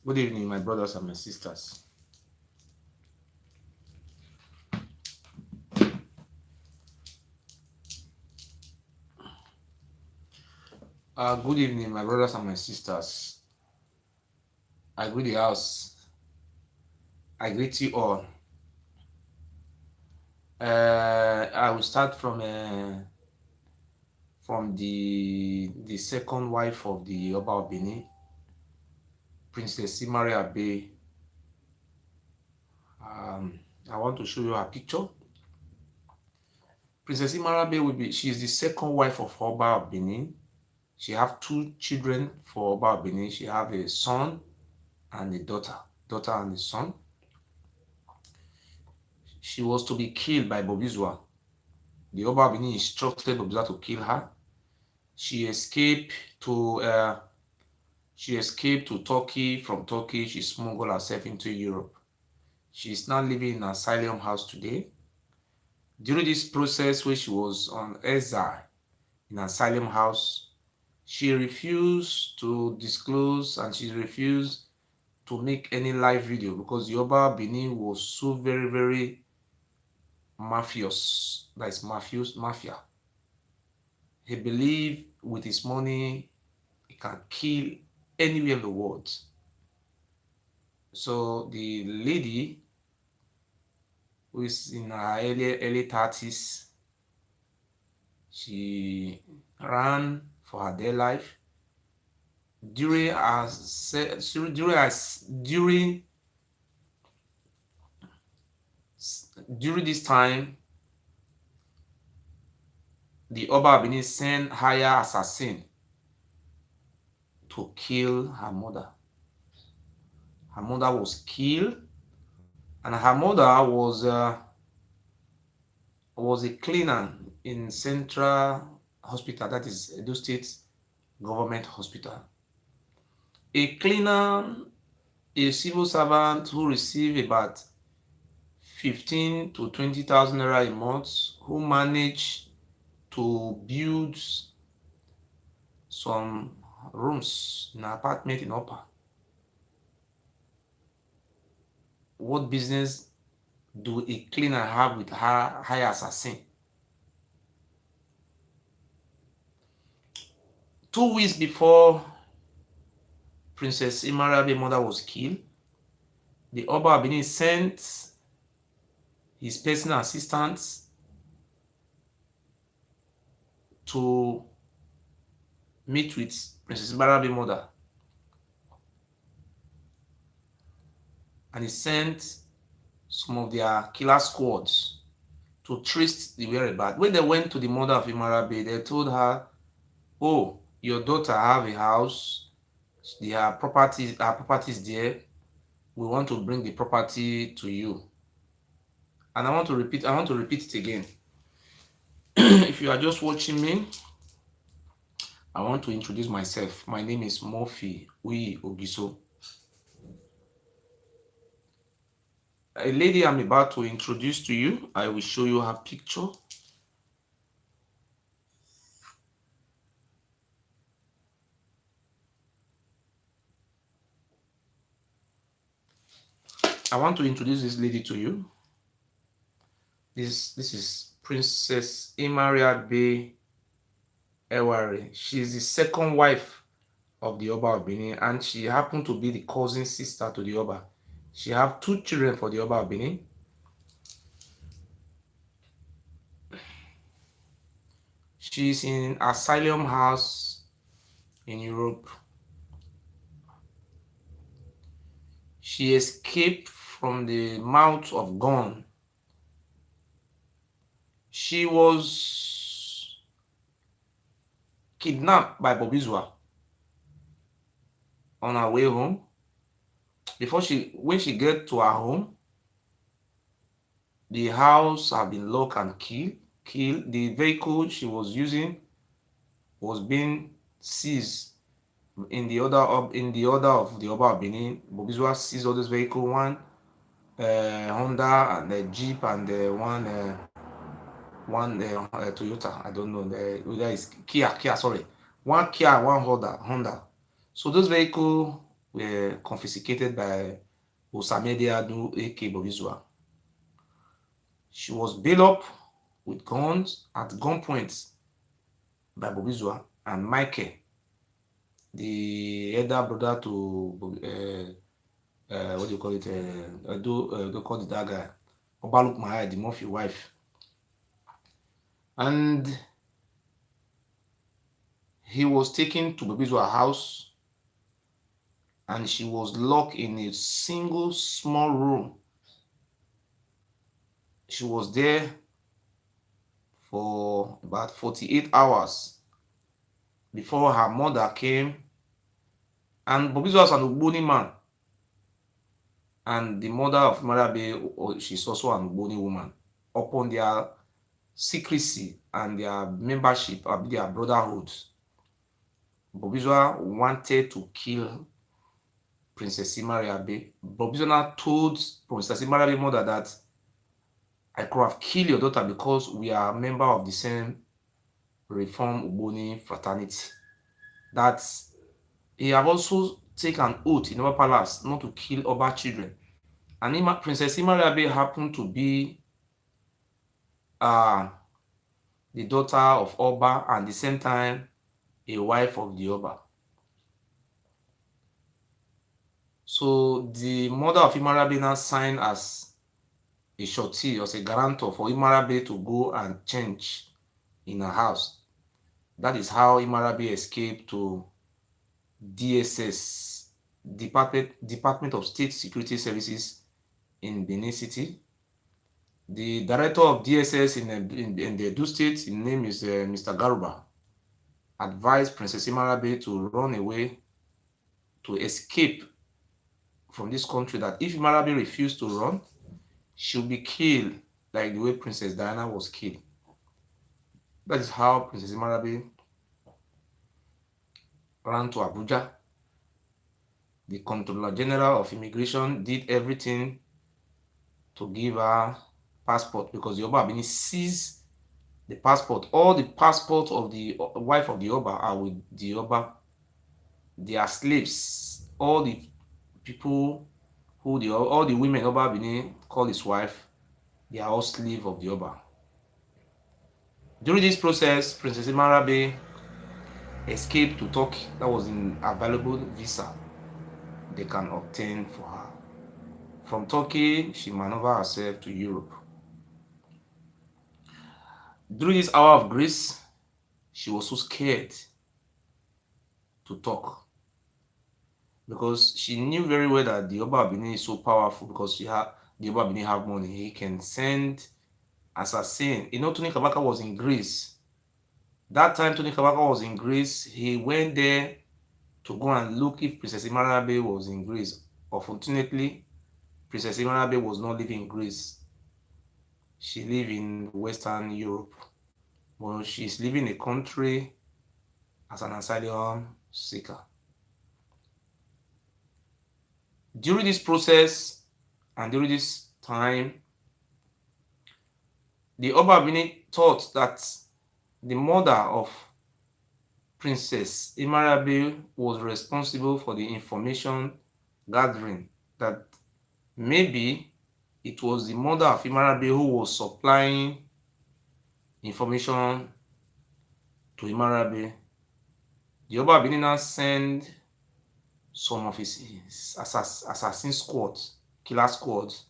Good evening, my brothers and my sisters. Good evening, my brothers and my sisters. I greet the house. I greet you all. I will start from the second wife of the Oba of Benin, Princess Imariabe. I want to show you her picture. Princess Imariabe she is the second wife of Oba of Benin. She have two children for Oba of Benin. She have a son and a daughter and a son. She was to be killed by Bobizwa. The Oba of Benin instructed Bobizwa to kill her. She escaped to uh, she escaped to Turkey. From Turkey, she smuggled herself into Europe. She is now living in an asylum house today. During this process, where she was on exile in an asylum house, she refused to disclose and she refused to make any live video because the Oba Benin was so very, very mafious. That is mafia. He believed with his money he can kill anywhere in the world. So the lady who is in her early 30s, she ran for her dear life. During this time, the Oba Benin sent higher assassin to kill her mother. Her mother was killed, and her mother was a cleaner in Central Hospital, that is Edo State Government Hospital. A cleaner, a civil servant who received about 15 to 20,000 naira a month, who managed to build some rooms in an apartment in Upper. What business do a cleaner have with her high assassin? 2 weeks before Princess Imariabe's mother was killed, the Oba of Benin sent his personal assistants to meet with Princess Imariabe's mother. And he sent some of their killer squads to trace the whereabouts. When they went to the mother of Imariabe, they told her, "Oh, your daughter have a house. Her properties there. We want to bring the property to you." And I want to repeat it again. If you are just watching me, I want to introduce myself. My name is Murphy Ogiso. A lady I'm about to introduce to you, I will show you her picture. I want to introduce this lady to you. This is Princess Imariabe Ewuare. She is the second wife of the Oba of Benin, and she happened to be the cousin sister to the Oba. She have 2 children for the Oba of Benin. She is in asylum house in Europe. She escaped from the mouth of gun. She was kidnapped by Bobizwa on her way home. When she get to her home, the house had been locked and killed. The vehicle she was using was being seized in the order of the Oba of Benin. Bobizwa seized all those vehicles, one Honda and a Jeep and one Toyota. I don't know. There is Kia. Sorry, one Kia and one Honda. So those vehicles were confiscated by Osamede Adu aka Bobizwa. She was bailed up with guns at gunpoint by Bobizwa and Michael, the elder brother to what do you call it? They call it that guy, Obaluk Mahai, the Murphy wife. And he was taken to Bobizwa's house, and she was locked in a single small room. She was there for about 48 hours before her mother came. And Bobizwa was an Ugboni man. And the mother of Imariabe, she's also an Ugboni woman. Upon their secrecy and their membership, their brotherhood, Bobizwa wanted to kill Princess Imariabe. Bobizwa told Princess Imariabe's mother that I could have killed your daughter because we are a member of the same Reform Ugboni fraternity. That he have also taken an oath in Oba Palace not to kill Oba children. And Princess Imariabe happened to be the daughter of Oba and at the same time a wife of the Oba. So the mother of Imariabe now signed as a surety or a guarantor for Imariabe to go and change in her house. That is how Imariabe escaped to DSS, Department of State Security Services in Benin City. The director of DSS in the Edo State, his name is Mr. Garuba, advised Princess Imariabe to run away, to escape from this country, that if Imariabe refused to run, she'll be killed like the way Princess Diana was killed. That is how Princess Imariabe ran to Abuja. The Controller General of Immigration did everything to give her passport because the Oba Abini seized the passport. All the passports of the wife of the Oba are with the Oba. They are slaves. All the people all the women Oba Abini call his wife, they are all slaves of the Oba. During this process, Princess Imariabe escaped to Turkey. That was an available visa they can obtain for her. From Turkey, she maneuvered herself to Europe. During this hour of grace, she was so scared to talk because she knew very well that the Oba Abini is so powerful because the Oba Abini have money. He can send assassin. Tony Kabaka was in Greece. That time Tony Kabaka was in Greece, he went there to go and look if Princess Imariabe was in Greece. Unfortunately, Princess Imariabe was not living in Greece. She lived in Western Europe. But she's living in a country as an asylum seeker. During this process and during this time, the Oba Abini thought that the mother of Princess Imariabe was responsible for the information gathering, that maybe it was the mother of Imariabe who was supplying information to Imariabe. The Oba Abini now sent some of his assassin squads, killer squads,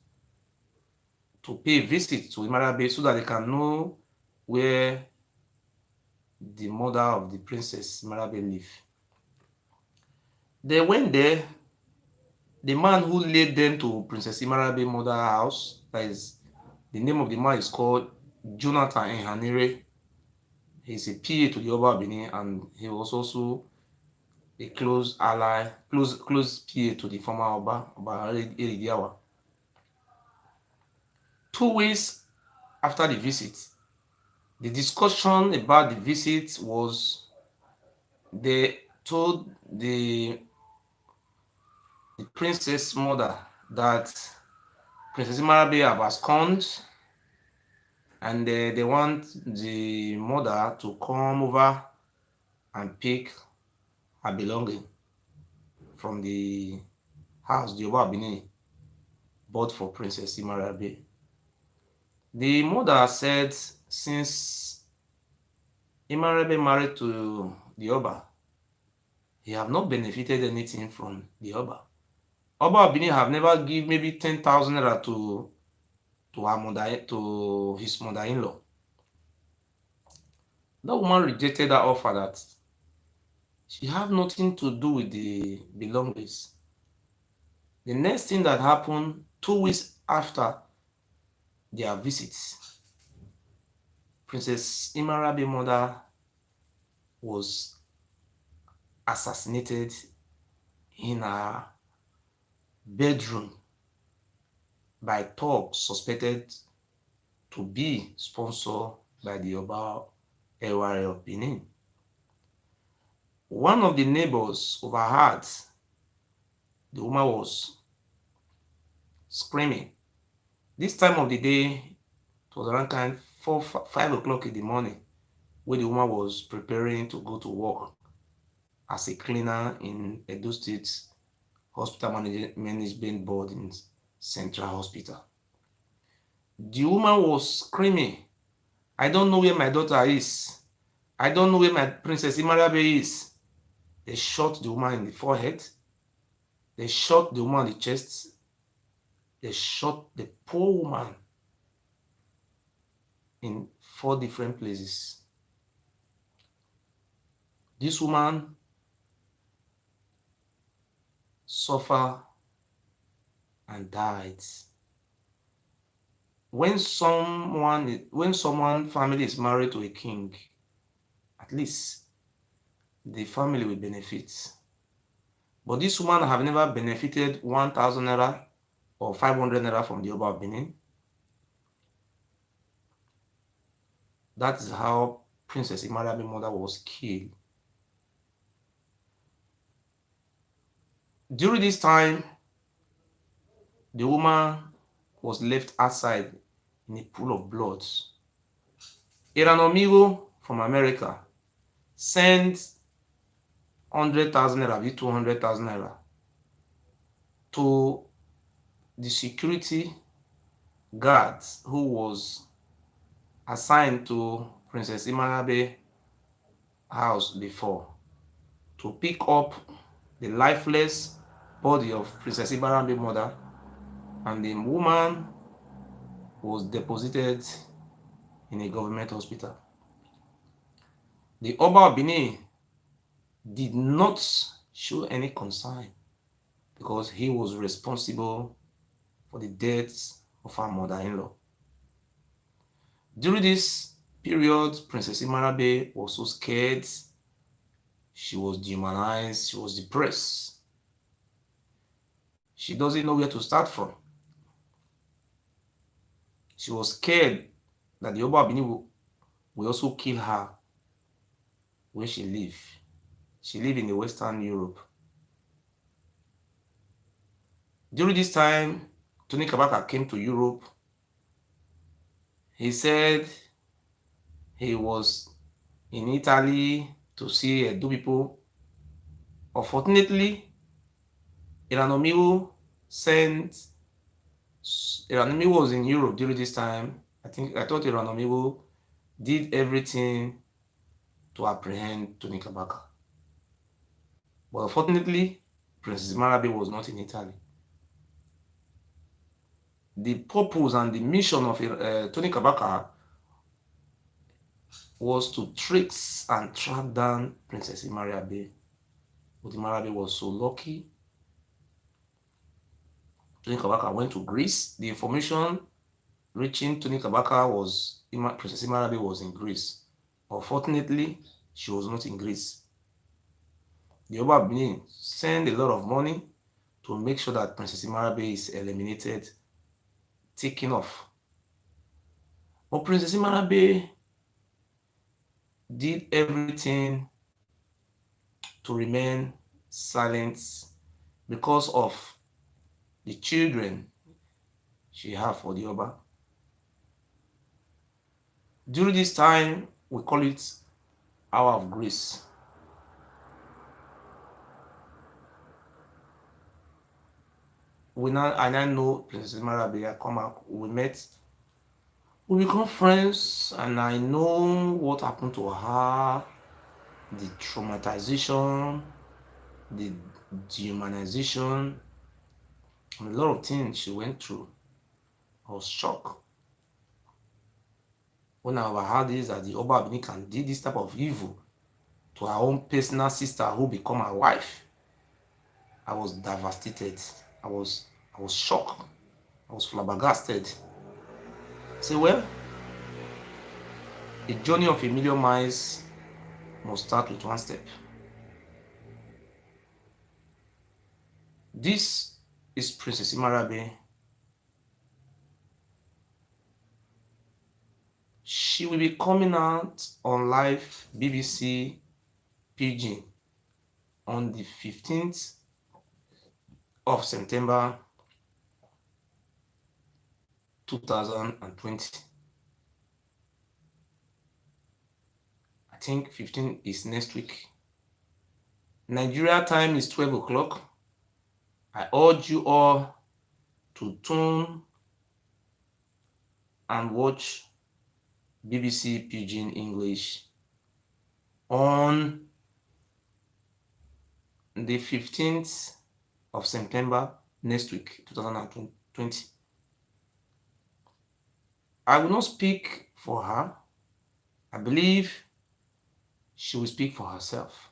to pay a visit to Imariabe so that they can know where the mother of the Princess Imariabe lived. They went there. The man who led them to Princess Imariabe's mother's house, that is, the name of the man is called Jonathan Enhanire. He's a PA to the Oba Abini, and he was also a close ally, close PA to the former Oba Eridiawa. 2 weeks after the visit, the discussion about the visit was they told the princess mother that Princess Imariabe have absconded, and they want the mother to come over and pick her belonging from the house the Oba of Benin bought for Princess Imariabe. The mother said since Imariabe married to the Oba, he have not benefited anything from the Oba. Oba of Benin have never give maybe 10,000 naira to her mother, to his mother-in-law. That woman rejected that offer that she have nothing to do with the belongings. The next thing that happened 2 weeks after their visits, Princess Imariabe's mother was assassinated in her bedroom by thugs suspected to be sponsored by the Oba Ewuare of Benin. One of the neighbors overheard the woman was screaming. This time of the day, it was around 5 o'clock in the morning, when the woman was preparing to go to work as a cleaner in Edo State Hospital Management Board in Central Hospital. The woman was screaming, "I don't know where my daughter is. I don't know where my Princess Imariabe is." They shot the woman in the forehead. They shot the woman in the chest. They shot the poor woman in 4 different places. This woman suffered and died. When someone family is married to a king, at least the family will benefit. But this woman have never benefited 1,000 naira or 500 naira from the Oba of Benin. That is how Princess Imariabe's mother was killed. During this time, the woman was left outside in a pool of blood. Enogie from America sent 100,000 naira, 200,000 naira to the security guards who was assigned to Princess Imariabe's house before, to pick up the lifeless body of Princess Imariabe's mother, and the woman was deposited in a government hospital. The Oba of Benin did not show any concern because he was responsible for the death of her mother-in-law. During this period, Princess Imariabe was so scared. She was dehumanized. She was depressed. She doesn't know where to start from. She was scared that the Oba of Benin will also kill her where she lived. She lived in the Western Europe. During this time, Tony Kabaka came to Europe. He said he was in Italy to see Edo people. Unfortunately, Enogie was in Europe during this time. I thought Enogie did everything to apprehend Tony Kabaka. But unfortunately, Princess Imariabe was not in Italy. The purpose and the mission of Tony Kabaka was to trace and track down Princess Imariabe. But Imariabe was so lucky. Tony Kabaka went to Greece. The information reaching Tony Kabaka was Princess Imariabe was in Greece. Unfortunately, she was not in Greece. The Oba of Benin sent a lot of money to make sure that Princess Imariabe is eliminated, taken off. But Princess Imariabe did everything to remain silent because of the children she had for the Oba. During this time, we call it Hour of Grace. I now know Princess Imariabe. I come out, we met, we become friends, and I know what happened to her, the traumatization, the dehumanization, and a lot of things she went through. I was shocked when I overheard this that the Oba Abini can do this type of evil to her own personal sister who become her wife. I was devastated. I was shocked. I was flabbergasted. Say, well, a journey of a million miles must start with one step. This is Princess Imariabe. She will be coming out on live BBC Pidgin on the 15th of September 2020. I think 15 is next week. Nigeria time is 12 o'clock. I urge you all to tune and watch BBC Pidgin English on the 15th of September next week, 2020. I will not speak for her. I believe she will speak for herself.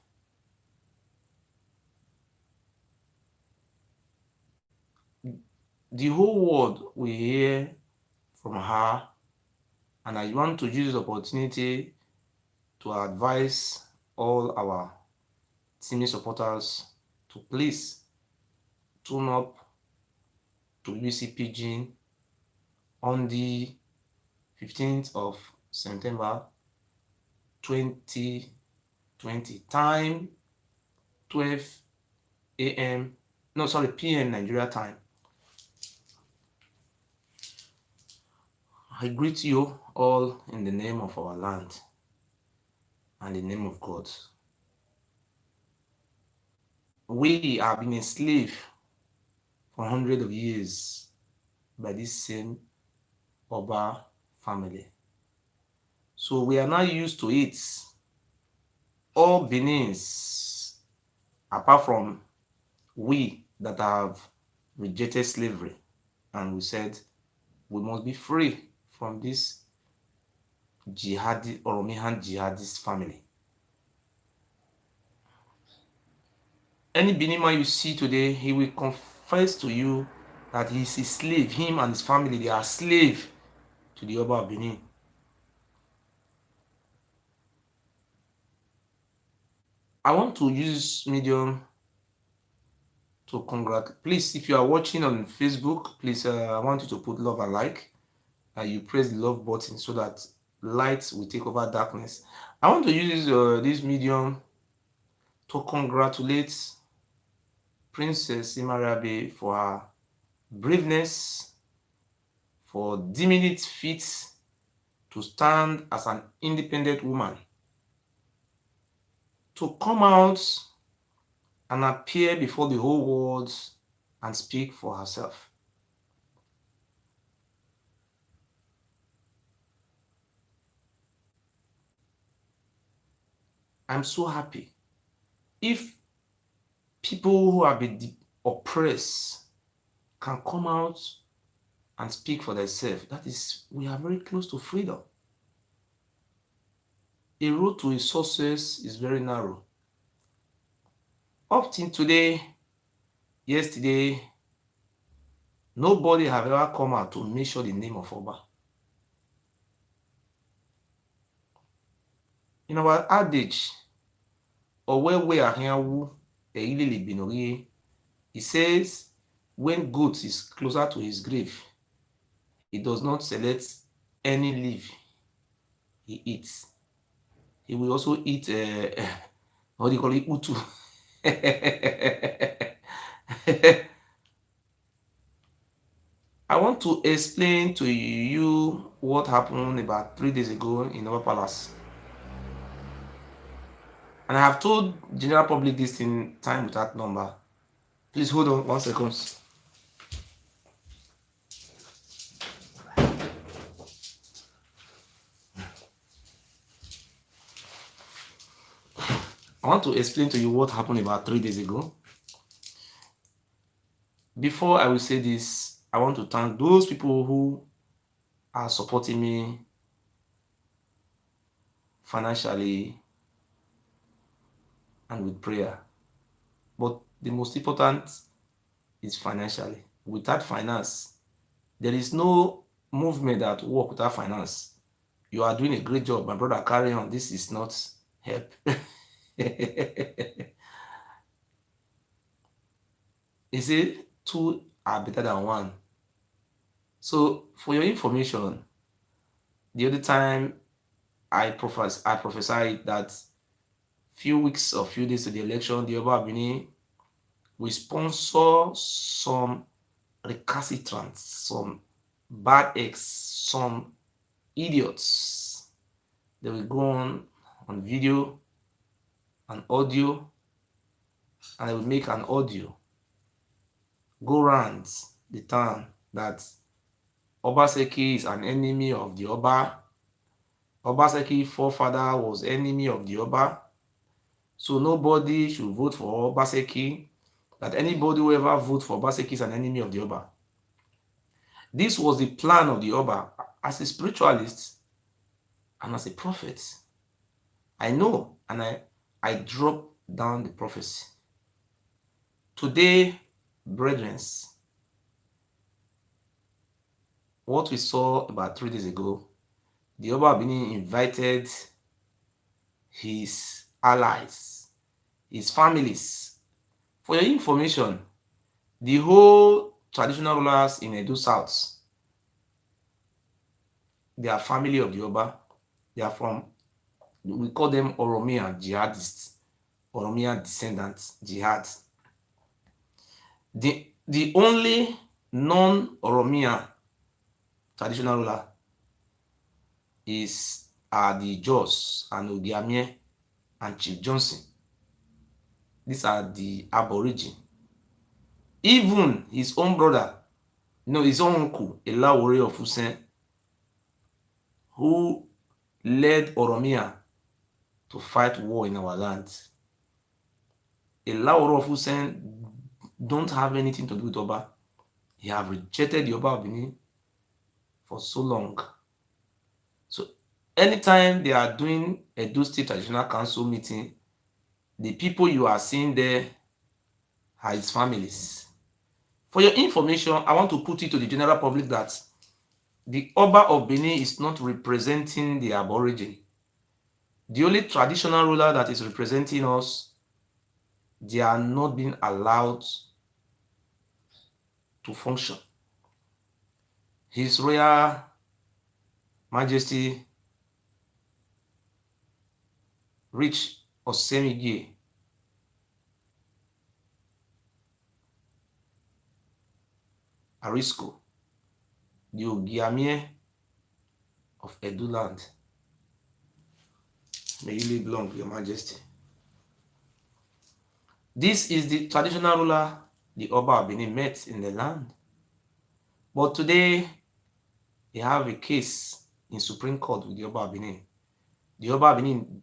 The whole world will hear from her, and I want to use this opportunity to advise all our team supporters to please tune up to BBC Pidgin on the 15th of September 2020. Time 12 a.m. No, sorry, p.m. Nigeria time. I greet you all in the name of our land and the name of God. We have been enslaved for hundreds of years by this same Oba family. So we are now used to it. All Benins, apart from we that have rejected slavery, and we said we must be free from this jihadi Oromihan jihadist family. Any Benima you see today, he will confess to you that he is a slave. Him and his family, they are slave to the Oba of Benin. I want to use medium to congratulate. Please, if you are watching on Facebook, please, I want you to put love and like. You press the love button so that light will take over darkness. I want to use this medium to congratulate Princess Imariabe for her braveness, for deeming it fit to stand as an independent woman, to come out and appear before the whole world and speak for herself. I'm so happy. If people who have been oppressed can come out and speak for themselves, that is, we are very close to freedom. A road to a success is very narrow. Up till today, yesterday, nobody have ever come out to mention the name of Oba. In our adage, Owewe Ahiawu Eilili Binorie, he says, when goat is closer to his grave, he does not select any leaf he eats. He will also eat, what do you call it, utu. I want to explain to you what happened about 3 days ago in our palace. And I have told general public this in time without number. Please hold on 1 second. want to explain to you what happened about 3 days ago. Before I will say this, I want to thank those people who are supporting me financially and with prayer. But the most important is financially. Without finance, there is no movement that work without finance. You are doing a great job, my brother. Carry on. This is not help. You see, two are better than one. So, for your information, the other time I prophesied that few weeks or few days to the election, the Oba Benin will sponsor some recalcitrants, some bad eggs, some idiots. They will go on video and audio, and they will make an audio go round the town that Obaseki is an enemy of the Oba. Obaseki forefather was enemy of the Oba. So nobody should vote for Obaseki. That anybody who ever vote for Obaseki is an enemy of the Oba. This was the plan of the Oba. As a spiritualist and as a prophet, I know, and I drop down the prophecy. Today, brethren, what we saw about 3 days ago, the Oba Benin invited his allies, his families. For your information, the whole traditional rulers in Edo South, they are family of the Oba. They are from, we call them Oromia jihadists, Oromia descendants, jihad. The only non-Oromia traditional ruler are the Jos and Ogiamie and Chief Johnson. These are the Aborigine. Even his own brother, his own uncle, Ewuare of Uzea, who led Oromia to fight war in our land. Ewuare of Uzea don't have anything to do with Oba. He have rejected the Oba of Benin for so long. So anytime they are doing a Edo State Traditional Council meeting, the people you are seeing there are his families. For your information, I want to put it to the general public that the Oba of Benin is not representing the Aborigine. The only traditional ruler that is representing us, they are not being allowed to function. His Royal Majesty Rich Osemigye Arisco, the Ogiamie of Edo land. May you live long, Your Majesty. This is the traditional ruler the Oba of Benin met in the land. But today, they have a case in Supreme Court with the Oba of Benin. The Oba of Benin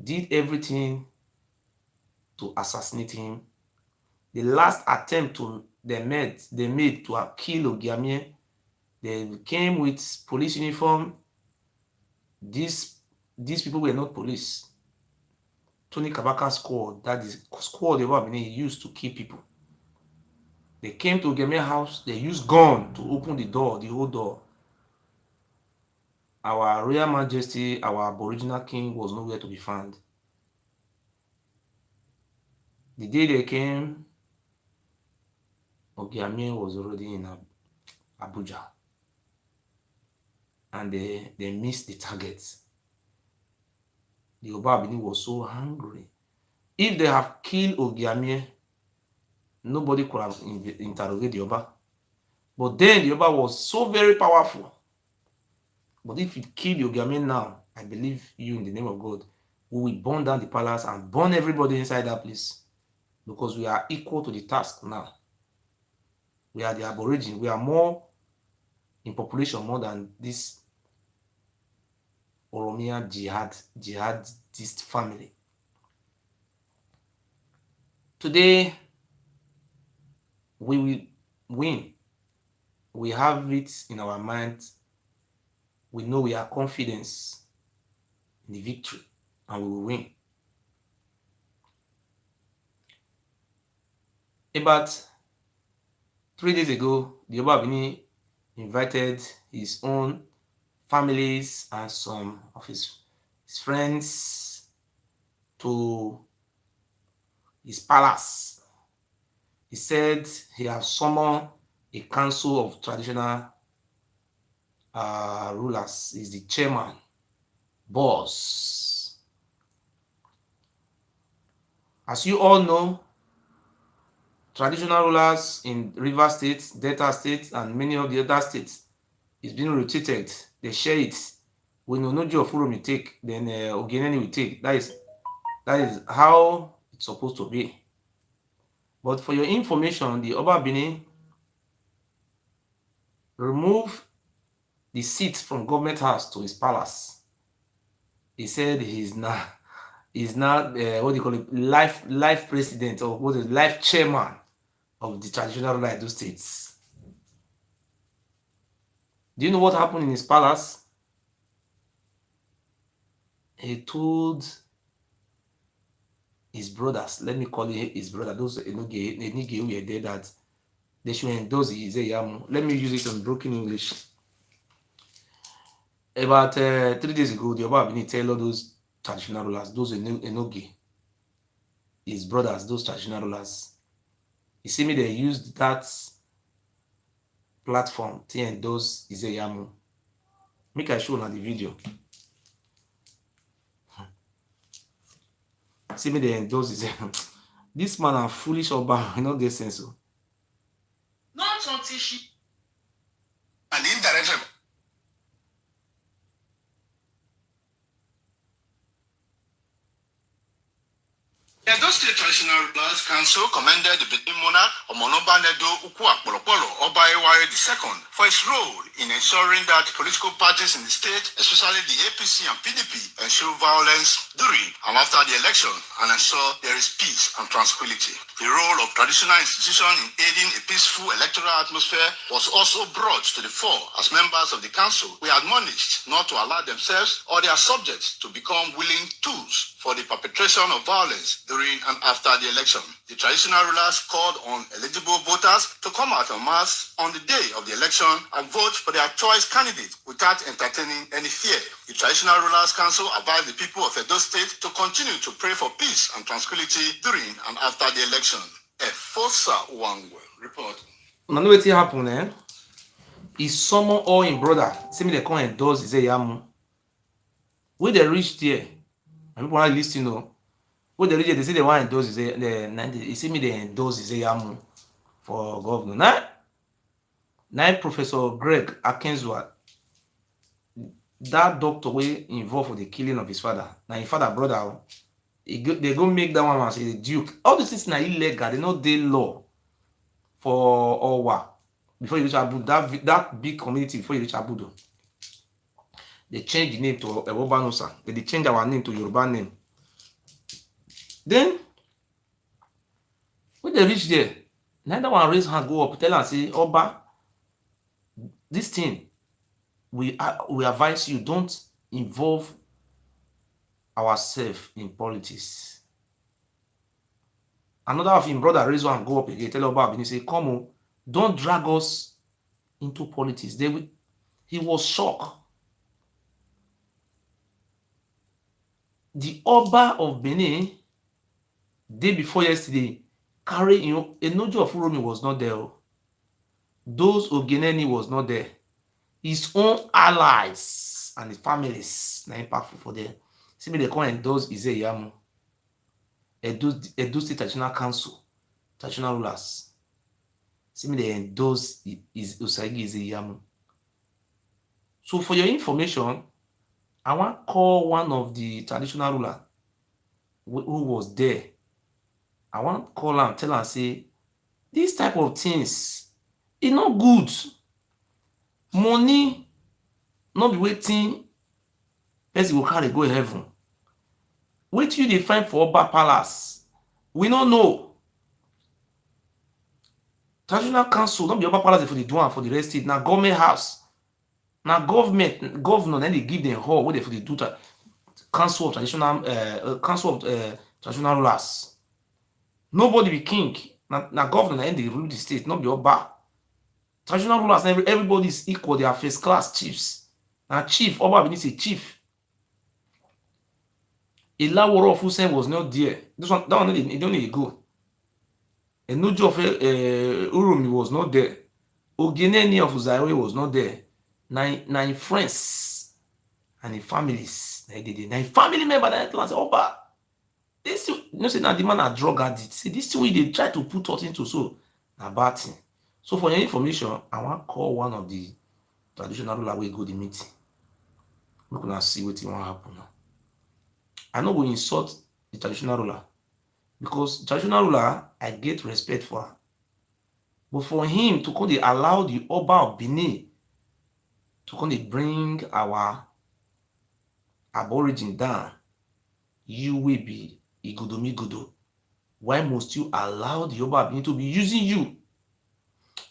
did everything to assassinate him. The last attempt they made to kill Ogiamie, they came with police uniform. These people were not police. Tony Kabaka's squad, that is squad the Oba of Benin used to kill people. They came to Ogiamie's house, they used gun to open the door, the whole door. Our Royal Majesty, our Aboriginal king was nowhere to be found. The day they came, Ogiamie was already in Abuja. And they missed the targets. The Oba of Benin was so angry. If they have killed Ogiamie, nobody could have interrogated the Oba. But then the Oba was so very powerful. But if you kill Ogiamie now, I believe you in the name of God, we will burn down the palace and burn everybody inside that place. Because we are equal to the task now. We are the Aborigine. We are more in population more than this Oromia jihadist family. Today, we will win. We have it in our mind. We know we are confident in the victory and we will win. About 3 days ago, the Oba invited his own families and some of his friends to his palace. He said he has summoned a council of traditional rulers. He's the chairman, boss. As you all know, traditional rulers in River State, Delta State, and many of the other states is being rotated. They share it. When Enogie of Uromi take, then Ogeneni will take. That is how it's supposed to be. But for your information, the Oba Benin removed the seat from government house to his palace. He said he's not what do you call it, life president, or what is life chairman of the traditional ruler Edo states. Do you know what happened in his palace? He told his brothers, let me call it his brother, those Enogie who were there, that they should endorse Iyamu. Let me use it in broken English. About 3 days ago, the Oba Benin tell all those traditional rulers, those Enogie, his brothers, those traditional rulers. You see me, they used that platform to endorse Iyamu. Make I show on the video. See me, they endorse Iyamu. This man are foolish Oba, you know get sense. Not until she and indirectly. The Edo State Traditional Rulers Council commended the Benin monarch Omonoba Nedo Ukwu Akpolokpolo Oba Ewuare II for his role in ensuring that political parties in the state, especially the APC and PDP, ensure violence during and after the election and ensure there is peace and tranquility. The role of traditional institutions in aiding a peaceful electoral atmosphere was also brought to the fore as members of the council were admonished not to allow themselves or their subjects to become willing tools for the perpetration of violence during and after the election. The traditional rulers called on eligible voters to come out en masse on the day of the election and vote for their choice candidate without entertaining any fear. The Traditional Rulers Council advised the people of Edo State to continue to pray for peace and tranquility during and after the election. Efosa Wangwe report. Now know wetin happen, eh? He summon all him brother. Say me they come endorse Iyamu. When they reach there, and people want to listen, you know. When they reach there, they say they want to endorse he say me they endorse Iyamu for governor. Now Professor Greg Akenzwa, that doctor wey involved for the killing of his father, now his father brother, they go make that one as a duke. All these things are illegal. They not dey law for Owa before you reach Abudu. That big community before you reach Abudu, they change the name to Ewobanosa. They change our name to Yoruba name. Then when they reach there, neither one raise hand go up, tell and say, Oba, this thing, we advise you don't involve ourselves in politics. Another of him brother raise one go up again, tell Oba and he say, come on, don't drag us into politics. He was shocked. The Oba of Benin, day before yesterday, carry Enogie of Uromi was not there. Those Ogeneni was not there. His own allies and his families na impactful for them. See me they come endorse Iyamu. Edo State Traditional Council, traditional rulers. See me they endorse Iyamu. So for your information, I want to call one of the traditional ruler who was there. I want to call am, tell am say, this type of things, e not good. Money not be waiting person go carry go heaven. Wetin you dey find for Oba Palace, we no know. Traditional council, not be Oba palace for the do and for the rest state. Now government house. Now governor, then they give them hall where they for the do council of traditional rulers. Nobody be king. Now governor and they rule the state, not be Oba. Traditional rulers, everybody is equal. They are first class chiefs. Now chief, Oba be a chief. Ewuare of Uzea was not there. That one they don't need to go. Enogie of Uromi was not there. Ogiso of Uzea was not there. Nine friends and the families. Nine family member that say, Oba. This say now the man a drug addict. See this thing they try to put us into so a bad thing. So for your information, I want to call one of the traditional ruler wey go the meeting. Make una see what wan happen now. I no go insult the traditional ruler because traditional ruler I get respect for am. But for him to come dey allow the Oba of Benin to come dey bring our aborigine down, you will be Igodomigodo. Why must you allow the Oba of Benin to be using you?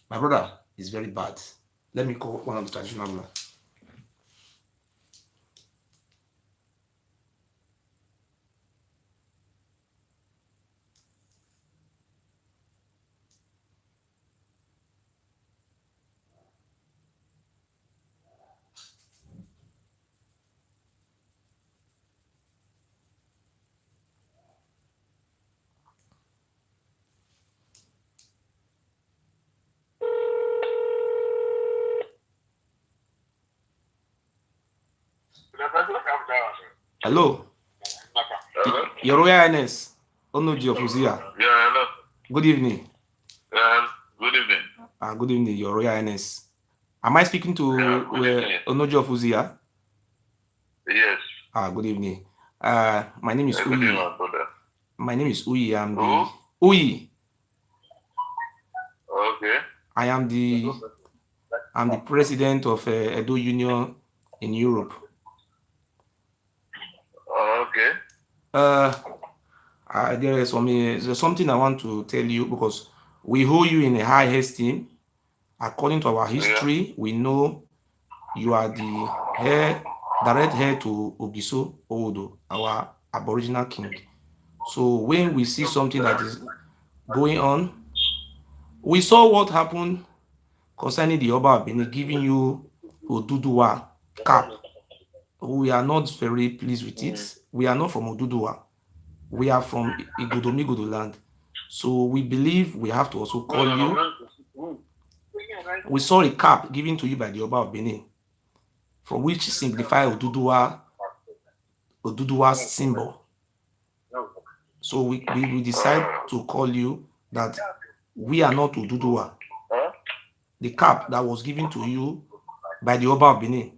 My brother, is very bad. Let me call one of the traditional rulers. Hello. Hello? Your Royal Highness, Enogie of Uzea. Yeah, hello. Good evening. Good evening. Good evening, Your Royal Highness. Am I speaking to Enogie of Uzea? Yes. Good evening. My name is Good Uyi. evening, brother. My name is Uyi. Who? Uyi. Okay. I'm the president of Edo Union in Europe. Okay. There's something I want to tell you because we hold you in a high esteem. According to our history, we know you are the direct heir to Ogiso Owodo, our Aboriginal king. So when we see something that is going on, we saw what happened concerning the Oba of Benin giving you Oduduwa cap. We are not very pleased with it. We are not from Oduduwa. We are from Igodomigodo land. So we believe we have to also call you. We saw a cap given to you by the Oba of Benin, from which signify Oduduwa's symbol. So we decide to call you that we are not Oduduwa. The cap that was given to you by the Oba of Benin.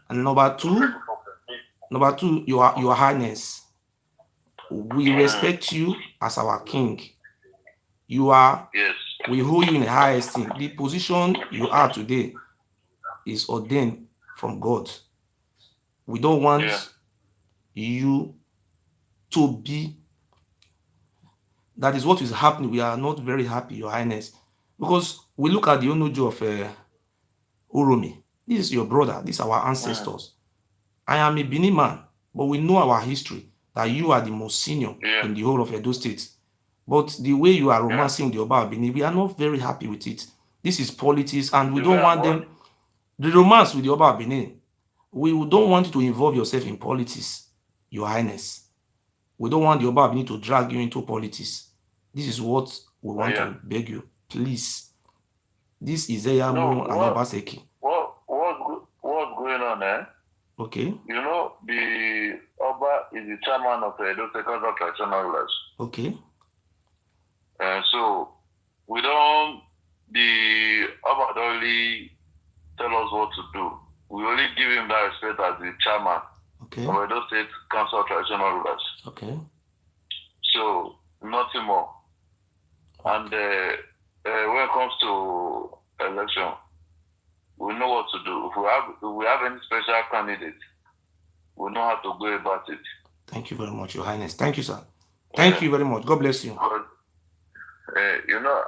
And number two, your Highness, we respect you as our king. You are, we hold you in high esteem. The position you are today is ordained from God. We don't want you to be. That is what is happening. We are not very happy, Your Highness, because we look at the Enogie of Uromi. This is your brother. These are our ancestors. I am a Benin man, but we know our history, that you are the most senior in the whole of Edo State. But the way you are romancing the Oba of Benin, we are not very happy with it. This is politics, and we don't want them. The romance with the Oba of Benin, we don't want you to involve yourself in politics, Your Highness. We don't want the Oba of Benin to drag you into politics. This is what we want to beg you. Please. This is Iyamu and Obaseki. What's going on there? Okay. You know, the Oba is the chairman of the Edo State Council of Traditional Rulers. Okay. So we don't, the Oba don't only tell us what to do. We only give him that respect as the chairman of Edo State Council of Traditional Rulers. Okay. So nothing more. And when it comes to election, we know what to do. If we have any special candidate, we know how to go about it. Thank you very much, Your Highness. Thank you, sir. Thank you very much. God bless you. You know,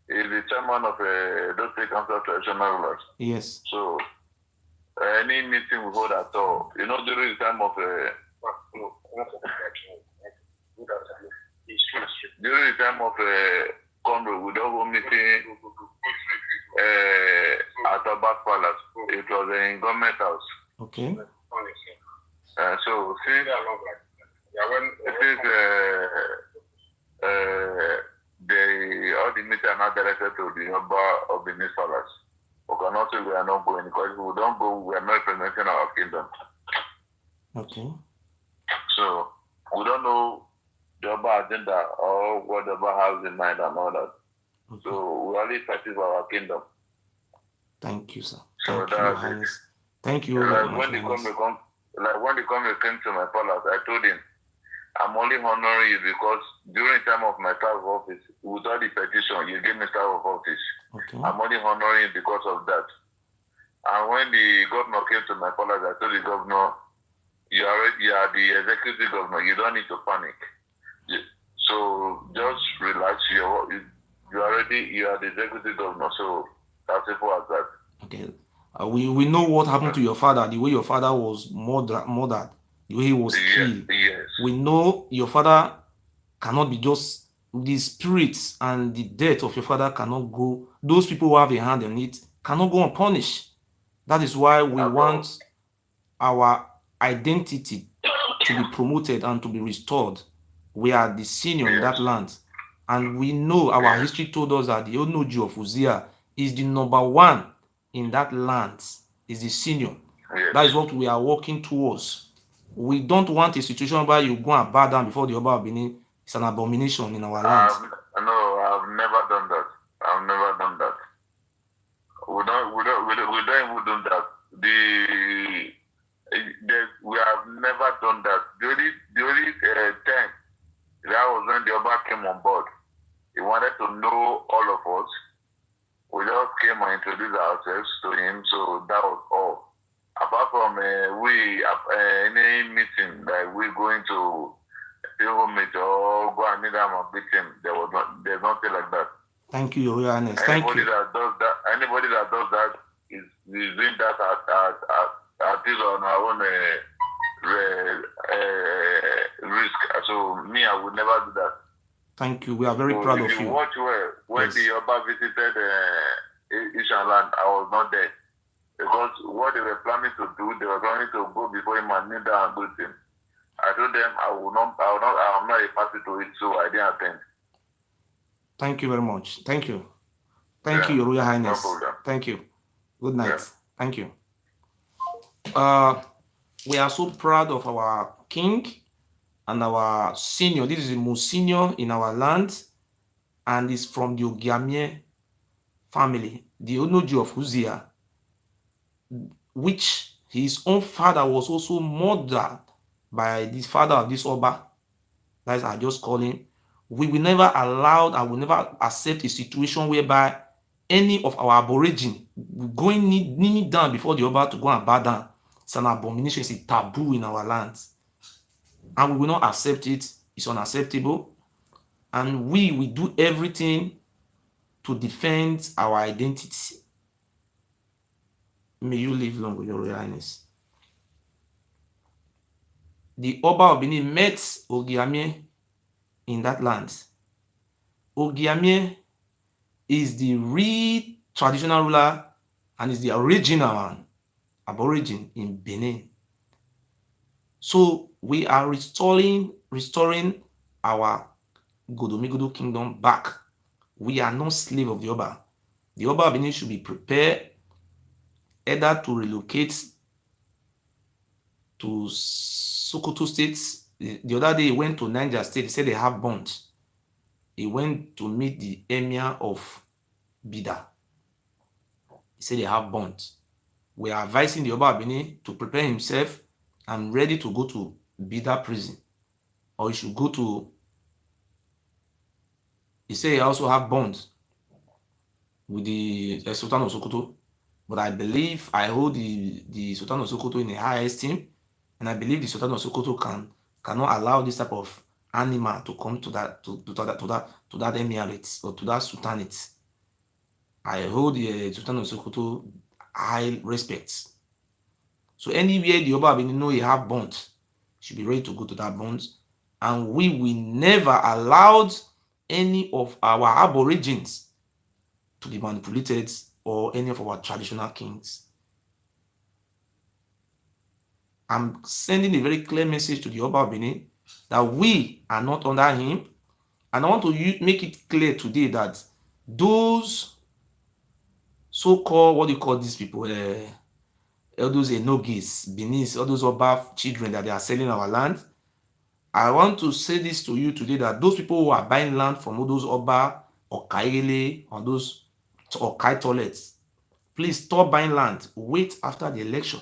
he's the chairman of those state council of traditional rulers. Yes. So any meeting we hold at all, you know, during the time of during the time of Congress, we don't go meeting at the back palace. It was in government house. Okay. So since all the meetings are not directed to the Oba of the Benin Palace, we cannot say we are not going because if we don't go, we are not representing our kingdom. Okay. So we don't know the Oba agenda or what the Oba has in mind and all that. Okay. So we only practice our kingdom. Thank you, sir. So Thank you, Your Highness. Thank you. Like when the Kwame came to my palace, I told him, I'm only honoring you because during the time of my term of office, without the petition, you gave me term of office. Okay. I'm only honoring you because of that. And when the governor came to my palace, I told the governor, you are the executive governor. You don't need to panic. So just relax. You are the executive governor. So that's simple as that. Okay. We know what happened to your father, the way your father was murdered, the way he was killed. Yes. We know your father cannot be just, the spirits and the death of your father cannot go, those people who have a hand in it cannot go unpunished. That is why we want our identity to be promoted and to be restored. We are the senior in that land. And we know our history told us that the Enogie of Uzea is the number one in that land, is the senior. That is what we are working towards. We don't want a situation where you go and bow down before the Oba of Benin. It's an abomination in our land. No, I've never done that. I've never done that. We don't even do that. We have never done that. The only time that was when the Oba came on board. He wanted to know all of us. We just came and introduced ourselves to him, so that was all. Apart from any meeting that we're going to pay homage or go and meet them and beat him, there's nothing like that. Thank you, Your Highness. Thank you. Anybody that does that is doing that at his on our own risk. So me, I would never do that. Thank you. We are very proud of you. If you watch when the Oba visited Ishan land, I was not there. Because what they were planning to do, they were planning to go before him and kneel down and greet him. I told them I'm not a party to it, so I didn't attend. Thank you very much. Thank you. Thank you, Your Royal Highness. No problem. Thank you. Good night. Yeah. Thank you. We are so proud of our king and our senior. This is the most senior in our land, and is from the Ogiamie family, the Enogie of Uzea, which his own father was also murdered by the father of this Oba. That is, I just call him. We will never allow and will never accept a situation whereby any of our aborigine going kneeling down before the Oba to go and bow down. It's an abomination. It's a taboo in our lands. And we will not accept it. It's unacceptable. And we will do everything to defend our identity. May you live long with Your Royal Highness. The Oba of Benin met Ogiamie in that land. Ogiamie is the real traditional ruler and is the original one, aborigine in Benin. So we are restoring our Godomigodo kingdom back. We are not slave of the Oba. The Oba of Benin should be prepared either to relocate to Sokoto State. The other day he went to Niger State. He said they have bonds. He went to meet the emir of Bida. He said they have bonds. We are advising the Oba of Benin to prepare himself and ready to go to Bida prison. Or he should go to, he said he also have bonds with the Sultan of Sokoto. But I believe I hold the Sultan of Sokoto in a high esteem, and I believe the Sultan of Sokoto cannot allow this type of animal to come to to that emirate or to that sultanate. I hold the Sultan of Sokoto high respect. So anywhere the Oba Benin know he have bonds, should be ready to go to that bonds. And we will never allow any of our aborigines to be manipulated or any of our traditional kings. I'm sending a very clear message to the Oba Benin that we are not under him. And I want to make it clear today that those so-called, what do you call these people? All those Enogies, Benis, all those Oba children that they are selling our land. I want to say this to you today that those people who are buying land from all those Oba or Kaile or those or Kai toilets, please stop buying land. Wait after the election.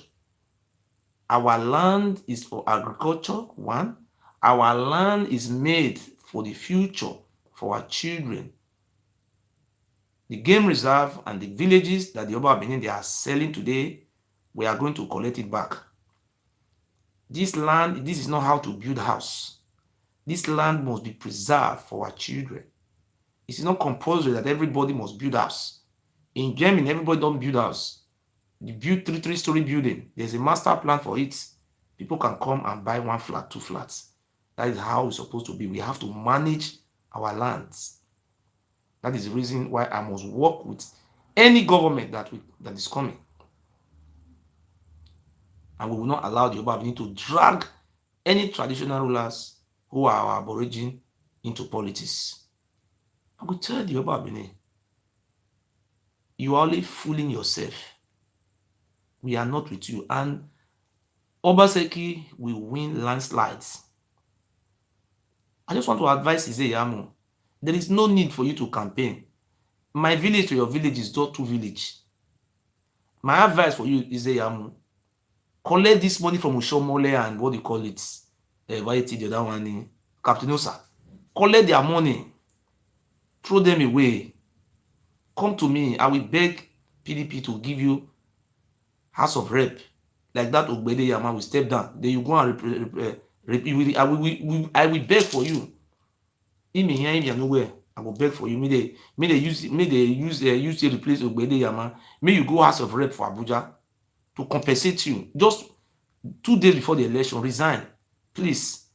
Our land is for agriculture, one. Our land is made for the future, for our children. The game reserve and the villages that the Oba Benin they are selling today, we are going to collect it back. This land, this is not how to build a house. This land must be preserved for our children. It's not compulsory that everybody must build a house. In Germany, everybody don't build a house. You build three-story building. There's a master plan for it. People can come and buy 1 flat, 2 flats. That is how it's supposed to be. We have to manage our lands. That is the reason why I must work with any government that is coming. And we will not allow the Oba Benin to drag any traditional rulers who are our aborigine into politics. I will tell the Oba Benin, you are only fooling yourself. We are not with you. And Obaseki will win landslides. I just want to advise Iyamu, there is no need for you to campaign. My village to your village is just 2 villages. My advice for you is Iyamu, collect this money from Ushomole and what do you call it? The other one, Captain Osa. Collect their money. Throw them away. Come to me. I will beg PDP to give you House of Rep. Like that Ogbede Yama will step down. Then you go and I will beg for you. In me here, in nowhere. I will beg for you. May they use to replace Ogbede Yama. May you go House of Rep for Abuja to compensate you. Just 2 days before the election, resign, please.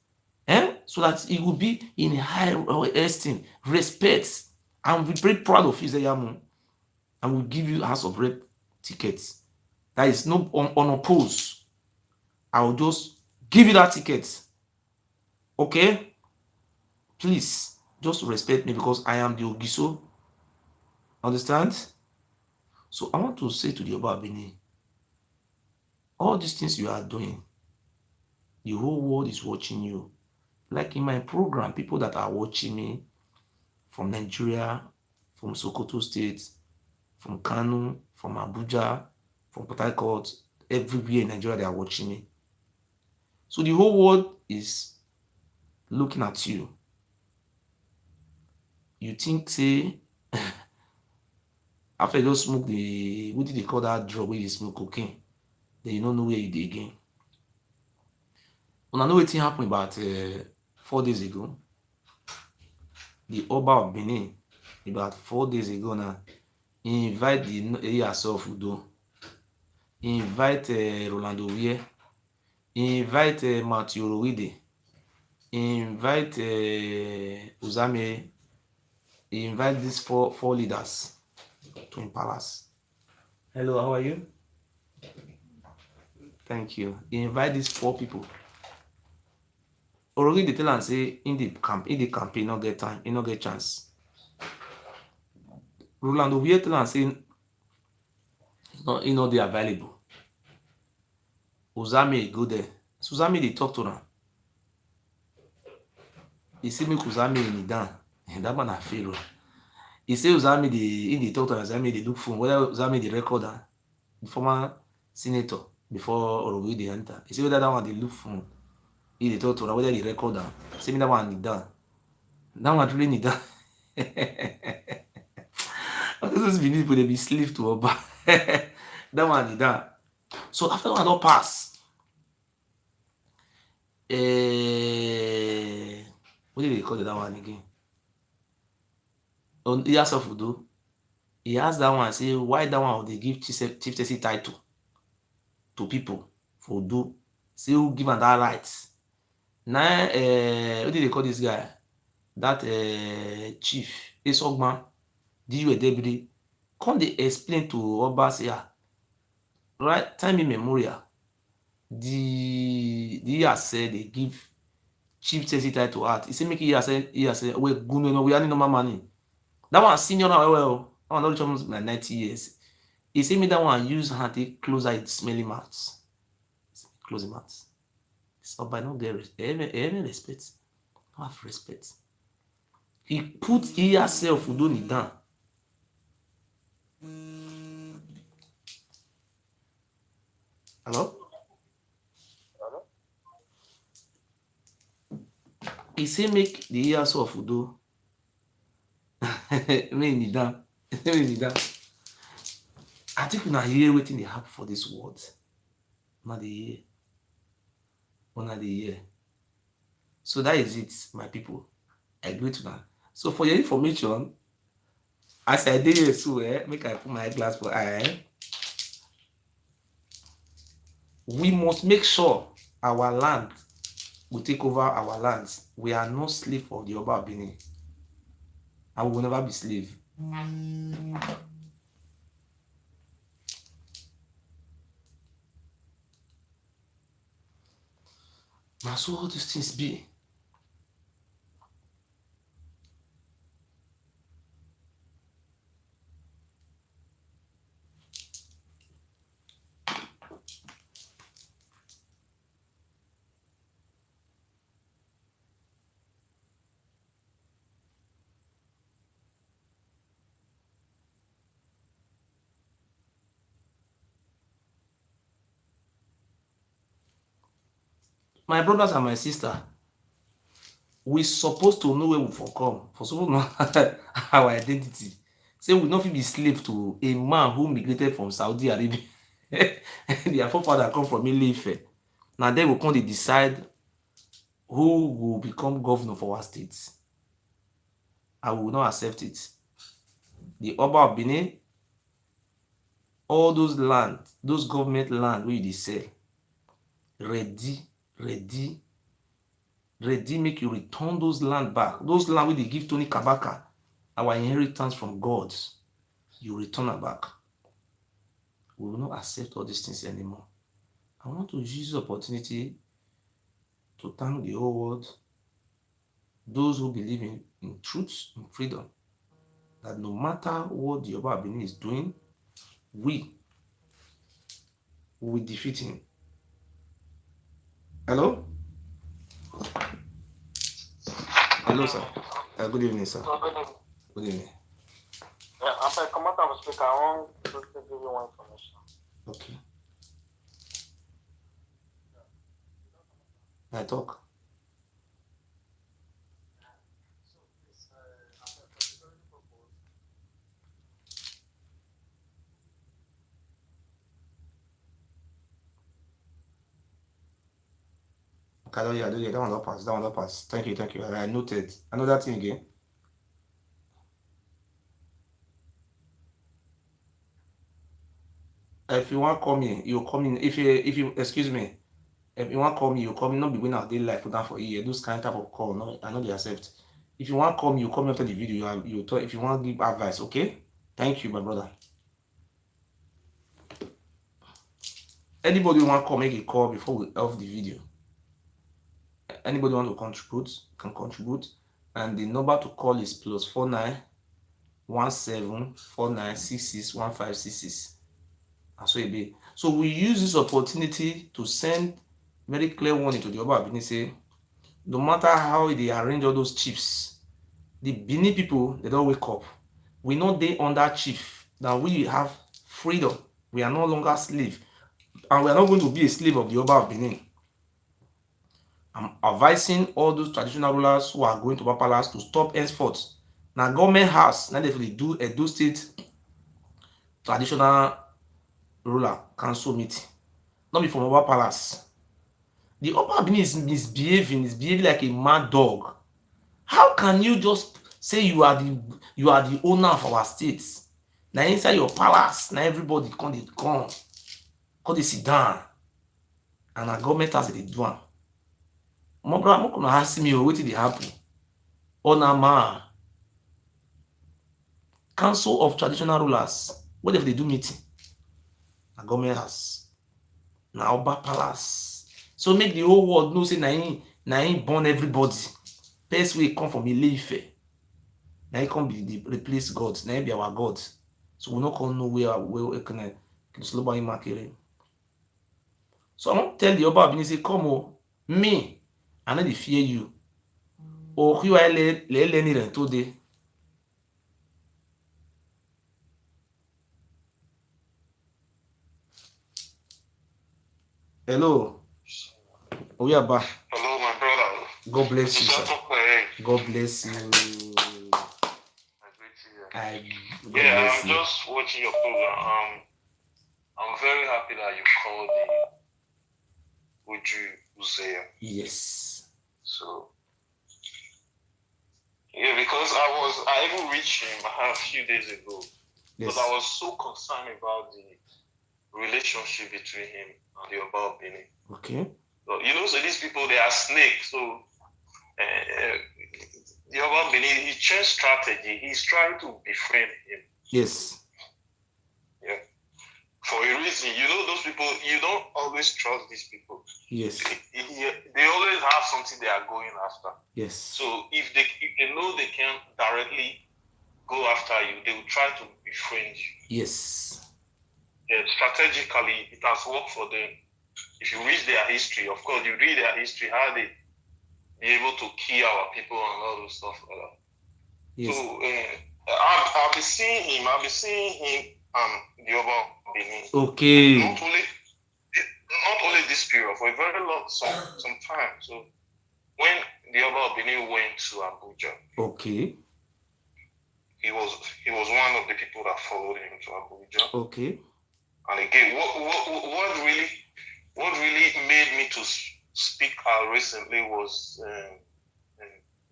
So that it will be in high esteem, respect. I'm very proud of you, Iyamu. And will give you House of Rep tickets. That is no unopposed. I will just give you that ticket. Okay? Please, just respect me because I am the Ogiso. Understand? So I want to say to the Oba Benin, all these things you are doing, the whole world is watching you. Like in my program, people that are watching me from Nigeria, from Sokoto State, from Kano, from Abuja, from Port Harcourt, everywhere in Nigeria, they are watching me. So the whole world is looking at you. You think, say, after you just smoke what did they call that drug where you smoke cocaine? Then you don't know where you did again. When I know what happened about 4 days ago, the Oba of Benin, about 4 days ago now, he invite the Iyase of Udo. He invite Rolando Ewuare. He invite Matthew Rowide. He invite Uzame. He invite these four leaders to his palace. Hello, how are you? Thank you. He invite these 4 people. Already they tell and say in the campaign, not get time, he not get chance. Rolando Ewuare tell and say he not they available. Uzame go there. So Uzame they talk to them. He say make Uzame in down. And that man a fail. He say Uzame they talk to Uzame they look for whether Uzame the recorder, the former senator before Orowe they enter. He say whether that one they look for. He they talk to whether the recorder. Say me that one need down. That one really need down. Those people they be slave to Oba. That one need down. So after one don't pass, what did they call that one again? on Iyase of Udo, he asked that one, say, why that one they give chieftaincy title to people for Udo? Say, who give am that right? Now, what did they call this guy? That chief, Esogman, Diwe Debiri, come they explain to Oba, say, right, time immemorial, the Iyase they give chieftaincy title to art. He say, make Iyase, we good, no, we are normal money. That one senior now, well, that one not almost like 90 years. He say me that one use hand take close eye smelly mouth. Close mouth. So by no get any respect. No have respect. He put Iyase of Udoni down. Hello? He say make the Iyase of Udo make me down. Make me down. I think una hear wetin dey happen for this world. Una dey hear. Una dey hear. So that is it, my people. I agree to that. So for your information, as I did here so, make I put my glass for eye. We must make sure our land will take over our lands. We are not slave of the Oba Benin. And we will never be slave. Now, so all these things be. My brothers and my sister, we supposed to know where we for come. For supposed to know our identity. Say we not be slave to a man who migrated from Saudi Arabia. Their forefather come from Ile-Ife. Now they will come to decide who will become governor for our states. I will not accept it. The Oba of Benin, all those land, those government land where they sell, ready, make you return those land back. Those land where they give Tony Kabaka, our inheritance from God, you return it back. We will not accept all these things anymore. I want to use this opportunity to thank the whole world, those who believe in truth and freedom, that no matter what the Oba Benin is doing, we will defeat him. Hello? Hello, sir. Good evening, sir. Good evening. Yeah, after I come out of the speaker, I want to give you one information. Okay. I talk. Okay, I don't hear. That one not pass. That one not pass. Thank you. I noted. Another thing again. If you want to call me, you call me. If you excuse me, if you want to call me, you call me. Not be going out daily life put down for you. Those kind type of call. No, I know they accept. If you want to call me, you call me after the video. You talk. If you want to give advice, okay? Thank you, my brother. Anybody want to call, make a call before we off the video. Anybody want to contribute can contribute, and the number to call is +49 17 49 66 1566. And so it be. So we use this opportunity to send very clear warning to the Oba Benin, say no matter how they arrange all those chiefs, the Benin people, they don't wake up. We know they under chief. Now we have freedom. We are no longer slave, and we are not going to be a slave of the Oba of Benin. I'm advising all those traditional rulers who are going to Oba Palace to stop henceforth. Now government house, now they do a Edo State traditional ruler council meeting. Not be from Oba Palace. The Oba Benin is misbehaving like a mad dog. How can you just Say you are the owner of our states. Now inside your palace, now everybody come they sit down. And our government has the do am. My brother, I'm not gonna ask me what did happen. Onama, Council of Traditional Rulers. What if they do meeting? The government has now Oba Palace. So make the whole world know say na him born everybody. First way come from Ile-Ife. Now he come be the replace God. Now he be our God. So we not come know where can slow by him market. So I want to tell the Oba Benin say, come on, me, I know they fear you. Or you are learning today. Hello. Oh yeah, ba. Hello, my brother. God bless you, sir. God bless you. I'm just watching your program. I'm very happy that you called me Uzea. Yes. So yeah, because I even reached him a few days ago. Yes. But I was so concerned about the relationship between him and the Oba of Benin. Okay. So, so these people, they are snakes. So the Oba of Benin, he changed strategy. He's trying to befriend him. Yes. Yeah. For a reason, those people, you don't always trust these people. Yes. They always have something they are going after. Yes. So if they know they can't directly go after you, they will try to befriend you. Yes. Yeah, strategically, it has worked for them. If you read their history, of course, you read their history, how they be able to kill our people and all those stuff like that. Yes. So I'll be seeing him the Oba Benin. Okay. Not only this period, for a very long some time. So when the Oba Benin went to Abuja, okay, he was one of the people that followed him to Abuja. Okay. And again, what really made me to speak out recently was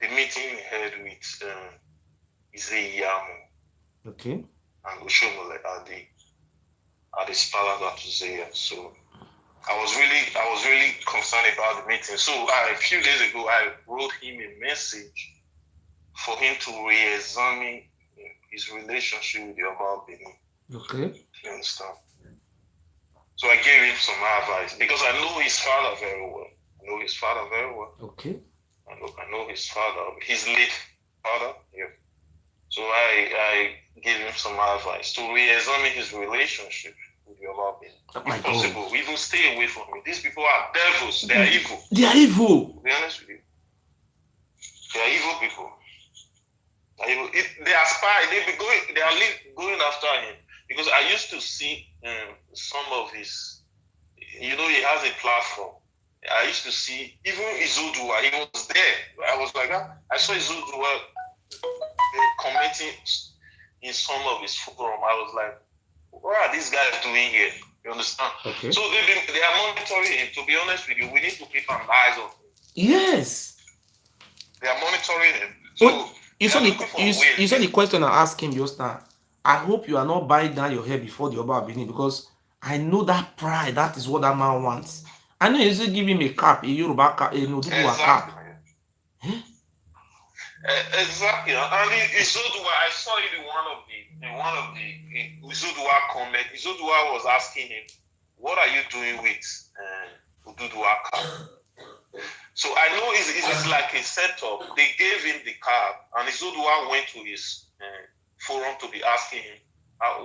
the meeting he had with Iyamu. Okay. And Oshomole at the palace at Uzea. So I was really concerned about the meeting. So a few days ago, I wrote him a message for him to re-examine his relationship with the Oba of Benin. Okay. You understand? So I gave him some advice because I know his father very well. Okay. I know his father, his late father. Yeah. So I gave him some advice to re-examine his relationship with the Oba of Benin. If possible, even stay away from me. These people are devils. They are evil. They are evil. To be honest with you, they are evil people. They are spies. They are going after him because I used to see some of his. He has a platform. I used to see even Izudua. He was there. I was like, I saw Izudua commenting in some of his forum. I was like, what are these guys doing here? You understand? Okay. So they are monitoring him. To be honest with you, we need to keep an eye on him. Yes. They are monitoring him. So you saw the question I asked him just now. I hope you are not buying down your hair before the Oba of Benin because I know that pride. That is what that man wants. I know you should give him a cap, a Yoruba cap, a Noduwa cap. Exactly. And Izudua, I saw it in one of the Izudua comment. Izudua was asking him, "What are you doing with Ududua cap?" So I know it's like a setup. They gave him the cap, and Izudua went to his forum to be asking him,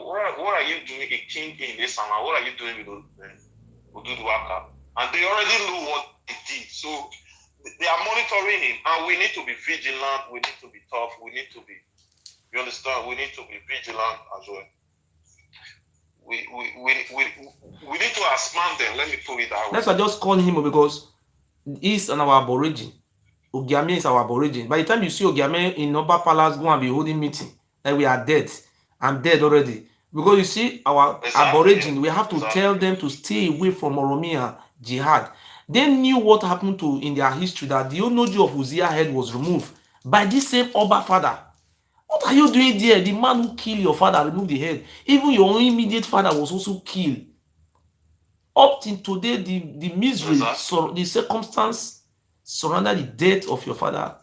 "What are you doing, a king in this summer? What are you doing with Ududua cap?" And they already know what he did. So they are monitoring him, and we need to be vigilant. We need to be tough. We need to be, you understand? We need to be vigilant as well. We need to expand them. Let me put it that way. Let's just call him because he's an our aborigine. Ogiame is our aborigine. By the time you see Ogiame in Oba Palace go and be holding meeting, that we are dead. I'm dead already. Because you see, our aborigine, we have to tell them to stay away from Oromia jihad. They knew what happened in their history, that the Enogie of Uzea head was removed by this same Oba father. What are you doing there? The man who killed your father removed the head. Even your own immediate father was also killed. Up till today, the misery, the circumstance surrounding the death of your father,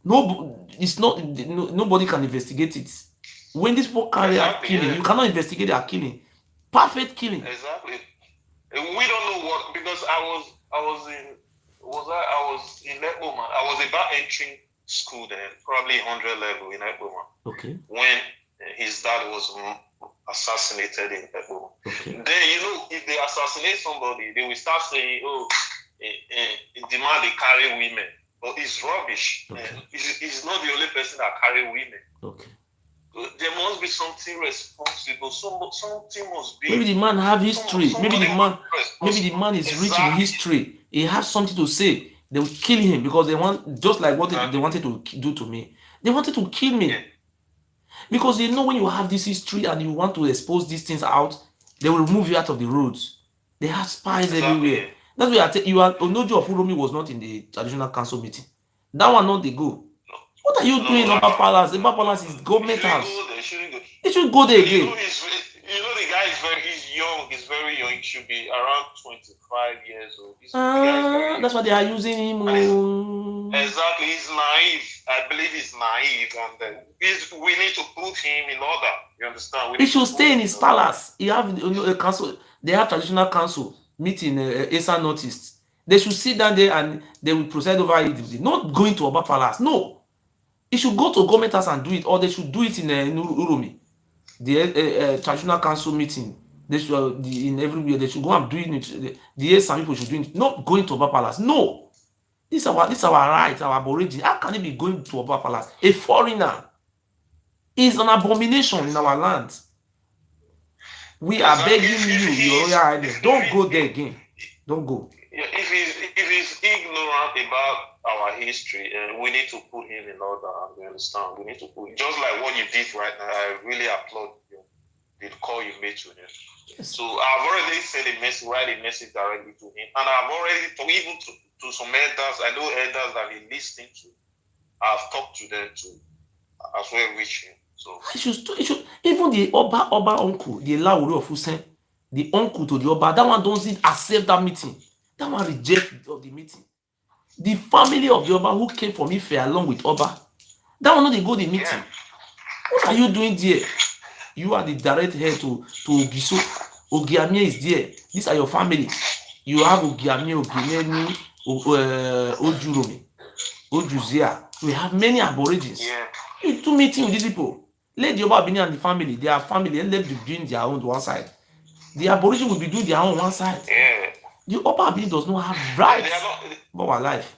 nobody can investigate it. When these people carry out killing, you cannot investigate their killing. Perfect killing. Exactly. We don't know what, because I was in Ekboma. I was about entering school then, probably 100 level in Ekboma. Okay. When his dad was assassinated in Ekboma. Okay. Then, if they assassinate somebody, they will start saying, oh, the man, they carry women. But it's rubbish. Okay. He's not the only person that carry women. Okay. There must be something responsible. Something must be. Maybe the man have history. Maybe the man is rich in history. He has something to say. They will kill him because they want, just like what they wanted to do to me. They wanted to kill me. Yeah. Because they know when you have this history and you want to expose these things out, they will remove you out of the roads. They have spies everywhere. That's why Enogie of Uromi was not in the traditional council meeting. That one not they go. What are you doing in Oba Palace? Oba Palace is government house. They should go there again. The guy he's young. He's very young. He should be around 25 years old. That's why they are using him. Exactly. He's naive. I believe he's naive, and we need to put him in order. You understand? He should stay in his palace. He have a council. They have traditional council meeting Esa Northeast. They should sit down there and they will preside over it. Not going to Oba Palace. No. He should go to government house and do it, or they should do it in Uromi, the traditional council meeting. They should in everywhere. They should go and do it. Some people should do it. Not going to Oba Palace. No, this is our right, our aborigine. How can he be going to Oba Palace? A foreigner is an abomination in our land. We are begging you, Your Royal Highness, don't go there again. Don't go. If he's ignorant about our history, we need to put him in order. You understand? We need to put, just like what you did right now. I really applaud you. The call you made to him. Yes. So I've already sent a message, write a message directly to him, and I've already talked even to some elders. I know elders that he's listening to. I've talked to them to as well reach him. So it should even the Oba uncle, the Ewuare of Uzea, the uncle to the Oba, that one doesn't accept that meeting. That one reject of the meeting. The family of the Oba who came from Ife along with Oba, that one not they go the meeting. Yeah. What are you doing there? You are the direct heir to Ogiso. Ogiame is there. These are your family. You have Ogiame, Ogineni, Ojuromi, Uzea. We have many aborigines. Yeah. You do meeting with these people. Let the Oba and the family, their family, and let them be doing their own one side. The aborigine will be doing their own one side. Yeah. The Oba does not have rights for our life.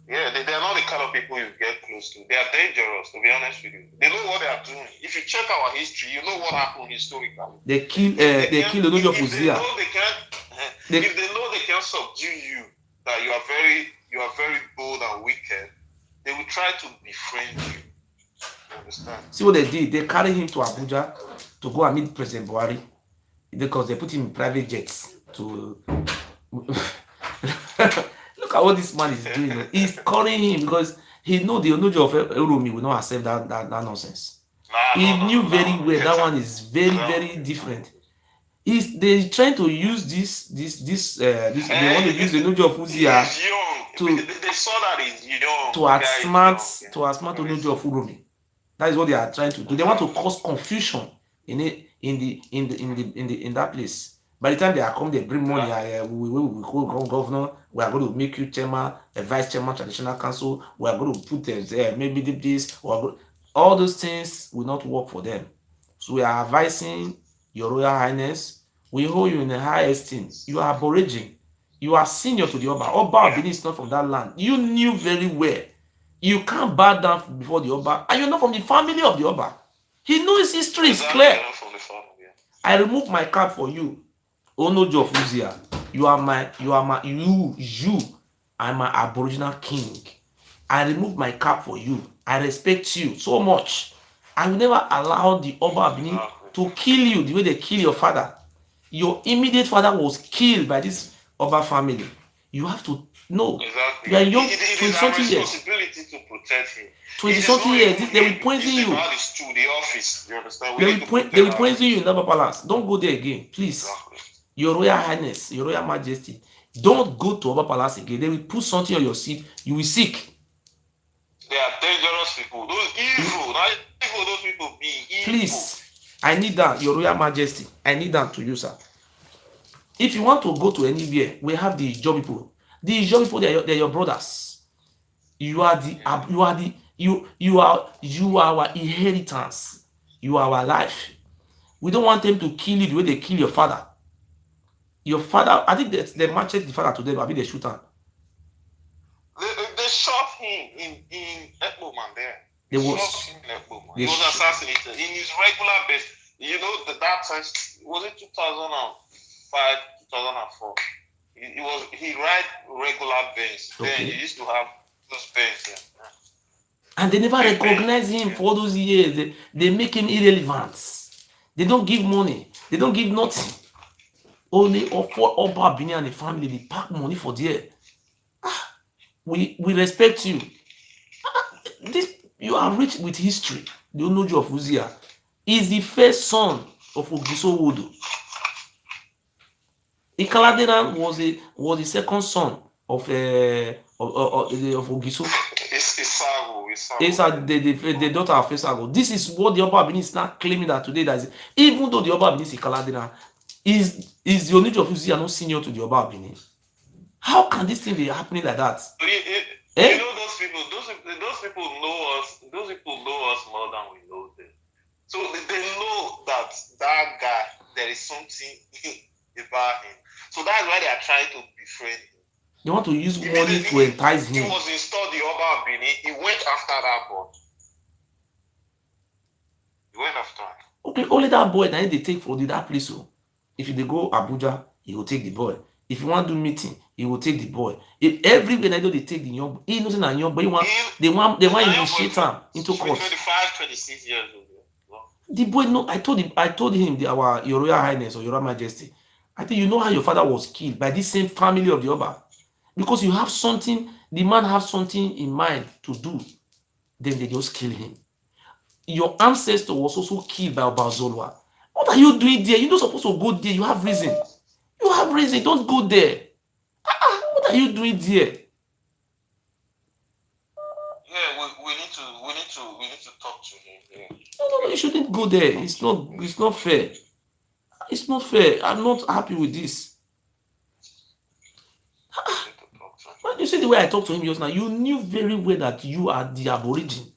Yeah, they are not the kind of people you get close to. They are dangerous, to be honest with you. They know what they are doing. If you check our history, you know what happened historically. They kill Enogie of Uzea. If they know they can subdue you, that you are very bold and wicked, they will try to befriend you. You understand? See what they did? They carried him to Abuja to go and meet President Buhari because they put him in private jets to look at what this man is doing. He's calling him because he know the Enogie of Uromi will not accept that nonsense. He knew very well that one is very, very different. They're trying to use this they want to use the Enogie of Uzea they saw that he's young. To outsmart Enogie of Uromi. That is what they are trying to do. They want to cause confusion in that place. By the time they are come, they bring money. We will call governor. We are going to make you chairman, a vice chairman, traditional council. We are going to put maybe this. All those things will not work for them. So we are advising Your Royal Highness. We hold you in a high esteem. You are aborigine. You are senior to the Oba. Oba Benin is not from that land. You knew very well. You can't bow down before the Oba, and you're not from the family of the Oba. He knows his history is clear. I remove my cap for you. Enogie of Uzea, you are my Aboriginal king. I remove my cap for you. I respect you so much. I will never allow the Oba Benin to kill you the way they kill your father. Your immediate father was killed by this Oba family. You have to No, Exactly. you are young, It is 20 our something years. responsibility to protect him. 20 It is something not years, even they will him. poison It's you. about the stool, the office. You understand? They We will, need to they protect will our poison you in office. Lava Palace. Don't go there again, please. Exactly. Your Royal Highness, Your Royal Majesty, don't go to Oba Palace again. They will put something on your seat. You will sick. They are dangerous people. Those evil. Not evil, those people be evil. Please, I need that, Your Royal Majesty. I need that to you, sir. If you want to go to anywhere, we have the job people. The job people, they're your brothers. You are our inheritance. You are our life. We don't want them to kill you the way they kill your father. Your father, I think they matched the father to them. I mean, they shoot him. They shot him in Ekbo, man. They shot him in Ekbo, man. He was assassinated in his regular base. You know that time, was it 2005, 2004? He ride regular base. Okay. Then he used to have those base. Yeah. And they never recognize him for all those years. They make him irrelevant. They don't give money. They don't give nothing. Only for Oba Bini and the family, they pack money for there. We respect you. This you are rich with history. The Enogie of Uzea is the first son of Ogiso Wodo. Ikaladeran was the second son of Ogiso. Isago, the daughter of Isago. This is what the Oba Bini is now claiming that today. That is, even though the Oba Bini is Ikaladeran, is the Enogie of Uzea not senior to the Oba Bini? How can this thing be happening like that? You know those people know us. Those people know us more than we know them. So they know that guy, there is something about him. So that's why they are trying to befriend him. They want to use money to entice him. He was installed the Oba Bini. He went after that boy. He went after him. Okay, only that boy that they take for that place. So if they go Abuja, he will take the boy. If you want to do meeting, he will take the boy. If everywhere they do, they take the young, he knows a young, but they want initiate him into court. 25, 26 years old. The boy, no, I told him, our Your Royal Highness or Your Royal Majesty, I think you know how your father was killed by this same family of the Oba, because you have something, the man has something in mind to do, then they just kill him. Your ancestor was also killed by Oba Zolwa. What are you doing there? You're not supposed to go there. You have reason. You have reason. Don't go there. What are you doing there? Yeah, we need to talk to him. Yeah. No, you shouldn't go there. It's not fair. It's not fair. I'm not happy with this. When you see the way I talked to him just now, you knew very well that you are the aborigine.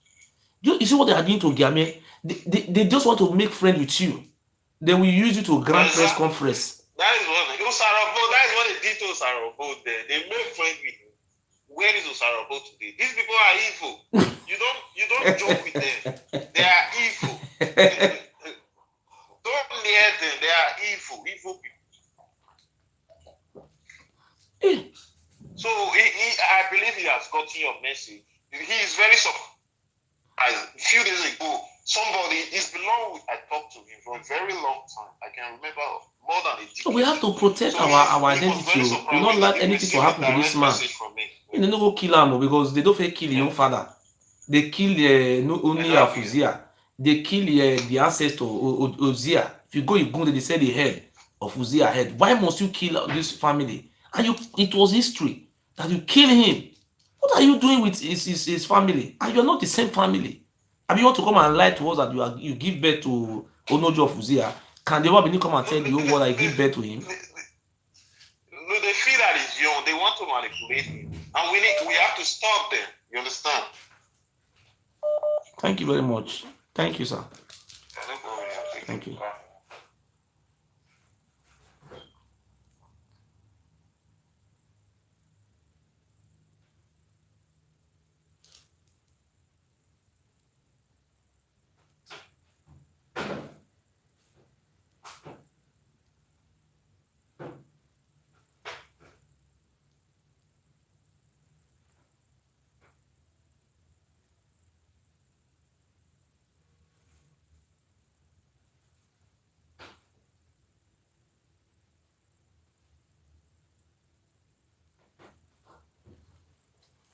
You see what they are doing to Game? They just want to make friends with you. They will use you to grant press conference. That is what they did to Osarabo there. They made friends with him. Where is Osarabo today? These people are evil. You don't joke with them. They are evil. Don't near them. They are evil people. So I believe he has gotten your message. He is very surprised. A few days ago, I talked to him for a very long time. I can remember more than a decade. So we have to protect our identity. We don't like anything to happen to this man. They don't go kill him because they don't kill your father. They kill only Uzea. They kill the ancestor Uzea. If you go, they say the head of Uzea head. Why must you kill this family? And it was history that you kill him. What are you doing with his family? And you're not the same family. And you want to come and lie to us that you give birth to Enogie of Uzea? Can the Oba come and tell the whole world I give birth to him? No, they feel that he's young. They want to manipulate him. And we have to stop them. You understand? Thank you very much. Thank you, sir. Thank you.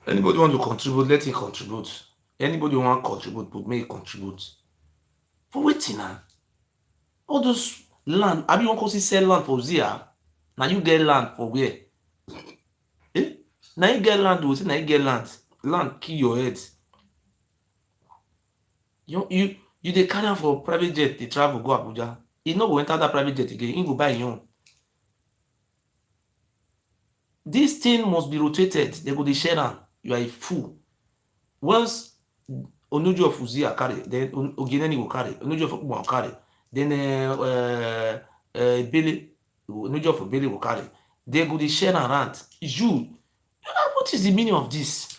Anybody want to contribute, let him contribute. Anybody want to contribute, but may contribute. For waiting now. All those land, I mean, one can sell land for Uzea. Now you get land for where? Eh? Now you get land, now you get land. Land kill your head. You dey carry am for private jet, dey travel go Abuja. He no go enter that private jet again. He go buy him own. This thing must be rotated. They go dey share am. You are a fool. Once Enogie of Uzea carry, then Ogineni will carry. Enogie of Ukuma will carry. Then Bele, Enogie of Bele will carry. They go dey share around. You, what is the meaning of this?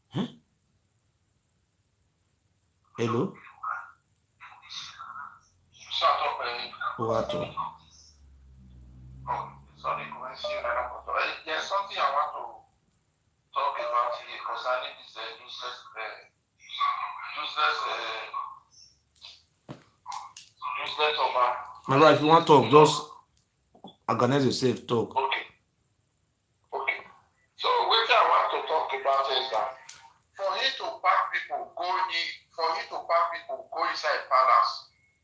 Huh? Hello? What? Sorry, there's something I want to talk about here concerning this useless over. My right, if you want to talk, just organize yourself, talk. Okay. So what I want to talk about is that for him to pack people go inside palace,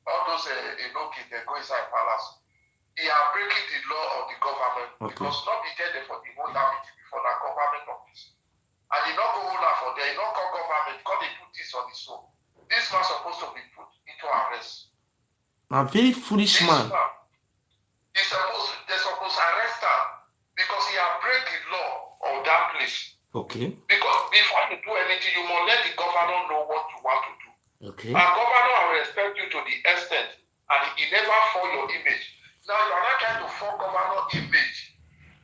all those Enogie they go inside palace. They are breaking the law of the government because not be there for the whole meeting before the government office. And they not go hold for there, they not call government because they put this on the soul. This man supposed to be put into arrest. A very foolish man. They're supposed to arrest him because he has break the law of that place. Okay. Because before you do anything, you must let the governor know what you want to do. Okay. And governor will respect you to the extent, and he never fall your image. Now you are not trying to fall governor image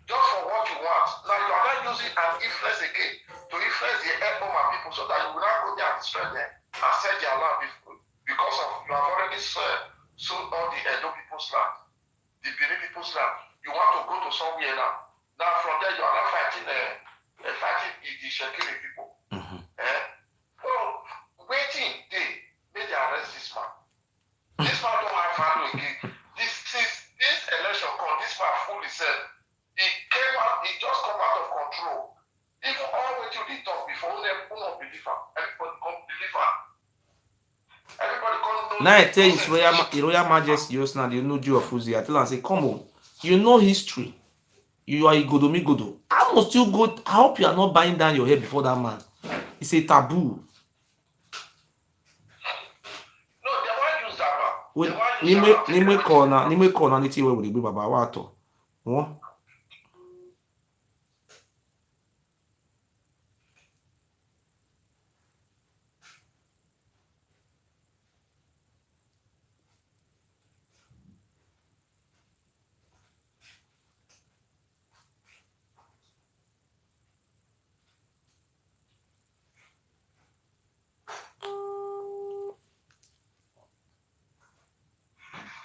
just for what you want. Now you are not using an influence again to influence the Ekpoma people so that you will not go there and destroy them and sell their land because of you have already sold all the Edo people's land, the Benin people's land. You want to go to somewhere now. Now from there you are not fighting the Shekiri people. Mm-hmm. Well, waiting day, may they arrest this man. This man don't have value again. This election come, this man fool himself. He just come out of control. Even all the way till they talk before, who not believe him. Everybody come believe him. Everybody come know. Now I tell His Royal Majesty just now, the Enogie of Uzea. I tell him, say, come on, you know history. You are a Godo. How must you go? I hope you are not buying down your head before that man. It's a taboo. No, they won't use that man. Nimwe corner, niti we will be baba wato. What?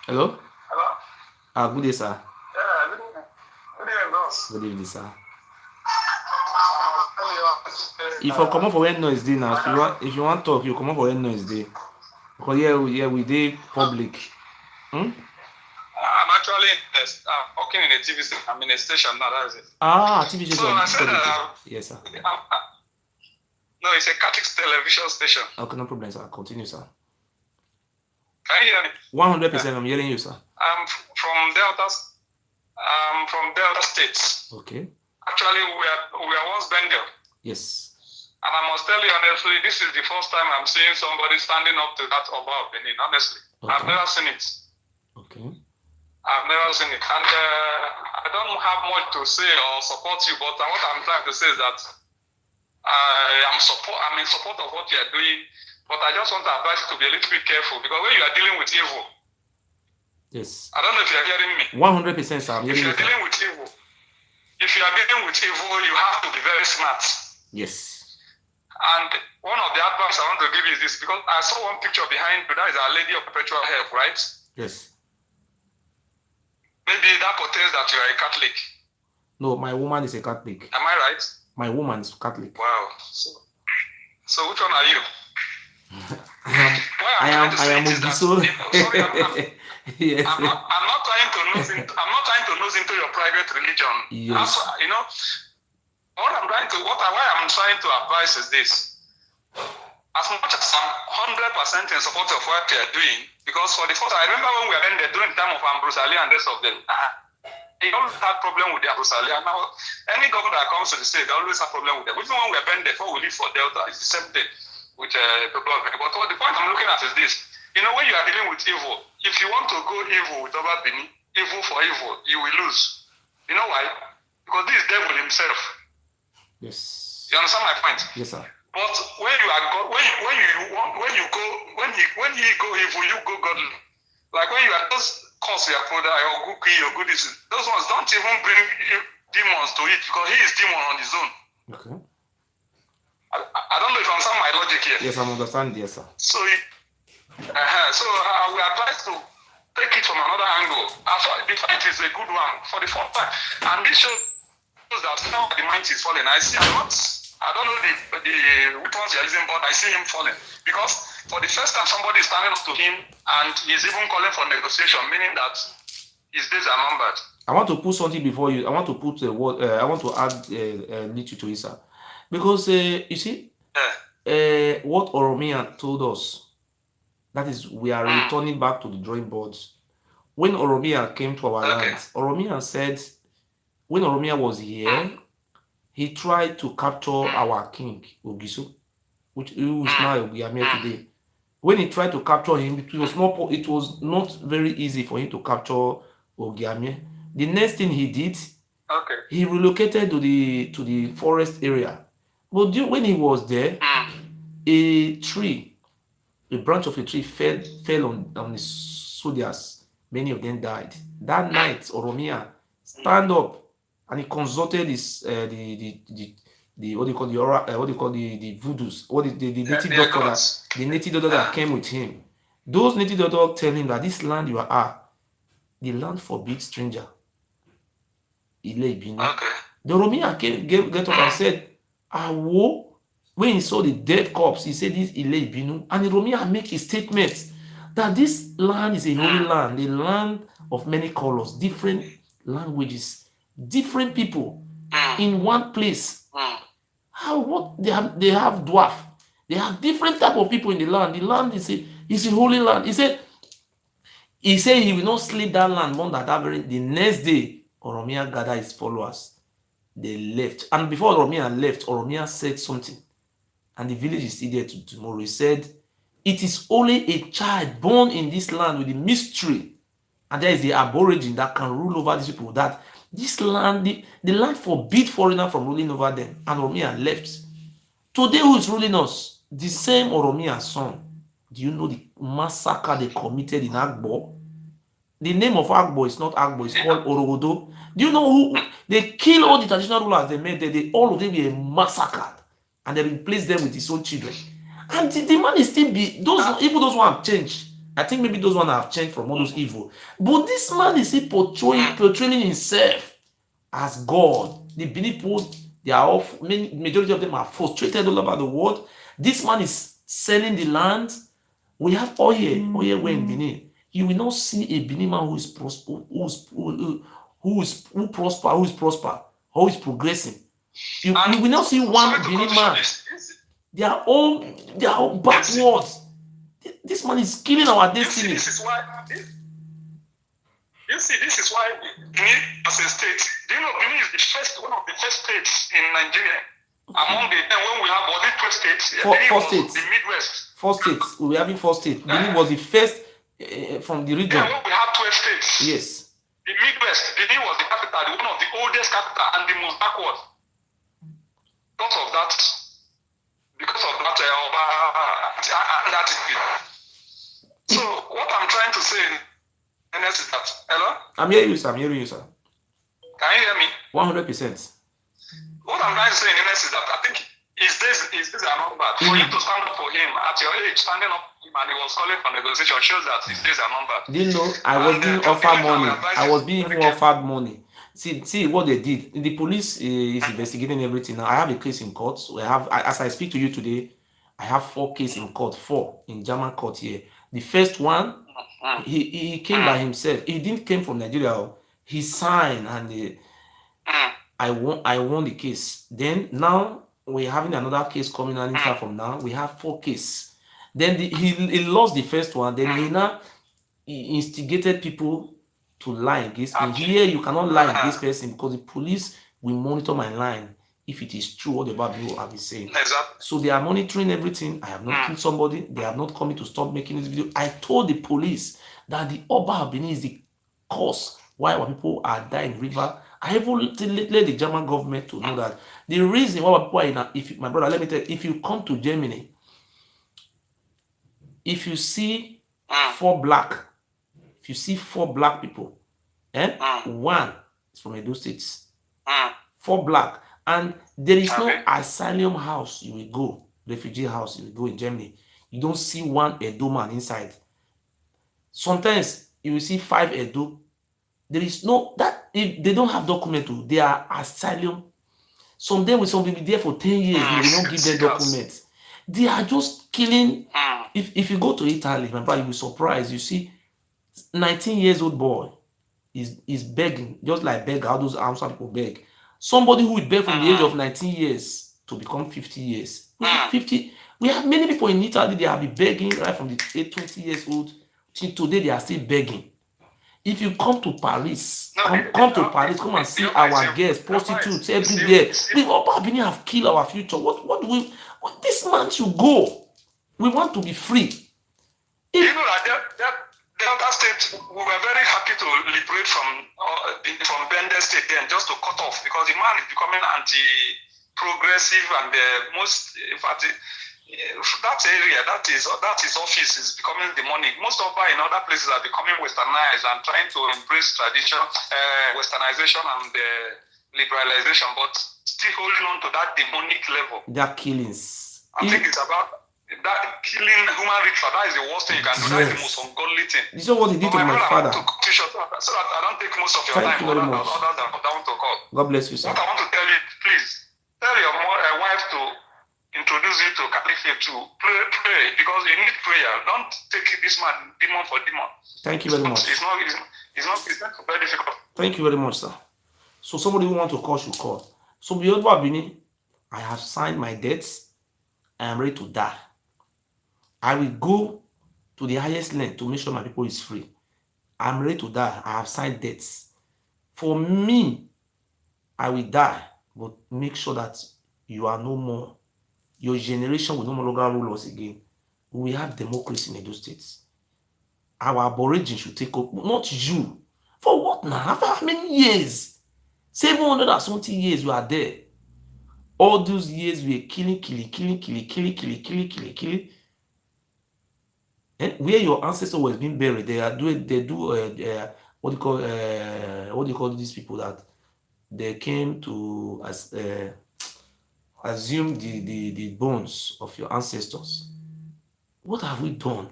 Hello? Good day, sir. Yeah, Good evening, sir. If you come up for when noise day now, if you want to talk, you come up for when noise day. Because we day public. I'm actually working in a TV station. I'm in a station now. That is it. TV station. So I said yes, sir. No, it's a Catholic television station. Okay, no problem, sir. Continue, sir. Can you hear me? 100%. I'm hearing you, sir. I'm from Delta States. Okay. Actually, we are once Bendel. Yes. And I must tell you honestly, this is the first time I'm seeing somebody standing up to that Oba of Benin. Honestly, okay. I've never seen it. Okay. I've never seen it, and I don't have much to say or support you. But what I'm trying to say is that I'm in support of what you are doing. But I just want to advise you to be a little bit careful because when you are dealing with evil. Yes. I don't know if you are hearing me. 100%, sir. I'm hearing you. If you are dealing with evil, you have to be very smart. Yes. And one of the advice I want to give you is this, because I saw one picture behind you, that is Our Lady of Perpetual Help, right? Yes. Maybe that portends that you are a Catholic. No, my woman is a Catholic. Am I right? My woman is Catholic. Wow. So which one are you? I am Ogiso. Yes. I'm not trying to nose into your private religion. Yes. Also, why I'm trying to advise is this. As much as I'm 100% in support of what they're doing, because for the first, I remember when we were there during the time of Ambrose Ali and the rest of them, they always had problem with the Ambrose Ali. And now, any governor that comes to the state, they always have problem with them. Even when we were there before we leave for Delta, it's the same thing with people. But the point I'm looking at is this. You know, when you are dealing with evil, if you want to go evil with over Benin, evil for evil, you will lose. You know why? Because this is devil himself. Yes. You understand my point? Yes, sir. But when you are when you go evil, you go godly. Like when you are just cause your brother or good goodies, those ones don't even bring demons to it because he is demon on his own. Okay. I don't know if you understand my logic here. Yes, I'm understanding, yes, sir. So I will advise to take it from another angle. The fight is a good one for the first time, and this shows that now the mind is falling. I don't know the weapons you're using, but I see him falling. Because for the first time, somebody is standing up to him and he's even calling for negotiation, meaning that his days are numbered. I want to put something before you. I want to put a word. I want to add little to it, sir. Because, you see, what Oromia told us, that is, we are returning back to the drawing boards. When Oromia came to our land, Oromia said, when Oromia was here, he tried to capture our king, Ogiso, who is now Iyame today. When he tried to capture him, it was not very easy for him to capture Iyame. The next thing he did, he relocated to the forest area. But when he was there, a branch of a tree fell on the soldiers. Many of them died. That night, Oromia stand up and he consulted his the voodoos, the native doctor that came with him. Those native doctors tell him that this land you are, the land forbids stranger. The Oromia get up and said, when he saw the dead corpse, he said this Ile Ibinu, and the Oromia make a statement that this land is a holy land, a land of many colors, different languages, different people in one place. They have dwarf, they have different type of people in the land. The land is a holy land. He said he will not sleep that land more than that the next day. Oromia gathered his followers, they left, and before Oromia left, Oromia said something, and the village is still there tomorrow. He said, it is only a child born in this land with the mystery, and there is the aborigine that can rule over these people, that this land, the land forbid foreigner from ruling over them, and Oromia left. Today, who is ruling us? The same Oromia son. Do you know the massacre they committed in Agbo? The name of Agbo is not Agbo, it's called Orogodo. Do you know who? They killed all the traditional rulers they made there. All of them were massacred, and they replaced them with his own children. And the man is still even those one have changed. I think maybe those one have changed from all those evil. But this man is still portraying himself as God. The Benin people, majority of them are frustrated all over the world. This man is selling the land. We have Oye where in Benin. You will not see a Benin man who is progressing. You will not see one Benin man. They are all backwards. This man is killing our destiny. This is why Benin as a state, do you know Benin is one of the first states in Nigeria. Among when we have all the 12 states, four states. The Midwest. 4 states. We were having 4 states. Benin was the first from the region. Yeah, when we have 12 states. Yes. The Midwest, Benin was the capital, one of the oldest capital and the most backward. Because of that So what I'm trying to say is that, hello? I'm hearing you, sir. Can you hear me? 100%. What I'm trying to say is that I think his days are numbered. For you to stand up for him at your age, standing up for him, and he was calling for negotiation, shows that his days are numbered. Didn't know I was being offered money. I was being offered money. See what they did. The police is investigating everything now. I have a case in court. So as I speak to you today, I have 4 cases in court, 4 in German court here. The first one, he came by himself. He didn't came from Nigeria. He signed I won the case. Then now we're having another case coming on inside from now. We have 4 cases. Then he lost the first one. Then he instigated people to lie against me. Here you cannot lie against person because the police will monitor my line if it is true what the Bible have been saying. Exactly. So they are monitoring everything. I have not killed somebody. They have not come in to stop making this video. I told the police that the Oba of Benin is the cause why our people are dying in the river. I even let the German government to know that the reason why our people are in my brother, let me tell you, if you come to Germany, if you see 4 black, if you see 4 black people, one is from Edo States, 4 black, and there is no asylum house you will go, refugee house you will go in Germany. You don't see one Edo man inside. Sometimes you will see 5 Edo. There is no that if they don't have document, they are asylum. Some will be there for 10 years, they will not give them documents. They are just killing. If you go to Italy, my brother, you will be surprised. You see 19 years old boy is begging, just like beg how those Hausa people beg. Somebody who would beg from the age of 19 years to become 50 years. We have many people in Italy, they have been begging right from the age 20 years old till today, they are still begging. If you come to Paris, come to Paris, come and see our girls, prostitutes everywhere. The Oba Benin have killed our future. What do we? This man should go. We want to be free. You know that Delta State, we were very happy to liberate from Bender State then, just to cut off, because the man is becoming anti-progressive and most, in fact, that area, that is office is becoming demonic. Most of in other places are becoming westernized and trying to embrace tradition, westernization and liberalization, but still holding on to that demonic level. That killings. I think it's about that killing human ritual. That is the worst thing you can do. That is the most ungodly thing. This is what he did to my father. So that I don't take most of your time. Thank you very much. Down to call. God bless you, sir. What I want to tell you, please tell your wife to introduce you to Catholic to pray, because you need prayer. Don't take this man demon for demon. Thank you very much. It's not very difficult. Thank you very much, sir. So somebody who want to call should call. So beyond Benin, I have signed my debts. I am ready to die. I will go to the highest length to make sure my people is free. I'm ready to die. I have signed debts. For me, I will die, but make sure that you are no more. Your generation will no longer rule us again. We have democracy in those states. Our aborigines should take up, not you. For what now? After how many years? 720 years you are there. All those years we are killing. And where your ancestors was being buried, they do what do you call these people that they came to assume the bones of your ancestors. What have we done?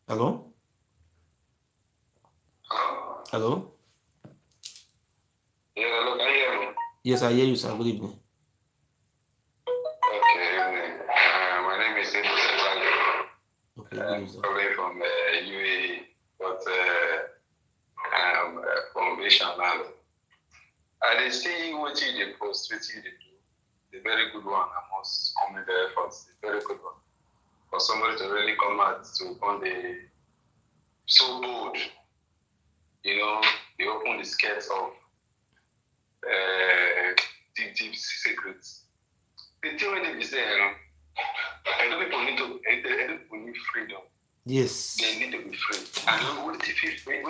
Hello? Hello? Yeah, hello, can you hear me? Yes, I hear you, sir. Good evening. Okay, evening. My name is Ewuare. Okay, good evening, sir. Probably from UAE, but I'm from Asian land. I see what you did post, what you did do. The very good one. I must comment the efforts. The very good one. For somebody to really come out to on the so bold, you know, they open the skirts of deep secrets. The thing when they say, you know, and people need freedom. Yes. They need to be free. And what if you feel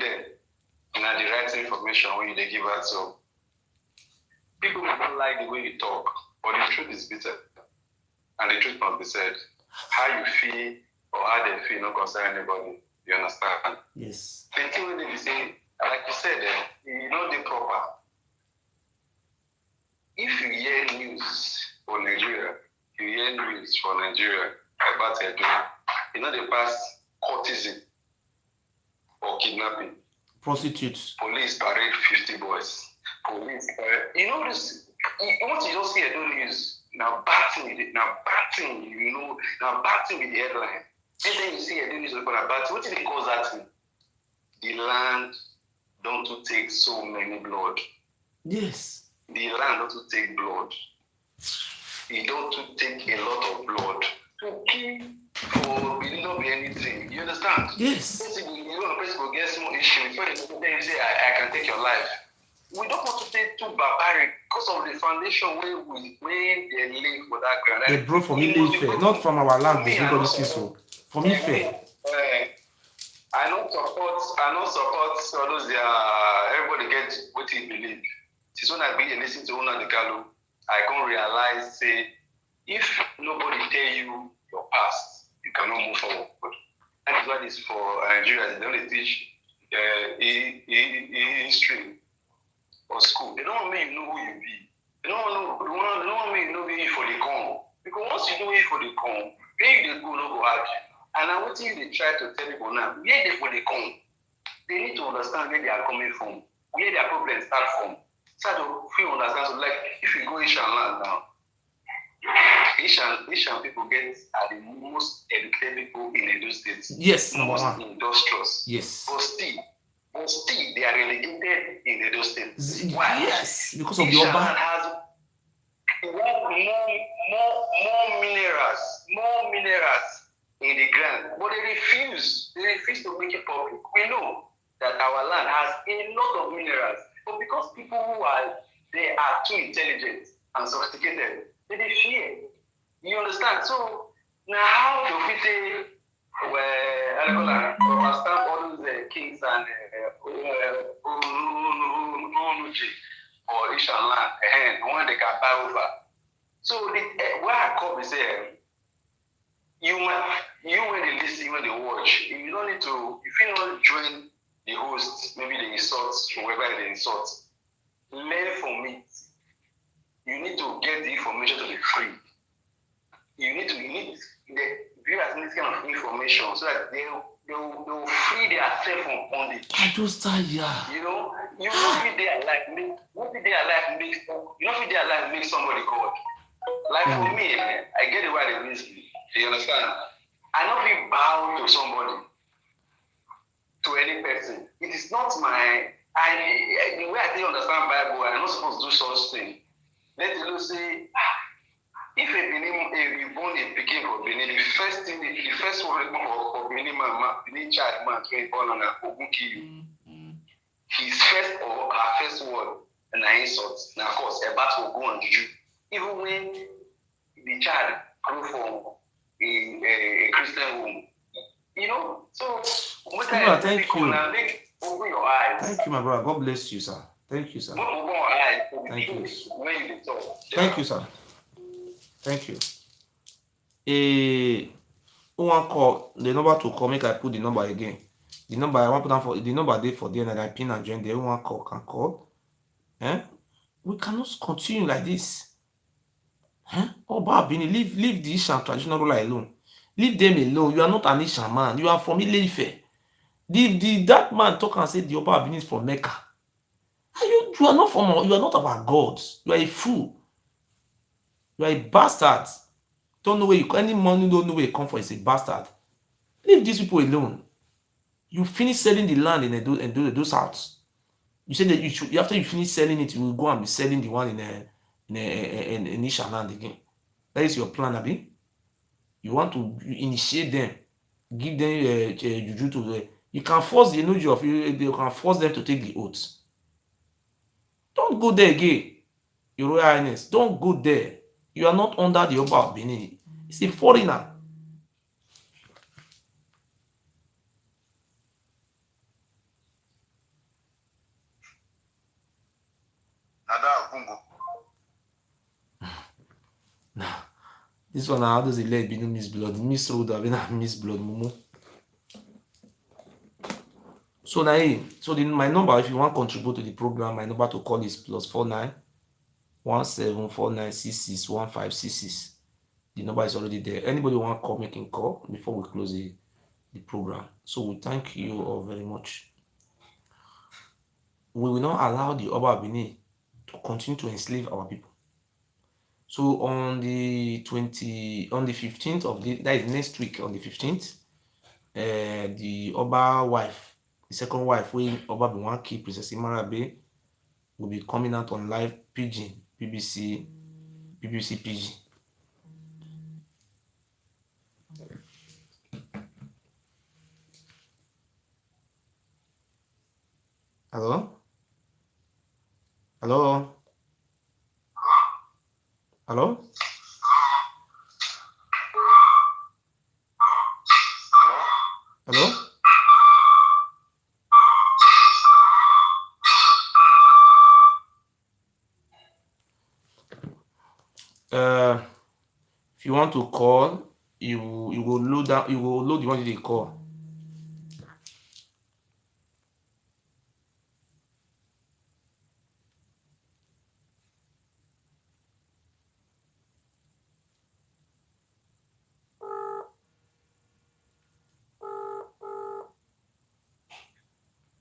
then? And the right information when they give out. So people may not like the way you talk, but the truth is bitter. And the truth must be said. How you feel or how they feel not concern anybody. You understand? Yes. The thing when they say, like you said, you know the proper. If you hear news for Nigeria about Edo, you know they pass courtesan or kidnapping. Prostitutes. Police parade 50 boys. Police parade. You know this. Once you don't see Edo news, now batting, you know, now batting with the headline. And then you see a this but what did it cause that thing? The land don't to take so many blood. Yes. The land don't to take blood. It don't to take a lot of blood to kill for it not be anything. You understand? Yes. Basically, you know, person will get small issue before they say I can take your life. We don't want to take too barbaric because of the foundation where they live for that ground. They brought from Iyafe, not from our land, but everybody sees so. From Ife. I don't support all those everybody get what he believe. Since when I begin listen to Una de Gallo, I can't realize say if nobody tell you your past, you cannot move forward. And that's why this for Nigeria, they only teach history or school. They don't want me to know who you be. They don't want me to know who you for the come. Because once you know who for the come, then you go no go argue. And I want you to try to tell people now, where they for the come. They need to understand where they are coming from, where their problems start from. So they feel understand. So like if you go Asian land now, Asian people are the most educated people in those states. Yes, number most one. Industrious. Yes. But still, they are relegated in those states. Why? Yes, because of the Asian Oba. land has more minerals in the ground, but they refuse to make it public. We know that our land has a lot of minerals, but because people they are too intelligent and sophisticated, they fear. You understand? So now how do we say understand all those kings and Enogie or Asian land and when they can buy over? So where I come is you when they listen, when they watch, you don't need to, if you don't join the host, maybe the insults, whoever they insult, learn from it. You need to get the information to be free. You need the viewers need this kind of information so that they'll free themselves from bondage. I just tired. You know, you don't feel their life make somebody God. Like for me, I get it why they miss me. You understand? I not be bound to somebody, to any person. It is not the way I think understand Bible, I'm not supposed to do such thing. Let you say, if you born a Peking for Benin, the first one for Benin child man to born on a Ogun kill you. His first or her first word and an insult. Now, of course, a bat will go on you. Even when the child grew from a Christian home, you know. So, Thank you. Open your eyes. Thank you, my brother. God bless you, sir. Thank you, sir. Open your eyes. Thank you. When you talk. Thank you, sir. Thank you. One call the number to call. Make I put the number again. The number I want to put down for the number there for there, and I pin and join there. One call can call. We cannot continue like this. Oba Bini, leave the Ishan traditional ruler alone. Leave them alone. You are not an Ishan man. You are from Ileife. That man talk and say the Oba Bini is from Mecca. You are not from. You are not our gods. You are a fool. You are a bastard. Don't know where you any money. Don't know where you come from. It's a bastard. Leave these people alone. You finish selling the land in Edo South. You said that you should. After you finish selling it, you will go and be selling the one in Isha land again. That is your plan, Abi. You want to initiate them, give them juju to. You can force the Enogie of you. You can force them to take the oaths. Don't go there again, Your Royal Highness. Don't go there. You are not under the Oba of Benin. It's a foreigner. This one, how does it let Benin miss blood? Miss road, I mean, miss blood, Mumu. So now, my number, if you want to contribute to the program, my number to call is +49 174966 1566. The number is already there. Anybody want to call, make a call before we close the program. So we thank you all very much. We will not allow the Oba Benin to continue to enslave our people. So on the 15th of that is next week, on the 15th, the Oba wife, the second wife, when Oba be one key Princess Imariabe, will be coming out on live Pidgin, BBC Pidgin. Hello? Hello? Hello? Hello? If you want to call, you will load down, you will load the one you call.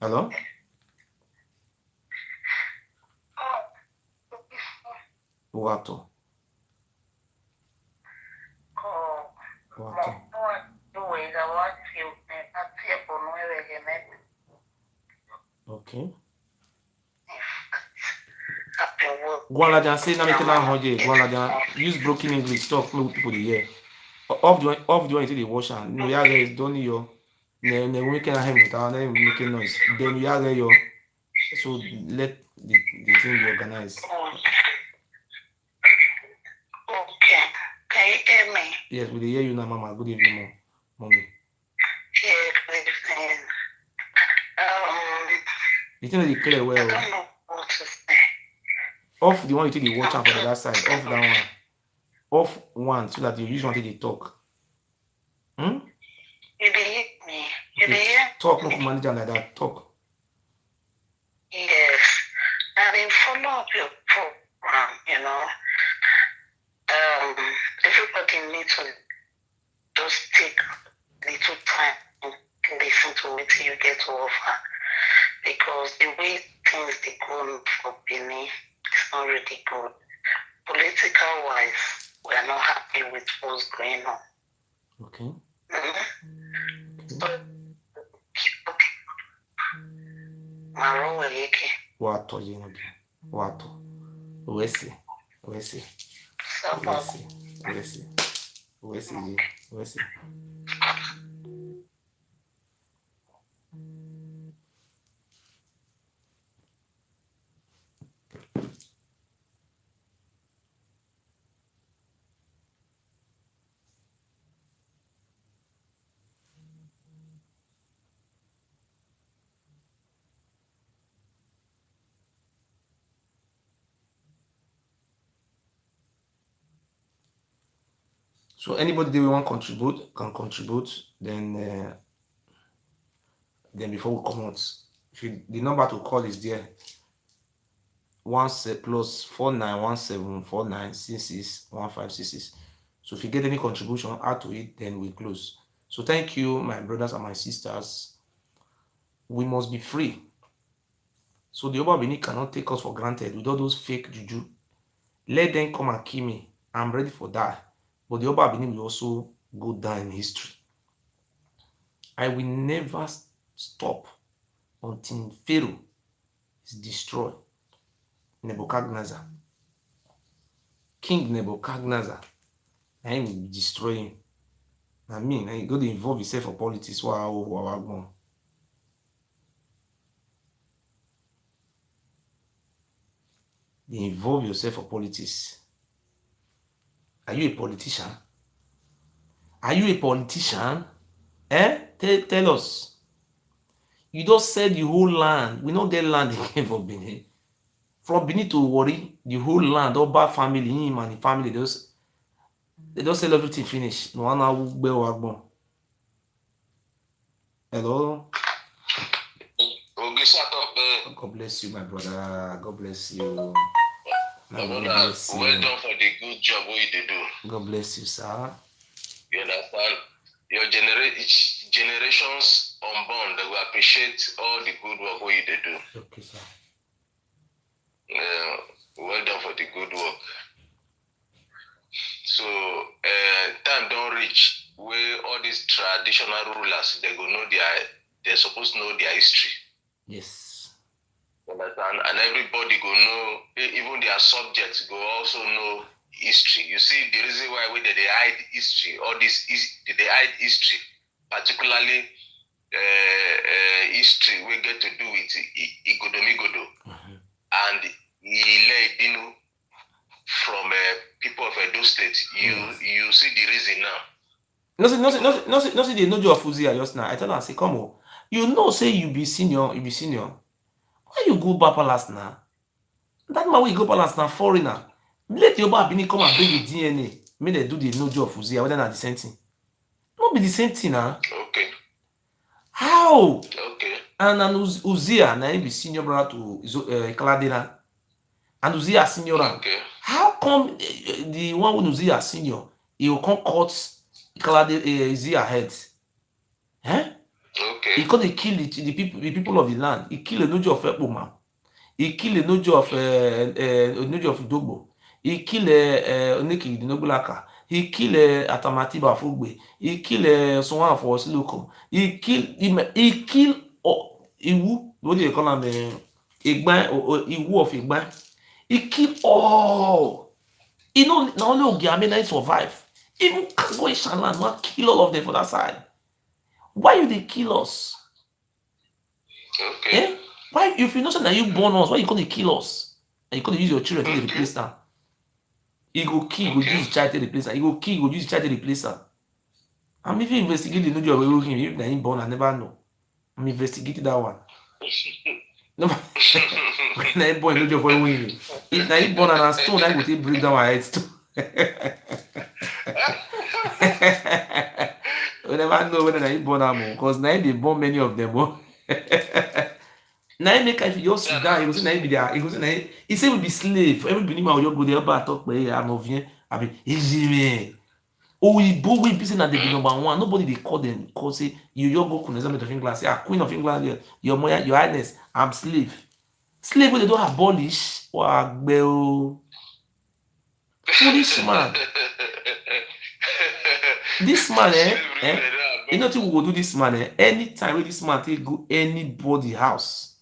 Hello? Wato. Wato. Okay. Gwalajan, say na make na hoje. Gwalajan, use broken English. Talk, make people dey hear. Off the one you say dey wash hand. No, yeah, guys, don't yo. Ne we can have without them making noise. Then you are yo. So let the thing be organized. Okay. Can you hear me? Yes, we dey hear you now, Mama. Good evening, Mommy. Yeah, good evening. The thing that they clear well. I don't know what to say. Off the one you take the watch out for the other side. Off that one. Off one so that you use one to the talk. You dey hear me? You dey hear? Talk, no manager like that. Talk. Yes. I mean, follow up your program, you know. Everybody needs to just take a little time and listen to what you get to offer. Because the way things they go for Benin is not really good. Political wise, we are not happy with what's going on. Okay. Wato Enogie. Wato. Ewuare. So anybody that want to contribute can contribute. Then before we come out, the number to call is there. +491749661566. So if you get any contribution, add to it, then we close. So thank you, my brothers and my sisters. We must be free. So the Oba Benin cannot take us for granted with all those fake juju. Let them come and kill me. I'm ready for that. But the Oba Benin will also go down in history. I will never stop until Pharaoh is destroyed. Nebuchadnezzar. King Nebuchadnezzar. I will destroy him. I mean, I go to involve yourself for politics. Wow. Involve yourself for politics. Are you a politician? Tell us. You just said the whole land. We don't get land again for Benin. From Benin to Ewuare, the whole land, Oba family, him and the family, they just sell everything finish. Hello? Ogiso, God bless you, my brother. God bless you. Well done for the good job what you do. God bless you, sir. You understand? Your generations unborn, they will appreciate all the good work what you do. Okay, sir. Well done for the good work. So time don't reach where all these these traditional rulers, they go know they're supposed to know their history. Yes. Understand? And everybody go know, even their subjects go also know history. You see the reason why they hide history, all this is they hide history, particularly history we get to do with Igodomigodo and Ile from people of Edo State. You see the reason now. No see the Enogie of Uzea just now. I tell her, say, come on. You know, say you be senior. Why you go back palace now? That man will go palace now, foreigner. Let your baby come and bring the DNA. May they do the Enogie of Uzea, whether not the same thing. Not be the same thing now. Okay. How? Okay. And Uzea, now he be senior brother to Kaladina. And Uzea senior. Okay. How come the one with Uzea senior, he will come cut Uzea heads? Eh? Okay. He they kill the people of the land. He kill Enogie of Ekpoma. He kill Enogie of Idogbo. He kill Oneki the Nobulaka. He kill Atamatiba Fogbe. He kill someone for Siloko. He kill Iwu. What do you call him? Igban or Iwu of Igban. He kill all. You know, not only Ogiame survive. Even Kango Ishalan will kill all of them for that side. Why you they kill us? Okay. Eh? Why, if you know that you born us, why you gonna kill us? And you gonna use your children to replace them? He go kill, go use child to replace them. He go kill, go use child to replace them. I'm even investigating the Enogie of him. If they born, I never know. I'm investigating that one. No, when I born Enogie of him. If I born and a stone, I go take break down my head stone. We never know whether I born them because now they born many of them. Now make if you just sit down, you go say now be there. You go say now he say we be slave. Everybody man will go there about talk by I'm vient. I be easy. Oh, we both we be saying that they be number one. Nobody they call them because say you go Queen of England. Say Queen of England, your highness, I'm slave. Slave when they don't abolish. Wow, foolish man. This man, you know what we will do this man, anytime this man take go anybody house,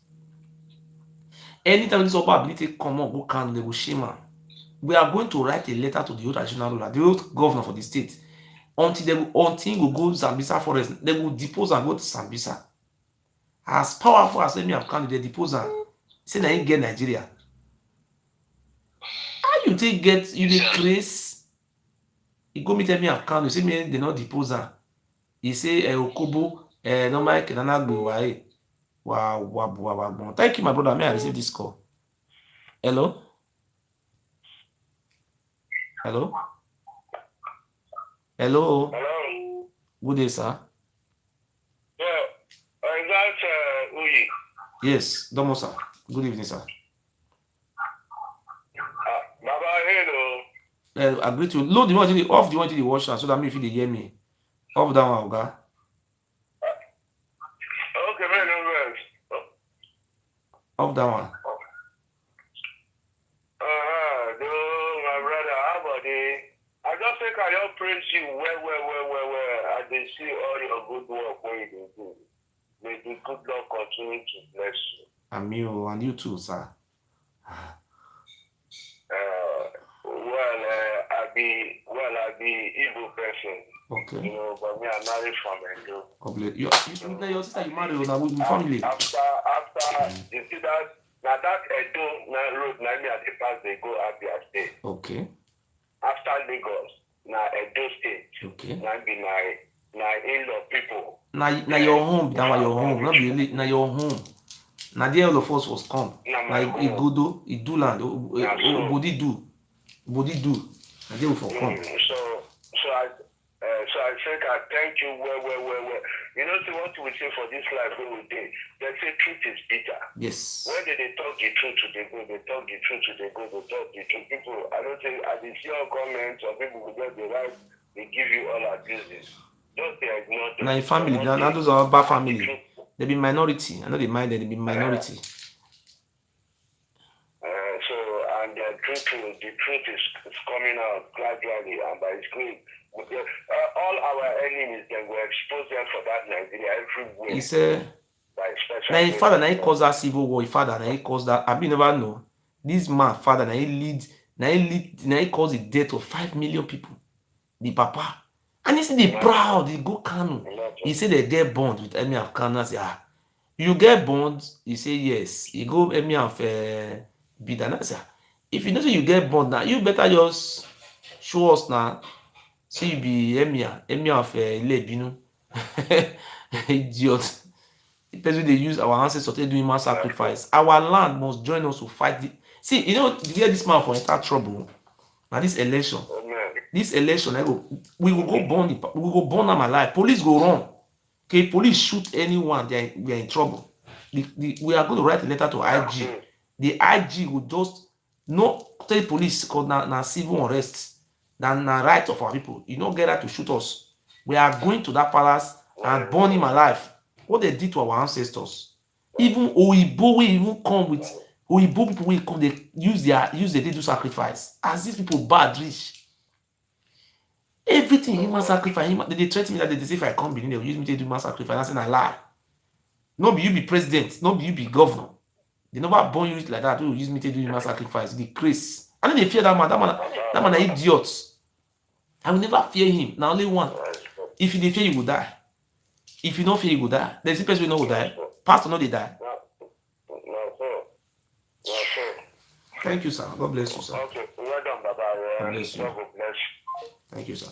anytime this ability come on, go can they go shame him. We are going to write a letter to the old traditional ruler, the old governor for the state, until he go Zambisa forest, they will depose and go to Zambisa. As powerful as any have come, they depose and say that he get Nigeria. How you take get you the grace? He go meet me account, you say me they not depose am. He say Okobo normal Kenana Ewuare. Wow. Thank you, my brother. May I receive this call? Hello? Hello? Good day, sir. Yeah, is that Uyi? Yes, Domo, sir. Good evening, sir. Baba, hello. Agree to load the one off the one to the washer so that me if they hear me. Off that one, okay? Okay, man, no. Off that one. My brother, how about it? I just think I don't praise you well. I did see all your good work when you do. May the good Lord continue to bless you. And you too, sir. I be Igbo person. Okay. You know, but me, I'm married from Edo. God bless you. Your sister, you married with a family. After you see that, now that Edo road, now me at the pass, they go Abia State. Okay. After Lagos, now Edo State. Okay. Now be my in-law people. Now your home, that was your home. Not really, now your home. Now there all of us was come. Like Igodo, Iduland, Body do. And they will for come. So I think I thank you well. You know what we say for this life when we did? They say truth is bitter. Yes. When they talk the truth to the good, they talk the truth to the good, they talk the truth. People, I don't think I did see your comments or people will get the right, they give you all abuses. Just they ignore them. Now in family, now those are bad family. They be minority. I know they mind that they be minority. The truth is coming out gradually and by His grace. All our enemies then will expose them for that Nigeria everywhere. He said, Like special now his father, now he forces. caused that civil war. His father, now he caused that. I never know. This man, father, now he caused the death of 5 million people. The papa. And he said they proud, they go Kanu. He said they get bond with Emir of Kanu. I say, you get bond? He say yes. He go Emir of Bidana. I say, if you know say you get bond now, you better just show us now. Say you be Emir of Ilebinu. Idiot. The person they use our ancestors to do human sacrifice. Our land must join us to fight. See, you know, you get this man for enter trouble. Now this election, we will go burn them alive. Police go run. Okay, police shoot anyone, we are in trouble. We are going to write a letter to IG. The IG will just not tell the police because now civil arrest, na right of our people. You don't get right to shoot us. We are going to that palace and burn him alive. What they did to our ancestors. Even Oyibo will even come with Oyibo people will come, they they do sacrifice. As these people bad rich. Everything human sacrifice, they threaten me that they say if I come Benin, they will use me to do human sacrifice. That's a lie. No be you be president, no be you be governor. They never born you like that. They will use me to do human sacrifice. The Chris. And then they fear that man. That man an idiot. I will never fear him. Now only one. If you fear, you will die. If you don't fear, you will die. There's a person who will die. Pastor, no, they die. Thank you, sir. God bless you, sir. Okay, well done, Baba. God bless you. God bless you. Thank you, sir.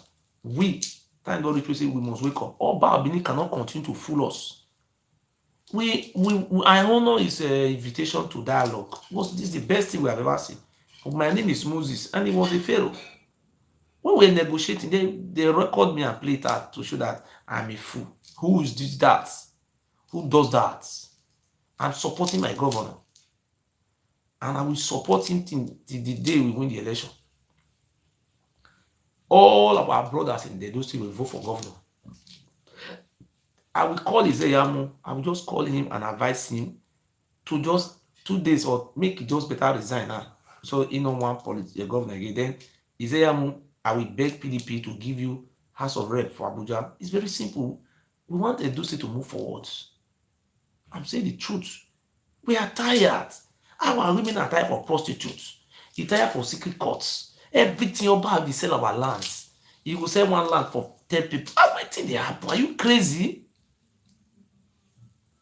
Thank God, we say we must wake up. All Babini cannot continue to fool us. I honor his invitation to dialogue. This is the best thing we have ever seen. My name is Moses, and he was a pharaoh. When we were negotiating, they record me and play that to show that I'm a fool. Who is this that? Who does that? I'm supporting my governor. And I will support him till the day we win the election. All of our brothers in the State will vote for governor. I will call Iyamu. I will just call him and advise him to just 2 days or make it just better resign now. So he don't want the governor again. Then Iyamu, I will beg PDP to give you House of Rep for Abuja. It's very simple. We want Edo State to move forward. I'm saying the truth. We are tired. Our women are tired for prostitutes. They tired for secret courts. Everything about we sell our lands. You will sell one land for 10 people. How many things they happen? Are you crazy?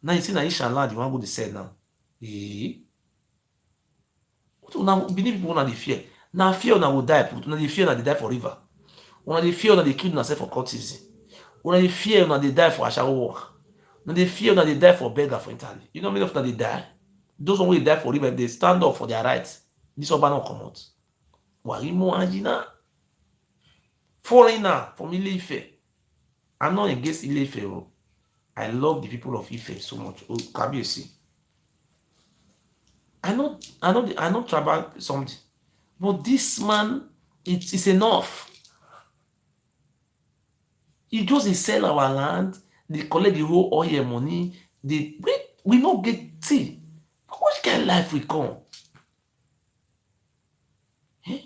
Now you see Naisha land, you want to go to sell now. Now, many people want to fear. Now fear now will die. Now they fear that they die for river. When they fear that they kill themselves for courtesy. When they fear that they die for ashawo work. When they fear that they die for beggar for Italy. You know how many of them they die? Those who die for river, they stand up for their rights. This urban will come out. Warimo Anjina. Foreigner from Ile-Ife. I'm not against Ile-Ife. I love the people of Ife so much. Oh, Kabiyesi. I know tribal something. But this man, it's enough. He just sell our land, they collect the whole oil money, we not get tea. What kind of life we come? Eh?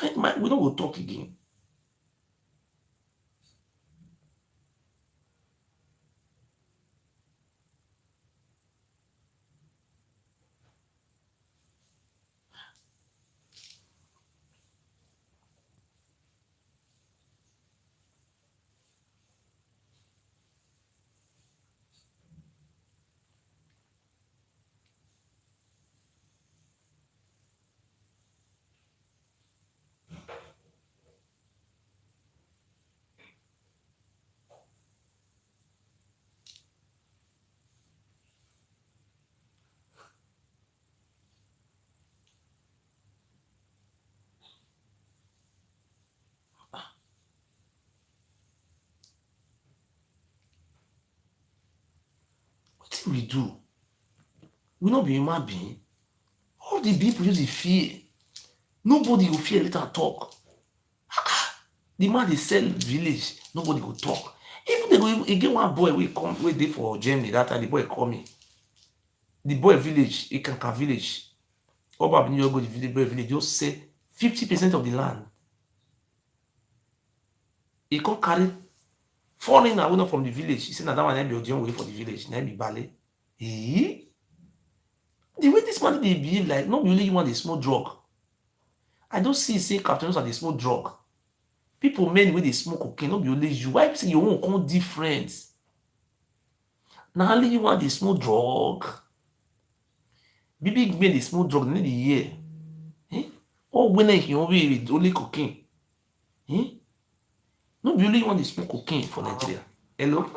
We don't go talk again. What we do? We not be human being. All the people use the fear. Nobody will fear later talk. The man they sell village, nobody will talk. Even they go again one boy will come wait there for Germany that time the boy call me. The boy village, he can village. Oba New York go the boy village just say 50% of the land. He can't carry foreigner not from the village. He said that one be Odion way for the village. Now be ballet. The way this man they behave like not really you want a small drug. I don't see captains are the small drug. People men with they smoke cocaine, not be only you. Why say you won't come different? Now only you want the small drug. Big men the small drug need the year. Or when you only cocaine. No, be only want the smoke cocaine for Nigeria. Hello?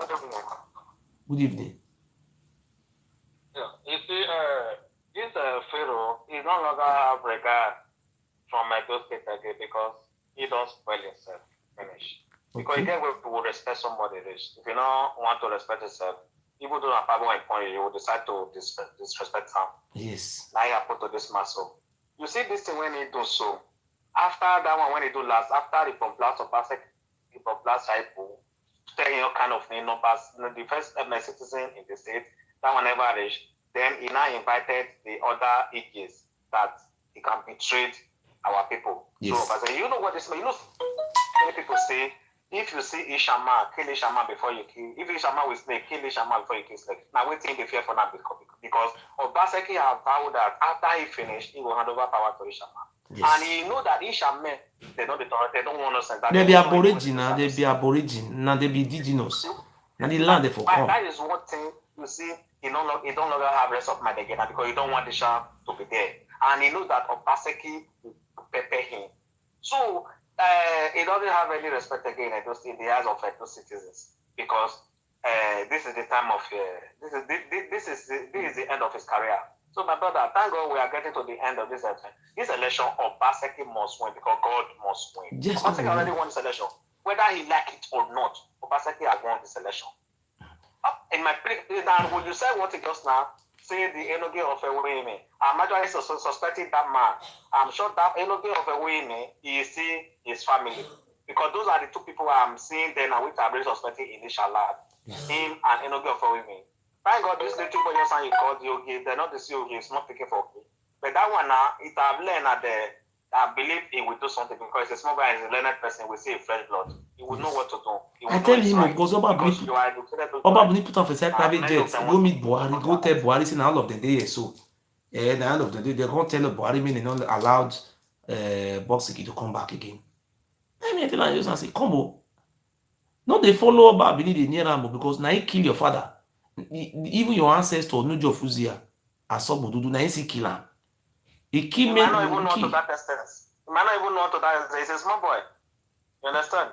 Good evening. Yeah, you see, this Pharaoh is no longer have regard from Edo State again because he don't spoil himself. Finish. Because you get where people respect somebody rich. If you don't want to respect yourself, even though a power point you will decide to disrespect him. Yes. Now you put to this muscle. You see this thing when he do so. After that one, when he do last, after the blast of Basek, the blast cycle, 10 kind of numbers, the first citizen in the state, that one never reached. Then he now invited the other EGs that he can betray our people. Yes. So, but you know what this means? You know, many people say, if you see Ishama, kill Ishama before you kill. If Ishama will snake, kill Ishama before you kill snake. Now we think they fear for that because Obaseki have vowed that after he finished, he will hand over power to Ishama. Yes. And he know that Ishama, they don't want us. They be aboriginal, they be aborigine, now they be indigenous. Now the land they for come. That is one thing you see. He don't longer have rest of mind again because you don't want the Shah to be there, and he knows that Obaseki will prepare him. So he doesn't have any respect again in the eyes of those citizens because this is the time of this is the end of his career. So my brother, thank God we are getting to the end of this election. This election, Obaseki must win because God must win. Yes, Obaseki already won this election, whether he like it or not. Obaseki has won this election. In my now, when you say what just now, say the Enogie of a women. I'm actually suspecting that man. I'm sure that Enogie of a women is still his family. Because those are the two people I'm seeing then and which I'm really suspecting initially. Him and Enogie of a women. Thank God this little boy you called Yogi, they're not the Yogi, it's not picking for me. But that one now, it have learned at I believe he will do something because a small guy is a learned person, we see a fresh blood. He will know what to do. I tell him because Oba put off a side private jet, go meet Buhari, go tell Buhari, see all of the day so. At the end of the day, they're going to tell Buhari mean they not allowed Boxiki to come back again. I mean, I tell him, I say, come on. No, they follow Oba Bini the near Rambo because now he kill your father. Even your ancestor, Enogie of Uzea, Asobududu, now he kill him. He might not even know to that extent. He might not even know to that extent. He's a small boy. You understand?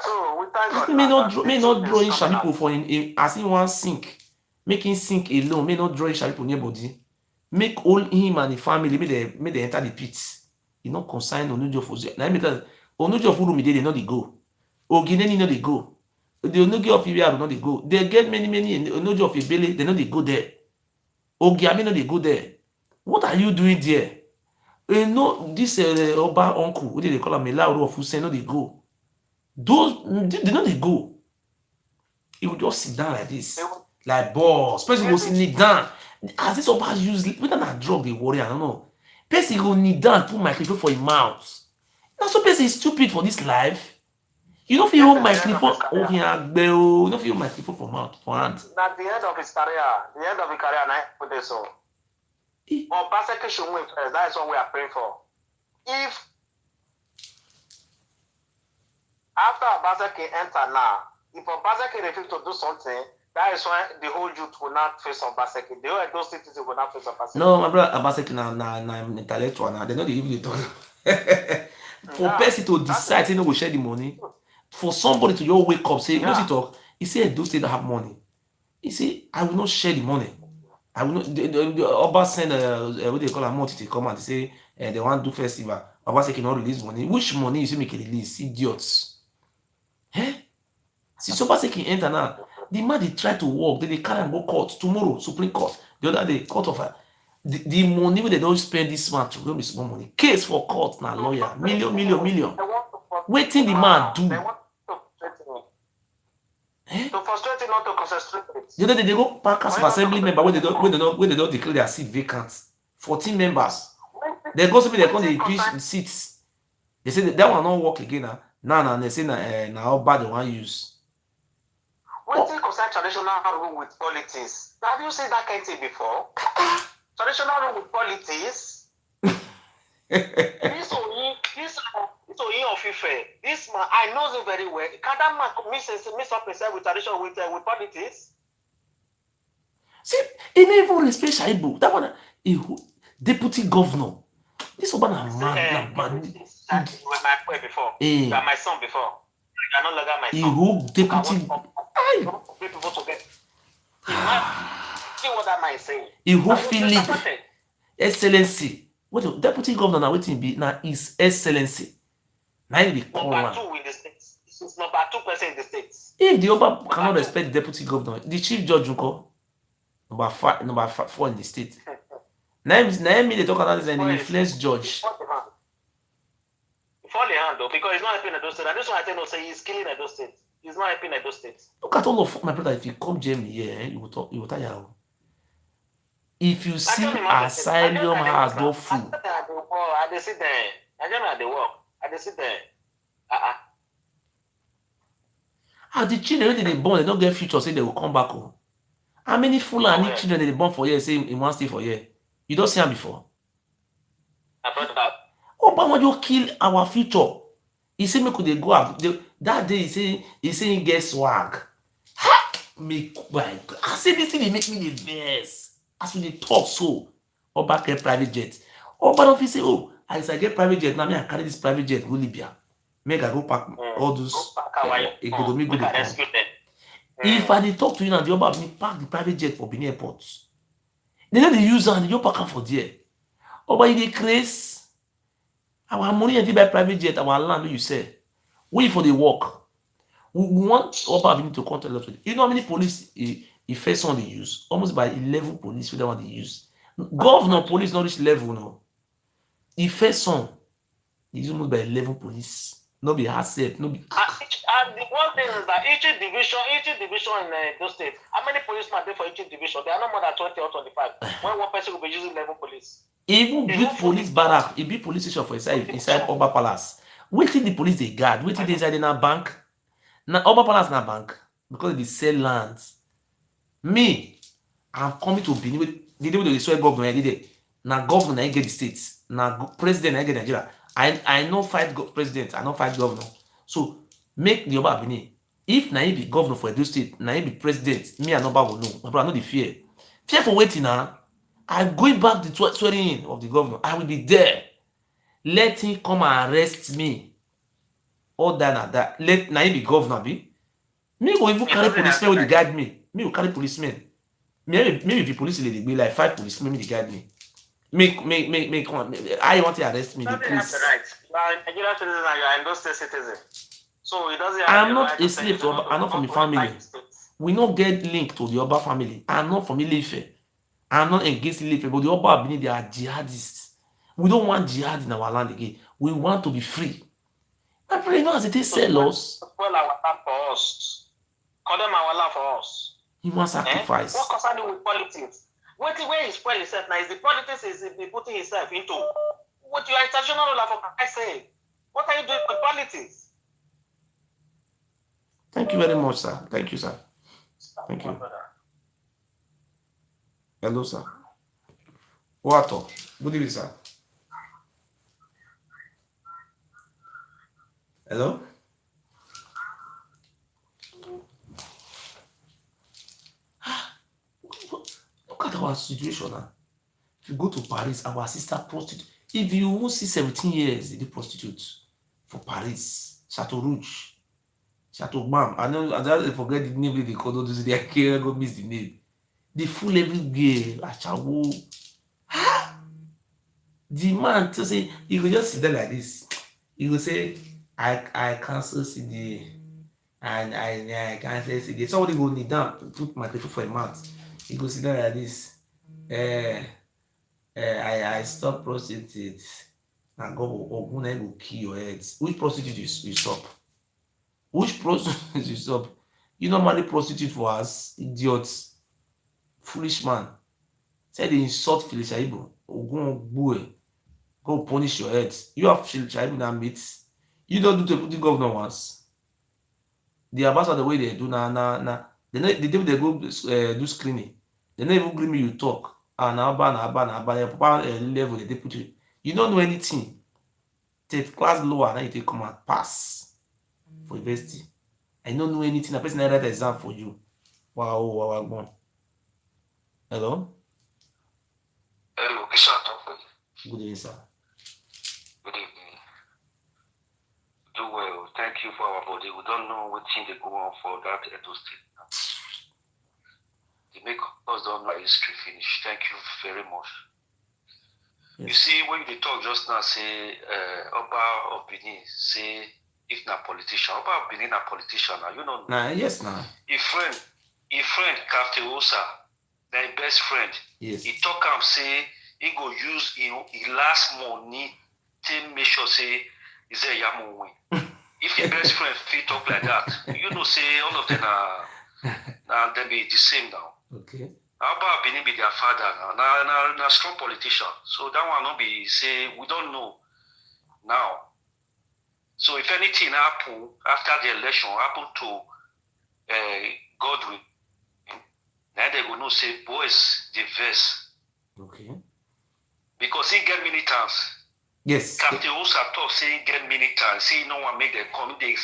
So we thank God. May not drawing Shabipo for him as he wants sink. Make him sink alone. May not drawing Shabipo near body. Make all him and the family may they enter the pits. He not consign Enogie of Uzea. Now because Enogie of Urumide they know they go. Ogineni know they go. The Enogie of Ewuare know they go. They get many Enogie of Ebele they know they go there. Ogiame know they go there. What are you doing there? You know, this Oba uncle, what did they call him? Melauru of Hussein, no, they go. Those, they know they go. He will just sit down like this. Like boss. Person will sit knee down. As this Oba use, whether not drug they worry, I don't know. Person will knee down, put microphone for his mouth. Now, so person is stupid for this life. You don't feel microphone. Oh, yeah, you don't feel microphone for mouth, for hand. At the end of his career, and I put this on. Obaseki should win first. That is what we are praying for. If after Obaseki enter now, if Obaseki refuses to do something, that is why the whole youth will not face Obaseki. The whole those citizens will not face Obaseki. No, my brother, Obaseki na intellectual now. They know they even talk. For person to decide, say no, we share the money. For somebody to just wake up, say, you know, he talk. He say, those states that have money. He say, I will not share the money. I will not. The Oba send what they call a multi to come and say they want to do festival. Oba say cannot release money. Which money you say make a release? Idiots. See, Oba say can enter now. The man they try to work. They carry and go court tomorrow. Supreme Court. The other day, court of the money where they don't spend this month to go be small money. Case for court now lawyer million. Waiting the man do. To frustrate him not to concentrate. You know they go pack as assembly member when they don't declare their seat vacant. 14 members. They go something they call the impeach seats. They say that one not work again now. Now they say na how bad they want use. What thing concern traditional rule with politics? Have you seen that kind of thing before? Traditional rule with politics? This Oyin of Ife, this man, I know him very well. Can that man mix up himself with tradition with politics? See, he never even respect Shaibu. That one, deputy governor. This one, man. You were my boy before. You are my son before. You are no longer my son. He who deputy. People to get. See what that man is saying. He who Philip Excellency. What the deputy governor now waiting be now His Excellency. Now he number 2 in the states. This is number 2 person in the states. If the Oba cannot respect the deputy governor, the chief judge will call number 4 in the state. Now me they talk about this and the influence judge. Fall in hand though, because he's not helping Edo State. And this one I tell you, say he's killing Edo State. He's not helping Edo State. Look at all of my brother. If you come Germany here, you will talk. You will tire. If you see asylum has no food. I dey sit there. I don't know how they work. I dey sit there. The children when they born, they don't get future. Say they will come back home. How many Fulani children they born for here? Say in one stay for here. You don't see them before. I brought that. Obama just kill our future. He say make they go up. That day he say he get swag. Ha! I say this thing they make me the best. As we they talk so, Oba get private jet. Oba don't feel say, oh, as I get private jet, now me I carry this private jet go Libya. Make I go pack all those economy go dey come. If I dey talk to you now, the Oba me pack the private jet for Benin Airport. They know they use and you pack am for there. Oba you dey craze. Our money and buy private jet, our land you say. We for the work. We want Oba to contact a lot of. You know how many police he first one they use? Almost by 11 police with that one they use. Governor police not reach level no. He first one he use almost by 11 police. No be herself, no be. And the one thing is that each division in those states, how many policemen there for each division? There are no more than 20 or 25. When one person will be using 11 police. Even big police barrack, a big police station for inside Oba Palace. Waiting the police they guard, waiting they inside in a bank. Now Oba Palace na bank because they sell lands. Me, I'm coming to Benin with the day they swear government I did it. Now governor I get the states. Now president I get Nigeria. I know fight president, I know fight governor. So make the Oba Benin. If na be governor for Edo State, na be president, me and Oba will know. My brother know the fear. Fear for waiting now. I'm going back to the swearing in of the governor. I will be there. Let him come and arrest me. All that. Let na be governor be. Me go even carry policemen with the guide me. Me will carry policemen. Maybe the police lady be like 5 policemen me they guide me. Make I want to arrest me. The police. Right. Nigerian citizen and you are Edo State citizen. So it doesn't. I'm not a slave to Oba. I'm not from the family. We not get linked to the Oba family. I'm not from Ilefe. I'm not against Ilefe, but the Oba Benin, they are jihadists. We don't want jihad in our land again. We want to be free. I pray not as it is sell us. Well, our land for us. Call them our land for us. He wants sacrifice. What concerning with politics? Where he spoil himself now is the politics is putting himself into. What you are international ruler for I say. What are you doing with politics? Thank you very much, sir. Thank you, sir. Thank you. Hello, sir. What? Good evening, sir. Hello? Look at our situation now. If you go to Paris, our sister prostitute. If you won't see 17 years, they prostitute for Paris, Chateau Rouge, Chateau Bam. I don't forget the name they call those. They can't go miss the name. They fool everywhere. Achawo. The man to say you will just sit there like this. You will say, I cancel CD and I cancel CD. Somebody go kneel down, put my telephone for a month. You go sit there like this. I stop prostitute. And God will kill your heads. Which prostitute you stop? Which prostitute you stop? You normally prostitute for us, idiots, foolish man. Say they insult Felicia Ibo. Go punish your heads. You have Felicia Ibo that meets. You don't do deputy governor once. The ambassador the way they do na they go do screening. They never even agree me you talk. Na papa level they put you. You don't know anything. Take class lower, now you take come and pass for university. I don't know anything. A person write exam for you. Wow. Hello? Hello, Kisha. Good evening, sir. Good evening. Do well. Thank you for our body. We don't know what thing they go on for that Edo State. They make us don't know history finish. Thank you very much. Yes. You see, when they talk just now, say Oba of Benin, say if not politician, Oba of Benin a politician now, you know. Yes, now. His friend Captain Osa, their best friend. Yes. He talk and say he go use his last money to make sure say is a Iyamu win. If your best friend feel talk like that, you know say all of them are they be the same now. Okay. Abba Benin be their father now. Now strong politician. So that one not be say we don't know now. So if anything happen after the election happen to Godwin, then they will know say boys the verse. Okay. Because he get militants. Yes. Captain Osa talk say he get militants. Say no one make them come. He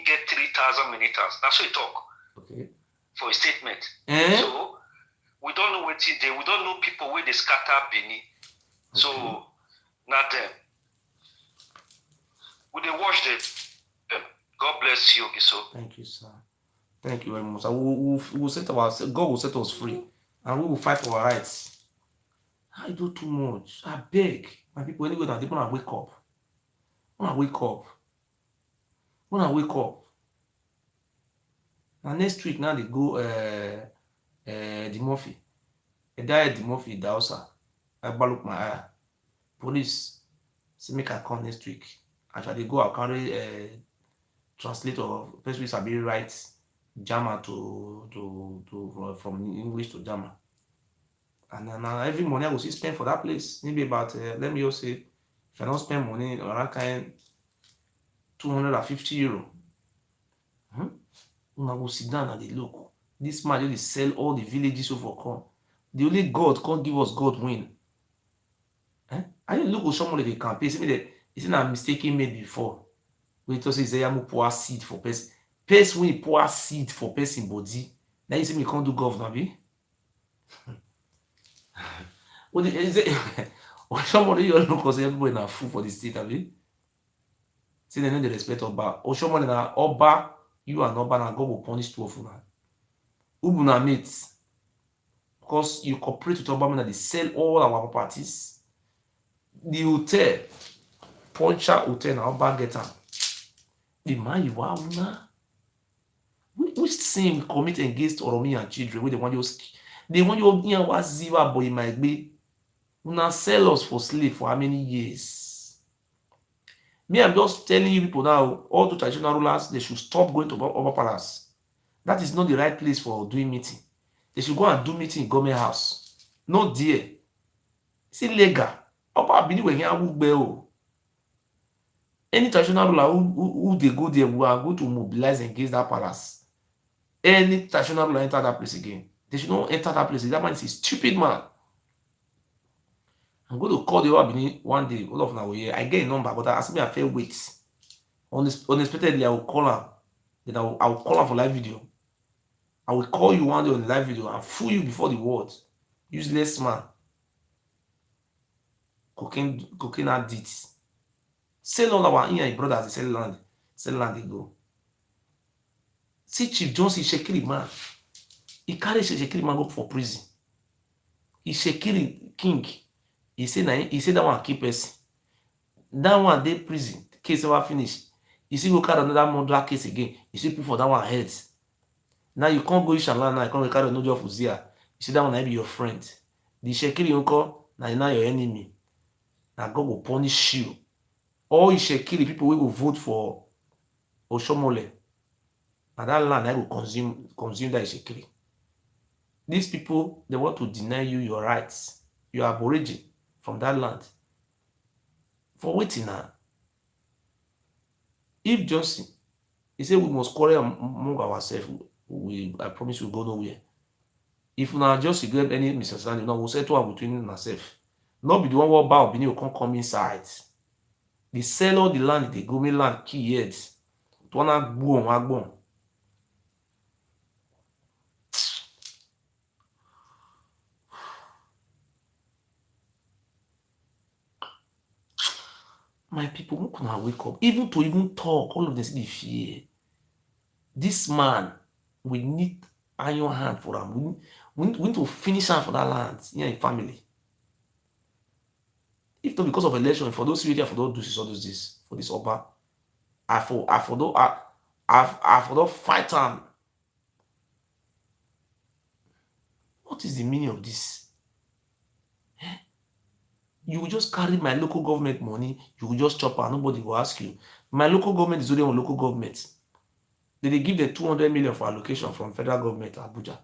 get 3,000 militants. That's what he talk. Okay. For a statement. So we don't know what they. We don't know people where they scatter Benin. Okay. So not them. We they watch them. God bless you, Ogiso. Thank you, sir. Thank you very much. We will set ourselves. God will set us free, and we will fight for our rights. I do too much. I beg my people. Anyway, that they wanna wake up. Wanna wake up. Now next week now they go the Murphy. I died the Murphy Dausa. I look my eye. Police say make I come next week. After they go, I'll carry translator person who sabi write German to from English to German. And then every money I will see spend for that place. Maybe about let me just say if I don't spend money around kind 250 euro. Una go sit down and they look. This man really sell all the villages over come. The only God can't give us God win. I didn't look at someone like they campaign. See me that it's not a mistake he made before. When it say Iyamu pour seed for person. Person when he pour seed for person body. Now you see me can't do governor, be? What is it? Or somebody you look because everybody na fool for the state, abi? See they know the respect Oba. Or somebody na Oba. You and Oba and God will punish two of you. Who na mates? Because you cooperate with Oba, and they sell all our properties. The hotel, Poncha Hotel, and Oba get am. The man you are now. Which sin commit against Oromi and children? Where they want you here was Ziva boy might be. Una sell us for slave for how many years? Me, I'm just telling you people now, all the traditional rulers, they should stop going to Oba Palace. That is not the right place for doing meeting. They should go and do meeting in government house. Not there. It's illegal. Oba Bini when you any traditional ruler who they go there, we are going to mobilize against that palace. Any traditional ruler enter that place again. They should not enter that place. That man is a stupid man. I'm going to call the Oba Bini one day. All of now here. I get a number, but I ask me a fair wait. Unexpectedly, I will call him. Then I will call him for live video. I will call you one day on the live video and fool you before the world. Useless man. Cocaine addicts. Sell all our in and brothers, they sell land, they go. See Chief Johnson, Shekiri man. He carry Shekiri man go for prison. He Shekiri king. He say that one keep us. That one they prison. Case ever finish. You see go carry another murder case again. You see put for that one heads. Now you can't go Ishala now. You can't carry Enogie of Uzea. You see that one might be your friend. The Shekiri uncle now your enemy. Now God will punish you. All you Shekiri people will vote for Oshomole. And that land I will consume that Shekiri. These people they want to deny you your rights. You are aborigine from that land. For waiting now. If Johnson, he said we must quarrel among ourselves, I promise we'll go nowhere. If now just get any misunderstanding, now we'll settle out between ourselves. Not be the one who bow, you can't come inside. They sell all the land, they go me land, key heads. To wanna go on. My people, who can I wake up? Even to even talk, all of this, they fear. This man, we need iron hand for him. We need to finish him for that land, yeah, family. If not because of election, for those really, I for don't do this, all this, for this Oba, I for don't fight him. What is the meaning of this? You will just carry my local government money, you will just chop and nobody will ask you. My local government is only on local government. They give the 200 million for allocation from federal government Abuja.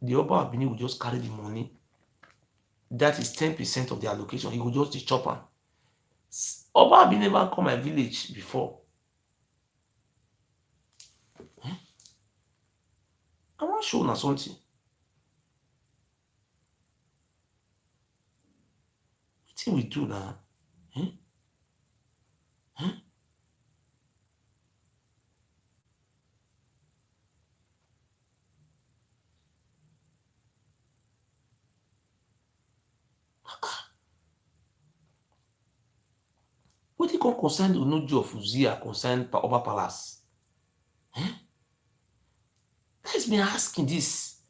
The Oba Abini will just carry the money. That is 10% of the allocation. He will just chop am. Oba Abini never come my village before. I want to show you something. What we do now? What do you concern the Enogie of Uzea concern Oba Palace? Let's be asking this.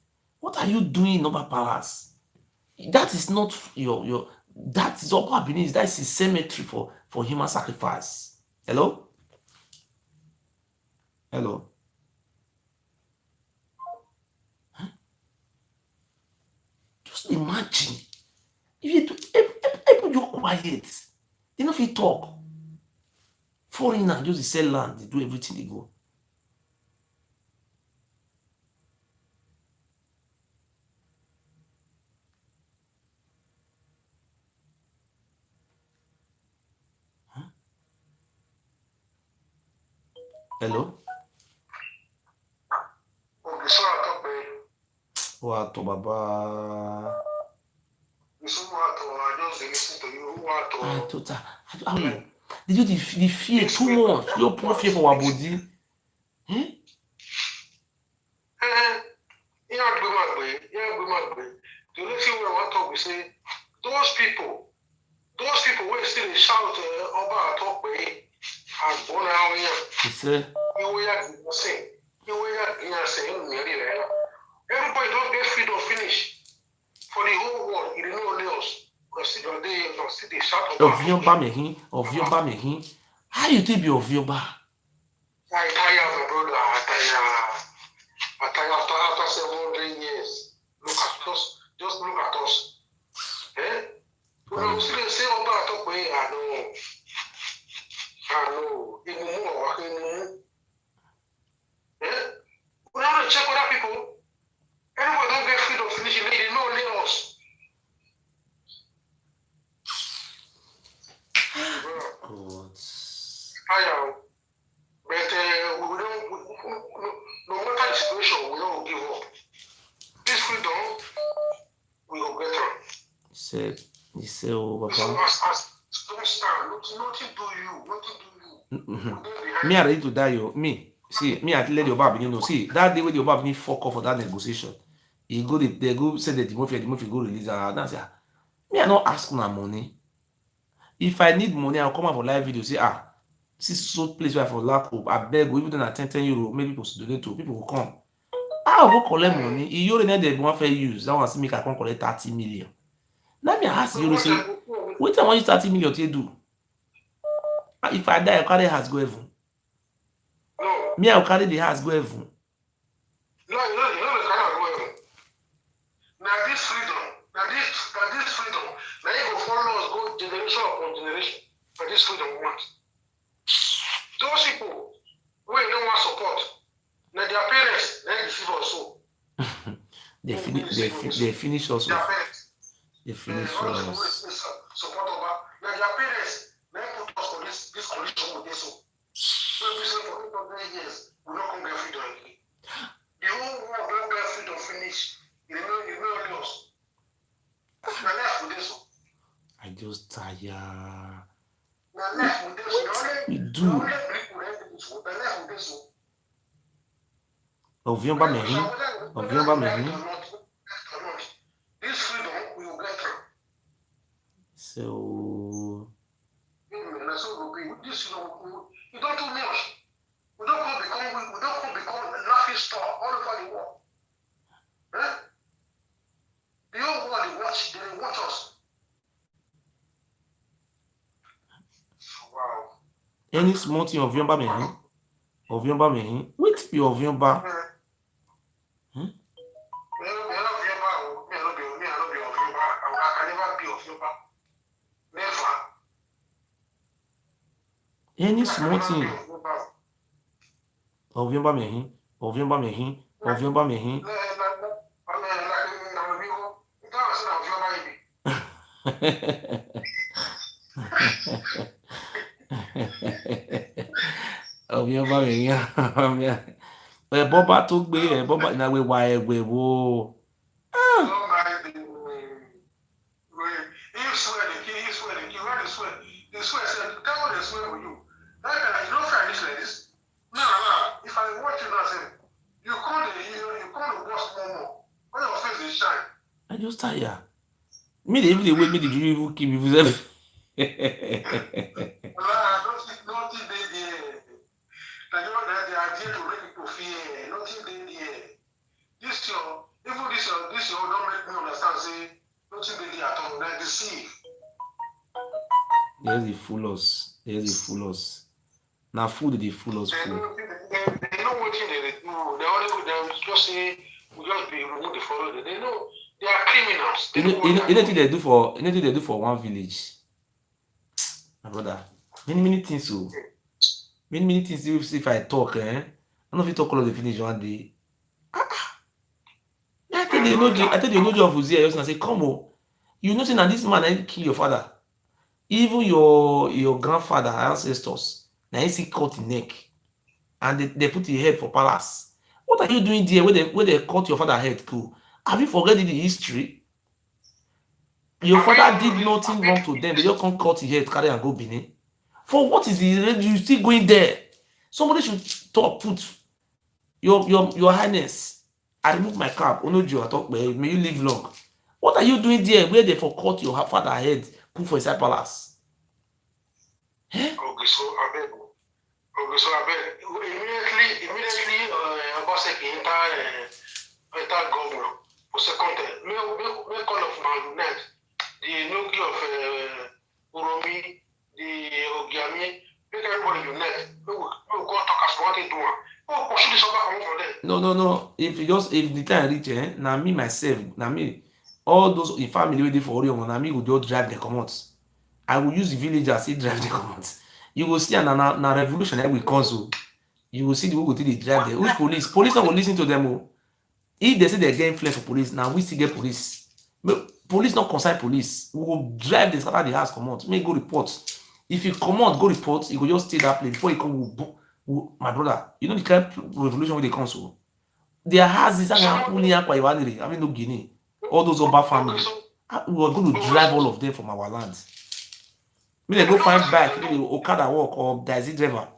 What are you doing in Oba Palace? That is not your that is Oba Abini. That is a cemetery for human sacrifice. Hello? Hello? Just imagine. If you do you're quiet, they don't fit talk. Foreigner just sell land, they do everything they go. Hello? What, Baba? Did you the fear too much? You poor fear for our body. The only thing we want to talk, we say, those people will still shout Oba talk way and born out here. He said, everybody don't get free to finish for the whole world. You know only us. They shout of your bamehin. How you think be of your bar? I tire my brother. I tire after 700 years. Look at us. Just look at us. When I still say about talk way, I know. Iyamu. We don't check other people. Everybody don't get free to finish. They know only us. God. But we don't. No matter the situation, we don't give up. This freedom, we will get on. He said, oh, Papa. Don't stand. Nothing do you. Me, I ready to die, yo. Me, see, me, I let the Oba Abini know. See, that day when the Oba Abini fuck off for that negotiation, they go say that the Timothy go release and that's it. Me, I not ask for money. If I need money, I'll come out for live video. Say, this is so place where I for lack of. I beg, even then at 10 euro, maybe people should donate to. People will come. I will collect money. You already know they want to use. That one see me I can collect 30 million. Let me ask you, say, what I want you 30 million to do? If I die, I'll carry house go heaven. No. Me, I'll carry the house go heaven. No, you know the kind of go heaven. Now this freedom. Now you go follow us, go generation upon generation. For this freedom we want. Those people who don't want support, now their parents, they deceive us so. They finish us. Their parents. They finish us. Support over. Now their parents, they put us for this condition with this. So we say for 800 years, we don't come get freedom again. The whole world don't get freedom finish. You know lost. We're left with this. I just tired. We're left with this. We The do. only people that do this. We're left with this. Oviomba mehin. Oviomba mehin. This freedom we will get through. So That's what we'll be. This, we don't do much. We don't go become a laughing stock all over the world. Eh? The whole world they watch us. Wow. any small thing Oviomba mehin. Oviomba mehin. Wait be Oviomba. Any small thing Oviomba mehin. Oviomba mehin. Oviomba mehin. Oviomba mehin. Boba tó gbé Boba na we wa egbe wo. If I watch you now, say you call the boss more. When your face is shine. I just tired. Me dey even the way me the you keep yourself. Nothing they there. The idea to make people fear. Nothing they there. This don't make me understand. Say nothing they there at all. They deceive. There's the fool us. Now food they fool us They fool. know what thing they do. They only just say we just be remove the follow. They know they are criminals. Anything they do for one village. My brother, many things so. Many things if I talk, I don't know if you talk all of the finish one day. I tell you Enogie of Uzea, I say, come on. You know that this man ain't kill your father. Even your grandfather, ancestors, now he see cut the neck. And they put the head for palace. What are you doing there where they cut your father head too? Have you forgotten the history? Your father did nothing wrong to them. They just can't cut his head, carry and go Benin. For what is the you still going there? Somebody should put your highness. I remove my cap. Enogie, I talk, may you live long. What are you doing there where they for cut your father head, put for inside palace? Ogiso, I beg. Immediately, Obaseki enter governor for second term. Make call of Malunet, the Enogie of Uromi, the Ogiami, make everybody unite. We go talk as one thing to one. Oh, pursue this over for them. No. If the time reach, now me myself, now me, all those in family waiting for Orion, now me will just drive the commands. I will use the villagers to drive the commands. You will see na revolution will come. You will see the way they drive there. Which police? Police not will listen to them. If they say they're getting flair for police, now we still get police. But police not concern police. We will drive the scatter the house command. Make go report. If you command go report, you go just stay that place before you come. My brother, you know the kind of revolution where they come so. Their houses are happening in Ewuare. I mean no Guinea. All those Oba family. We are going to drive all of them from our land. Me they go find bike, maybe Okada walk or taxi driver.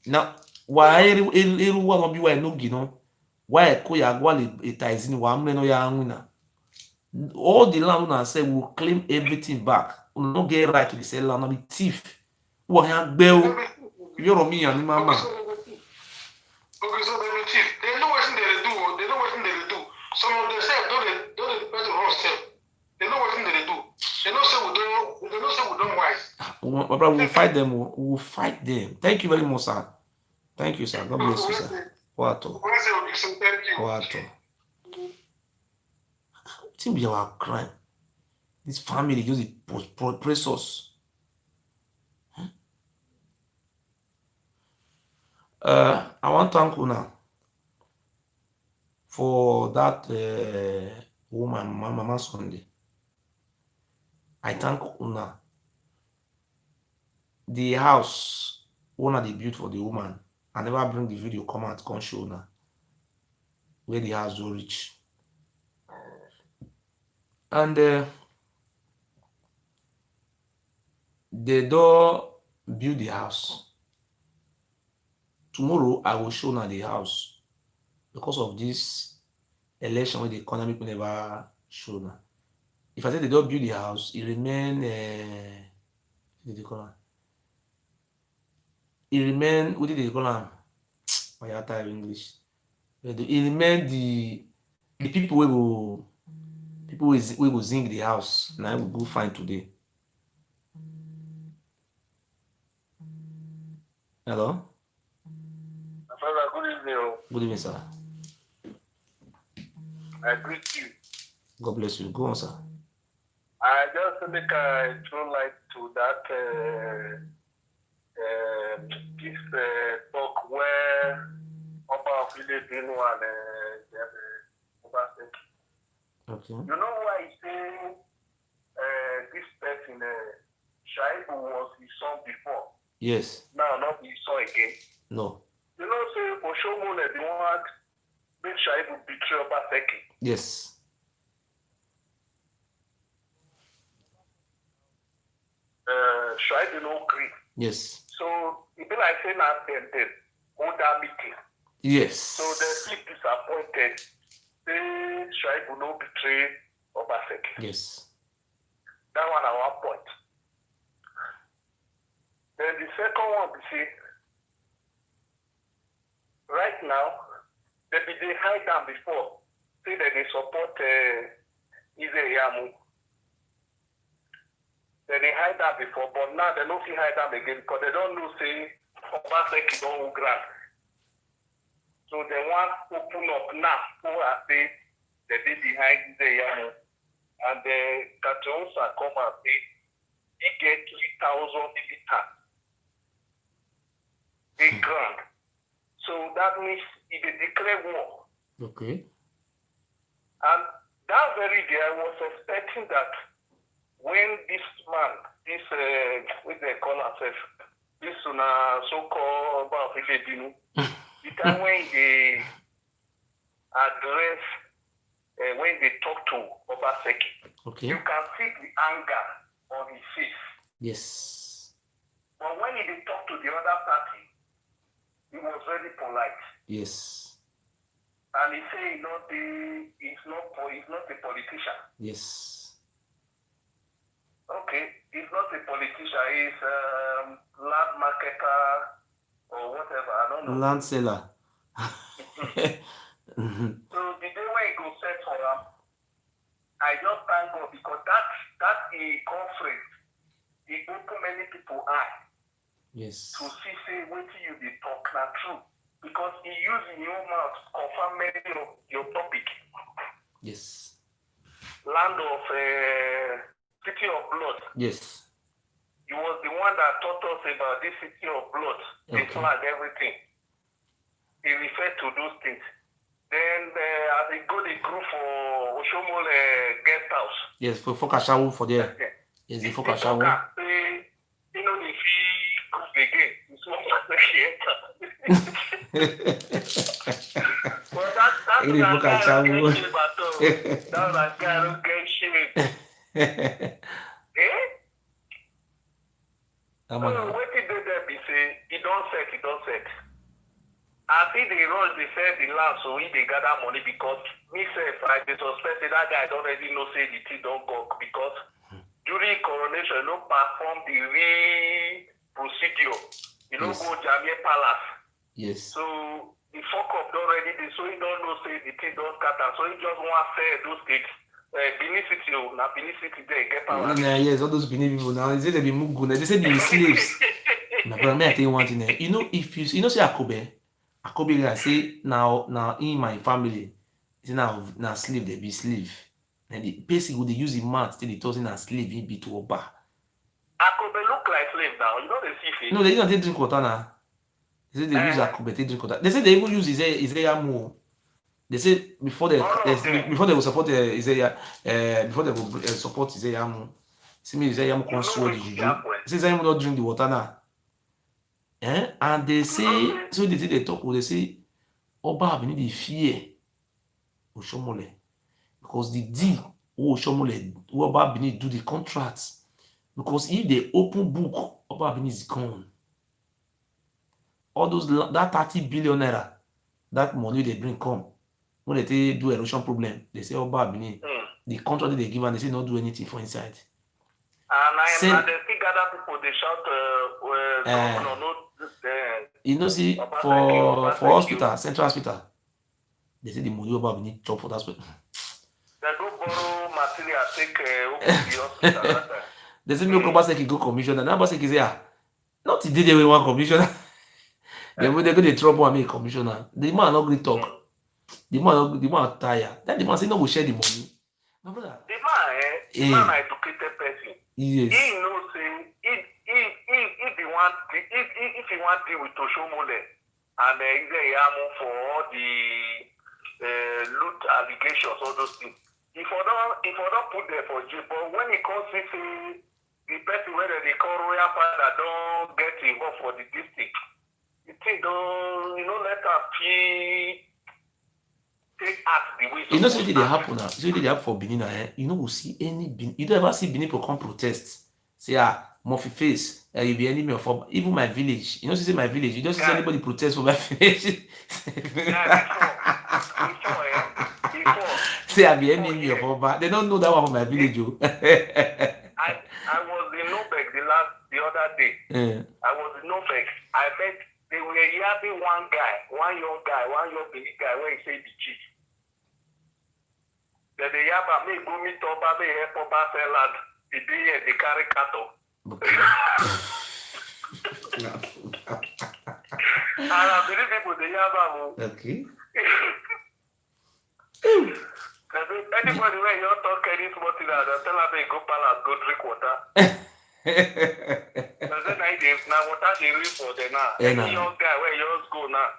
Now, why everyone will be why Enogie no? Why Koya Gwali a taxi no amle no ya angwina. All the land una say will claim everything back. We no get right to the sell land, no be thief. Who have bell? You're me and mama. Okay, so they thief. They know what they do. Some of them say don't they better run self. They know what they do. They don't say we don't wise. My brother, we'll fight them. We'll fight them. Thank you very much, sir. Thank you, sir. God bless you, sir. What? It be our crime. This family just press us. I want to thank you now for that woman, Mama Sunday. I thank Una. The house owner they built for the woman, I never bring the video come out, come show now. Where the house will reach. And they don't build the house. Tomorrow I will show now the house because of this election where the economic will never show now. If I say they don't build the house, it remain what did they call it? It remain what did they call them? My type English. It remain the people will sing the house. Now we go find today. Hello? Good evening. Good evening, sir. I greet you. God bless you. Go on, sir. I just think I throw light to that this talk where Oba Village Ewuare and Okay. you know why I say this person Shaibu was his son before. Yes. Now not his son again. No. You know, say Oshomole the one make Shaibu betray Obaseki. Yes. Shaibu no agree. Yes. So it be like saying that they hold that meeting. Yes. So they feel disappointed. Say Shaibu no betray Obaseki. Yes. That one at one point. Then the second one we see right now, they hide them before. Say that they support Iyamu. Then they hide them before, but now they don't see hide them again because they don't know say Obaseki don't grant. So they want to open up now who are they behind Iyamu. And the Katonsa come and say he get 3,000 military. They grant. So that means he declare war. Okay. And that very day, I was expecting that when this man, this, what they call himself, this so-called Binu, the time when they address, when they talk to Obaseki, Okay. you can see the anger on his face. Yes. But when he talk to the other party, he was very polite. Yes. And he said, he's not a politician. Yes. Okay, he's not a politician. He's land marketer or whatever. I don't know. Land seller. So the day when he goes set for him, I just thank God because that conference, it opened many people eye Yes. to see say what you be talk na true. Because he used in your mouth to confirm many of your topic. Yes. Land of City of Blood. Yes. He was the one that taught us about this City of Blood, this flag, everything. He referred to those things. Then as he go the group for Oshomole guest house. Yes, for Fokashawu for there. Yes, the Fokashawu. You know, if he goes again, it's not like he enter. Well, that's Ele that Fokashawu. guy don't get shit. So what did they be say? He don't set. I think the roads they said the land so we they gather money because myself I they suspected that guy don't already know say the thing don't go because during coronation you know perform the real procedure. You know go Jamie Palace. Yes. So the fuck up don't already so he don't know say the thing don't scatter. So he just want to say those things. Benin City, they get power. Yes, all those Benin people now, they say they be Mugu, they say they be slaves. But I tell you one thing, you know, if you know say Akobe I say now in my family, say now slave they be slave. And the basically they use the mouth till they told him slave he be to Oba. Akobe look like slave now, you know they see face. No, they don't drink water now. They say they use Akobe to drink water. They say they even use Iyamu. They say before they will support Uzea, before they will support Iyamu. See me Iyamu control the juju. Say Iyamu not drink the water now. And they say, so they talk, they say, Oba have need the fear Oshomole. Because the deal, Oshomole, Oba need do the contracts. Because if they open book, Oba is gone. All those, that 30 billion naira, that money they bring come. When they do erosion problem, they say Oba the contract they give and they say not do anything for inside. And they still gather people, they shout, you know, see, for hospital, central hospital, they say the money Oba need chop for that hospital. They go borrow material, take the hospital. They say, no, Obaseki go commissioner. And Obaseki say, not today they will want commissioner. They go the trouble and make commissioner. The man not going talk. The man tired. Then the man say, no, we share the money. My brother. The man is educated person. Yes. He knows if he want deal with Oshomole and Iyamu for all the loot allegations, all those things. If I don't put there for jail, but when he comes to say the person whether they call royal father don't get involved for the district, you think don't let her take act the way. You know something they happen now. So they happen for Benin. You know we see any Benin. You don't ever see Benin people come protest. Say Murphy face. You be enemy of even my village. You know say my village. You don't see anybody protest for my village. Say I be enemy of Oba. They don't know that one for my village. I was in Nobek the other day. I was in Nobek. I met they were yapping one young Benin guy where he said the chief. Then the yabba may go meet Oba, may help Oba sell land. The day they carry cattle. And I believe people the yabba. Okay. Anybody when you talk any small thing, tell them they go palace, go drink water. Now water they read for them now. Any young guy where you just go now.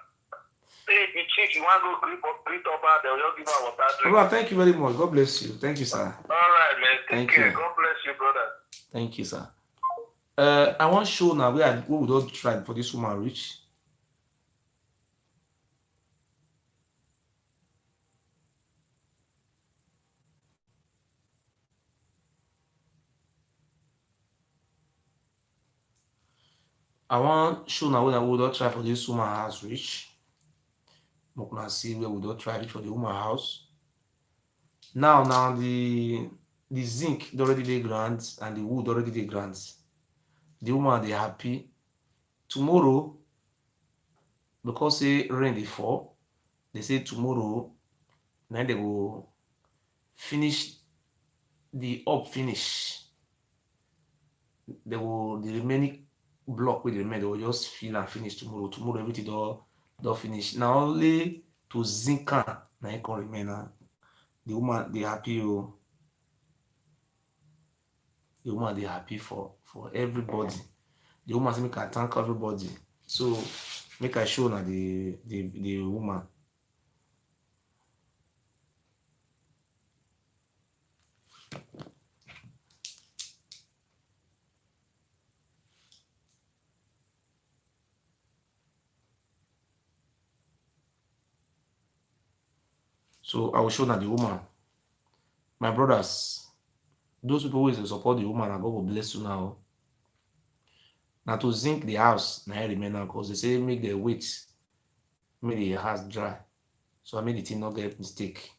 Say the chief, you want to go greet over, they'll just give her water drink. Well, thank you very much. God bless you. Thank you, sir. All right, man. Thank care. you. God bless you, brother. Thank you, sir. I want to show now where we don't try for this woman reach. I want to show now where we don't try for this woman house reach. We can see where we don't try reach for the woman house. Now the zinc already dey grants and the wood already dey grants. The woman they happy. Tomorrow, because say rain dey fall, they say tomorrow, then they go finish the finish. They will the remaining block with the remain, they will just fill and finish tomorrow. Tomorrow everything don't finish. Now only to zinc now it can remain. The woman they happy. The woman they happy for everybody. The woman say make I thank everybody. So make I show now the woman. So I will show now the woman. My brothers, those people who is support the woman, and God will bless you now. Now to zinc the house, now I remain now because they say make the weight, make the house dry. So I made the thing not get mistake.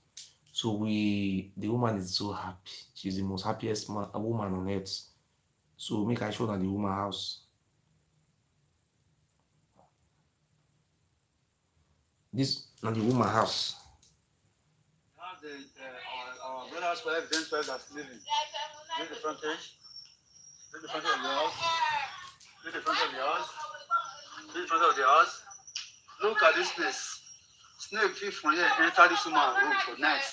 So the woman is so happy. She's the most happiest woman on earth. So make I show now the woman house. This now the woman house. Our brothers for evidence that's living. Take the front page. Take the front of the house. Take the front of the house. Take the front of the house. Look at this place. Snake fit from here enter this woman room for night.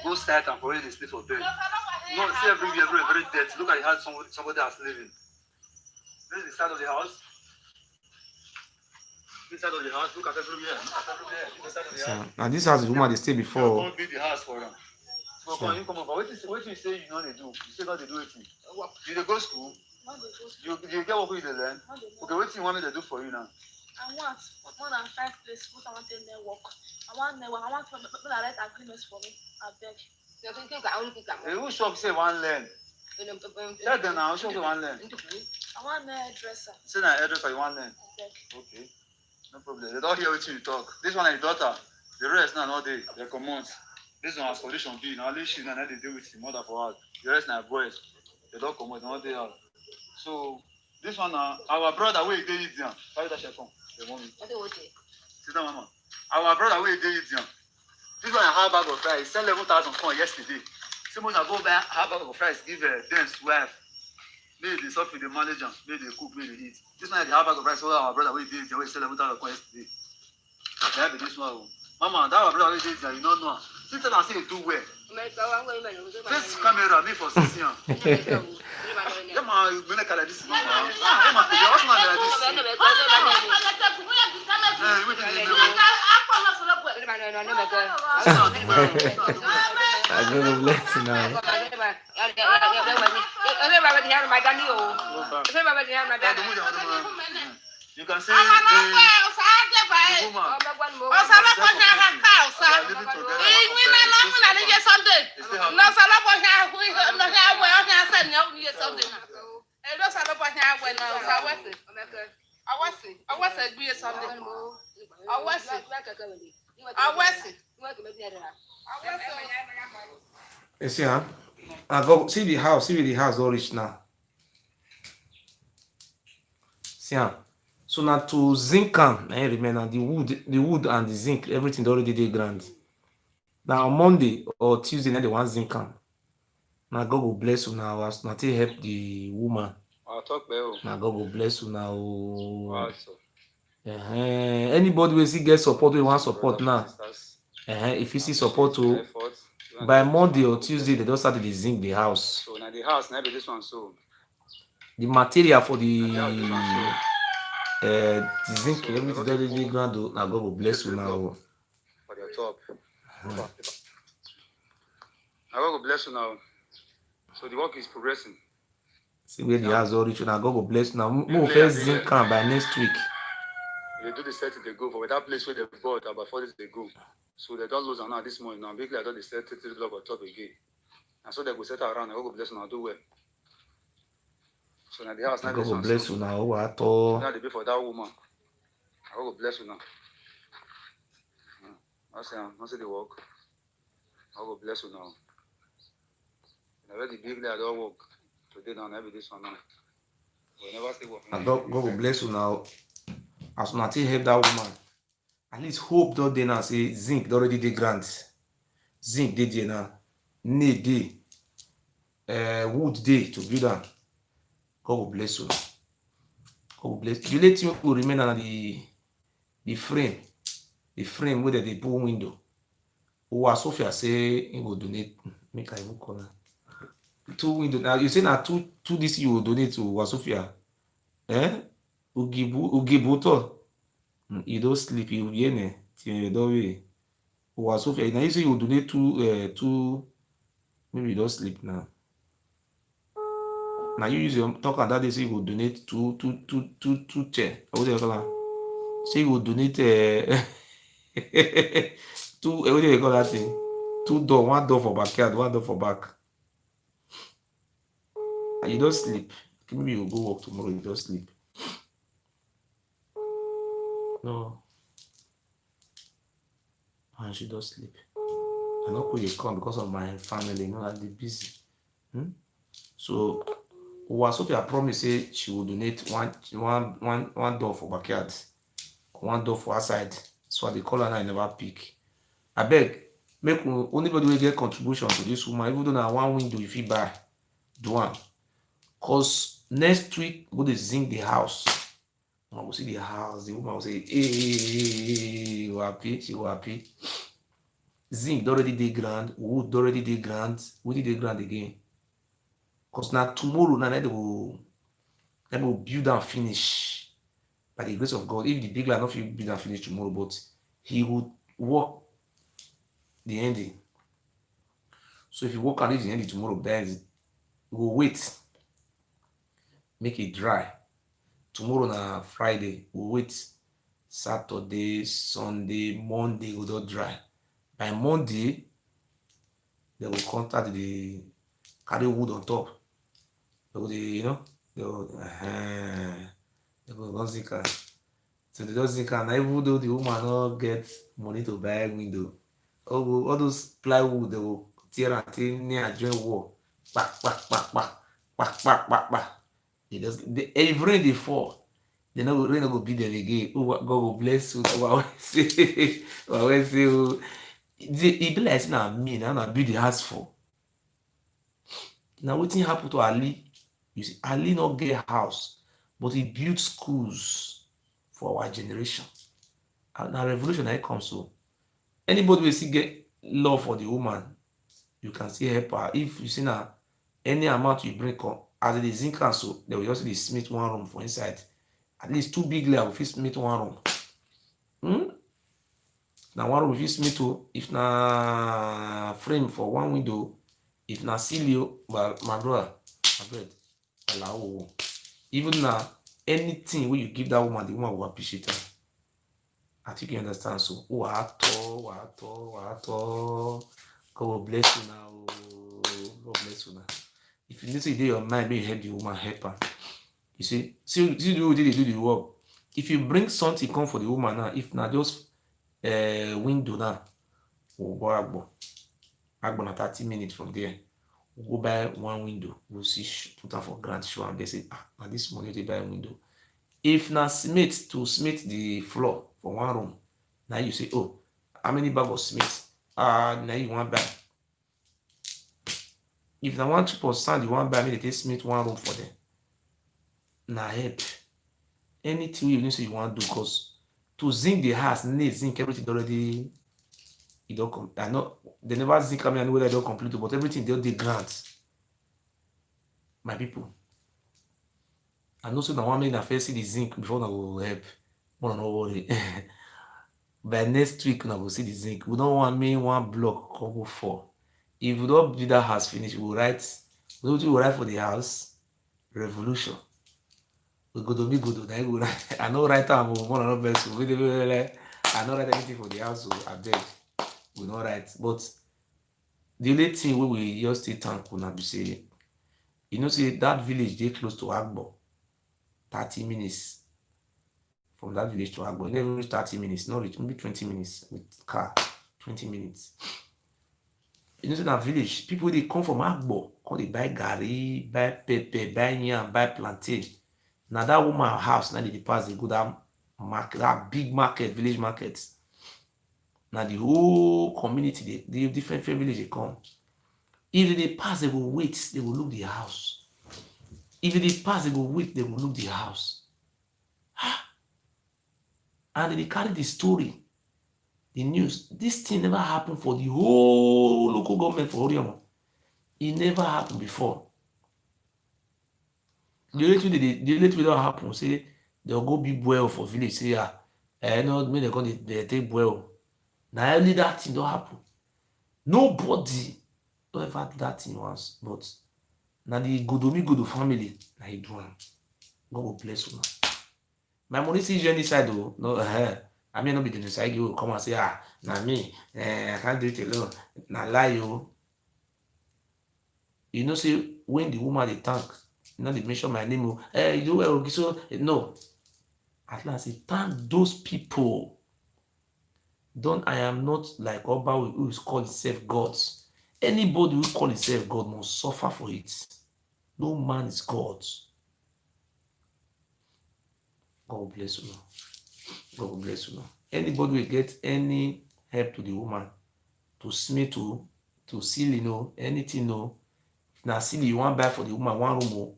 Go start and already sleep for bed. No, see everywhere very dirty. Look at the house somebody that's living. This is the side of the house. This side of the house. Look at everywhere. Look at everywhere. This side of the house. Now this house the woman they stay before. Don't build the house for them. So come on, you come over. What you say you know they do? You say God they do it. You they go school. You get what we learn? Okay, what do you want me to do for you now? I want more than 5 places. What I want to work. I want to write agreements for me. I beg. Who shop say one land? Tell them now, who shop say one land? I want a hairdresser. Say na hairdresser you want land? Okay, no problem. They don't hear what you talk. This one is daughter. The rest now not they come on. This one has condition B. Now leave she now they deal with the mother for her. The rest now boys. They don't come out, not they out. So this one now, our brother where they eat them. Why that shall come? The mommy. Sit down, mama. Our brother where they eat them. This one half bag of rice. Sell 11,000 pounds yesterday. Someone go buy half bag of rice. Give Den's wife. Maybe they suffer the manager. Maybe they cook. Maybe they eat. This one the half bag of rice. Our brother where they eat them. We sell 11,000 pounds yesterday. That be this one. Mama, that our brother where they eat them. You don't know. Since I say you do well. Face camera me for sitting. Yeah, ma, you make like this. Ma, yeah, ma, you also like this. I don't know bless now. You can say the woman. You see, huh? I go see the house. See where the house all reach now. See, huh? So now to zinc am, I remember the wood and the zinc, everything already dey ground. Now on Monday or Tuesday, now they want zinc am. Now God will bless you now. Now to help the woman. I'll talk better. Now God will bless you now. Anybody will see get support, we want support now. If you see support to by Monday or Tuesday, they don't start to zinc the house. So now the house, now be this one. So the material for the zinc, everything already ground. Now God will bless you now. For the top. Now God will bless you now. So the work is progressing. See where the house all reach. Now God will bless you now. More first zinc can by next week. They do the setting they go for that place where they bought about 4 days they go. So they don't lose now this morning. Now basically I thought they set 30 block on top again. And so they go set around and God will bless you now do well. So now the house now God will bless you now. What all? Now they pay for that woman. God will bless you now. I say the work. God will bless you now. Already big I don't work. Today now every this one now. Never stay working. God will bless you now. As soon as you help that woman, at least hope that they now say zinc already dey grant. Zinc dey there now. Nail dey. Wood dey to build am. God will bless you. God will bless you. The only thing will remain on the frame. The frame where they put window. Sophia say he will donate. Make I even call her. 2 window. Now you say now two this you will donate to Sophia. Ugibuto. You don't sleep, you viene. You don't wait. Sophia. Now you say you will donate two. Maybe you don't sleep now. Now you use your talk and that day say you will donate two chair. What do you call that? Say you will donate 2. What do you call that thing? 2 door, 1 door for backyard, 1 door for back. And you don't sleep. Maybe you go work tomorrow. You don't sleep. No. And she don't sleep. I not could come because of my family. You know that they busy. So Sophia promised say she will donate one door for backyard, 1 door for outside. So they call her and I never pick. I beg, make anybody will get contribution to this woman, even though now 1 window if you buy, do one. Cause next week go to zinc the house. I will see the house. The woman will say, "Hey, you happy? She will happy." Zinc already dey grand, wood already dey grand. Wood dey grand again. Cause now tomorrow now they will build and finish by the grace of God. If the big land not build and finish tomorrow, but he would work the ending. So if you work and reach the ending tomorrow, then you will wait. make it dry. Tomorrow na Friday, we wait Saturday, Sunday, Monday go don dry. By Monday, they will contact the carry wood on top. They go dey, they go don zinc am. So they just zinc am. Na even though the woman no get money to buy window, all those plywood they go tear am till near join wall. Kpak kpak kpak kpak kpak kpak kpak kpak. If rain dey fall, rain no go beat them again. God go bless you. Say oh, e be like say na me na build the house for. Na wetin happen to Ali? You see, Ali no get house, but he built schools for our generation. Na revolution na come so. Anybody wey still get love for the woman, you can still help her. If you see na any amount you bring come, as they zinc am so, they will just dey smith one room for inside. At least 2 big layer go fit smith one room. Na one room we fit smith o. If na frame for one window, if na seal, well, my brother, abeg, allow. Even na anything wey you give that woman, the woman will appreciate am. I think you understand. So, God will bless you now. God bless you now. If you listen to your mind, may you help the woman, help her. You see the way they do the work. If you bring something come for the woman now, if not just window now, we'll go Agbo na 30 minutes from there. We'll go buy one window. We'll see, put am for ground, show and they say, now this money they buy a window. If na cement to cement the floor for one room, now you say, oh, how many bag of cement? Now you want buy. If na one chip of sand you want buy, maybe they cement one room for them. Now help. Anything you say you want to do, because to zinc the house, need zinc everything already. It don't come. I know they never zinc me and whether they don't complete, but everything they grant. My people. I know so now one minute I first see the zinc before I will help. One no worry. By next week, I will see the zinc. We don't want me one block couple 4. If we don't build that house finish, we will write for the house revolution. We go to me go to then we write. I know write am one another verse. I don't write anything for the house, so I beg. We don't write. But the only thing we just stay thank una be say, you know, say that village they close to Agbo. 30 minutes from that village to Agbo. Never reach 30 minutes, not reach maybe 20 minutes with car. 20 minutes. You know, say that village, people they come from Agbo, come they buy gari, buy pepper, buy yam, buy plantain. Now that woman house, now they pass, they go that market, that big market, village market. Now the whole community, they different village they come. If they pass, they will wait, they will look the house. If they pass, they will wait, they will look the house. And they carry the story, the news. This thing never happened for the whole local government for Oriamo. It never happened before. The late will not happen. Say they'll go big well for village. Say no, maybe they take well. Now only that thing don't happen. Nobody don't ever do that thing once. But now the Godo family, now he do am. God will bless you. My money see journey side though. No, I may not be the side you will come and say, now me, I can't do it alone. Now lie you. You know, say when the woman they thank, you know they mention my name. You do well, Ogiso. No. At last, he thank those people. I am not like Oba who is called himself gods. Anybody who call himself God must suffer for it. No man is God. God bless you. God bless you. Anybody will get any help to the woman, to smith to seal, anything, If now seal you want buy for the woman one room,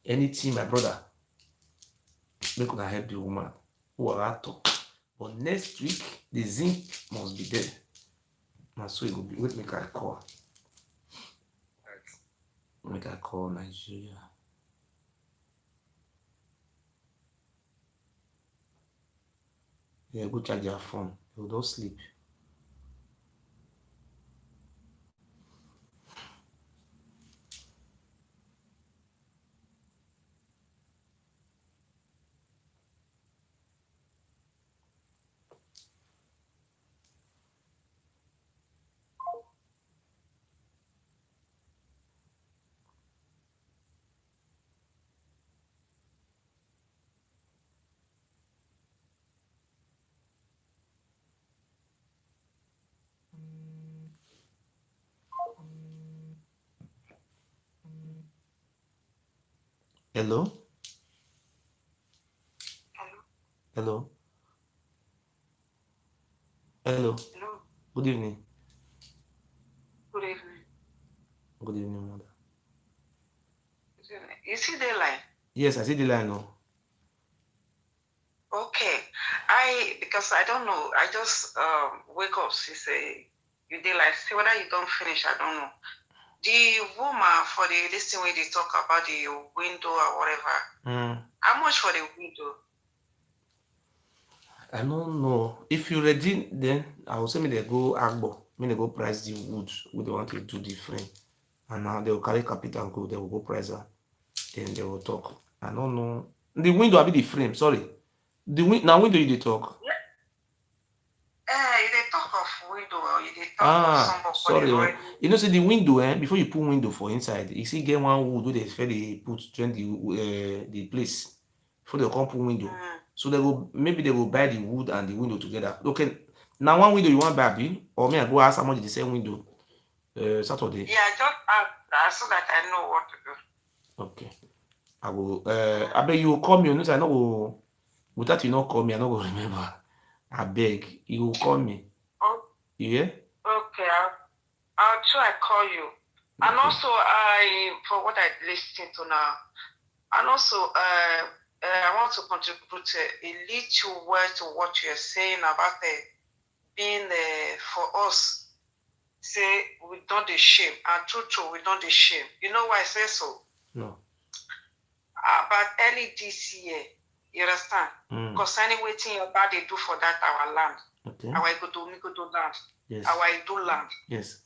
anything, my brother, make una help the woman. Who are talk. But next week, the zinc must be there. Now so it will be. Wait, make I call. Make I call Nigeria. Yeah, go charge your phone. You don't sleep. Hello? Hello? Hello? Hello. Good evening. Good evening. Good evening, mother. You see the line? Yes, I see the line now. Okay. Because I don't know. I just wake up. She say you did like see whether you don't finish. I don't know. The woman for this thing where they talk about the window or whatever. How much for the window? I don't know. If you ready, then I will say me they go Agbo. Me they go price the wood. We don't want to do the frame. And now they will carry capital and go. They will go price her. Then they will talk. I don't know. The window will be the frame. Sorry. The now window you dey talk. You dey talk of window or you dey talk of somebody sorry. already. You know, see the window, before you put window for inside, you see get one wood where they put join the place before they come put window. So they go maybe they will buy the wood and the window together. Okay, now one window you want buy, or me I go ask how much the same window. Saturday. Yeah, just ask so that I know what to do. Okay. I will. I beg you will call me. I know go. Without you not call me, I not go remember. I beg you will call me. Oh. Yeah. Okay, I'll try call you. Okay. And also, for what I listened to now, and also, I want to contribute a little word to what you're saying about being for us. Say we don't the shame, and true, we don't the shame. You know why I say so? No. About early this year, you understand? Concerning waiting your body do for that our land. Okay. Our go do land. Yes. Our do land. Yes.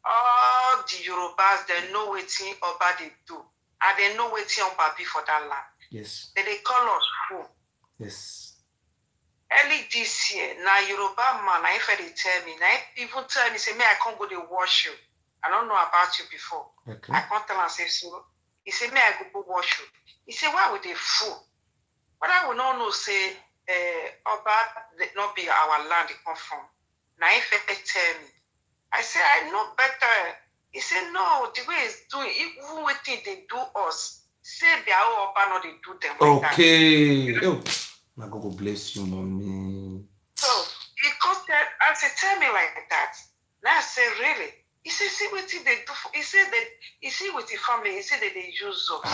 All the Yorubas they know waiting Oba they do, and they know waiting Oba be for that land. Yes. They call us fool. Yes. Early this year, now Yoruba man, if they tell me, now people tell me, say, me, I can't go to wash you. I don't know about you before. Okay. I can't tell and say, so. He said, me, I go wash you. He said, why would they fool? But I will not know, say, Oba not be our land, it come from. Now if they tell me, I say, I know better. He said, no, the way it's doing, even what they do us, say, they are Oba, not they do them like that. Okay. My God will bless you, mommy. So he contacted and said, tell me like that. Now I said, really? He said, see what they do. He said that he see with the family, he said that they use us.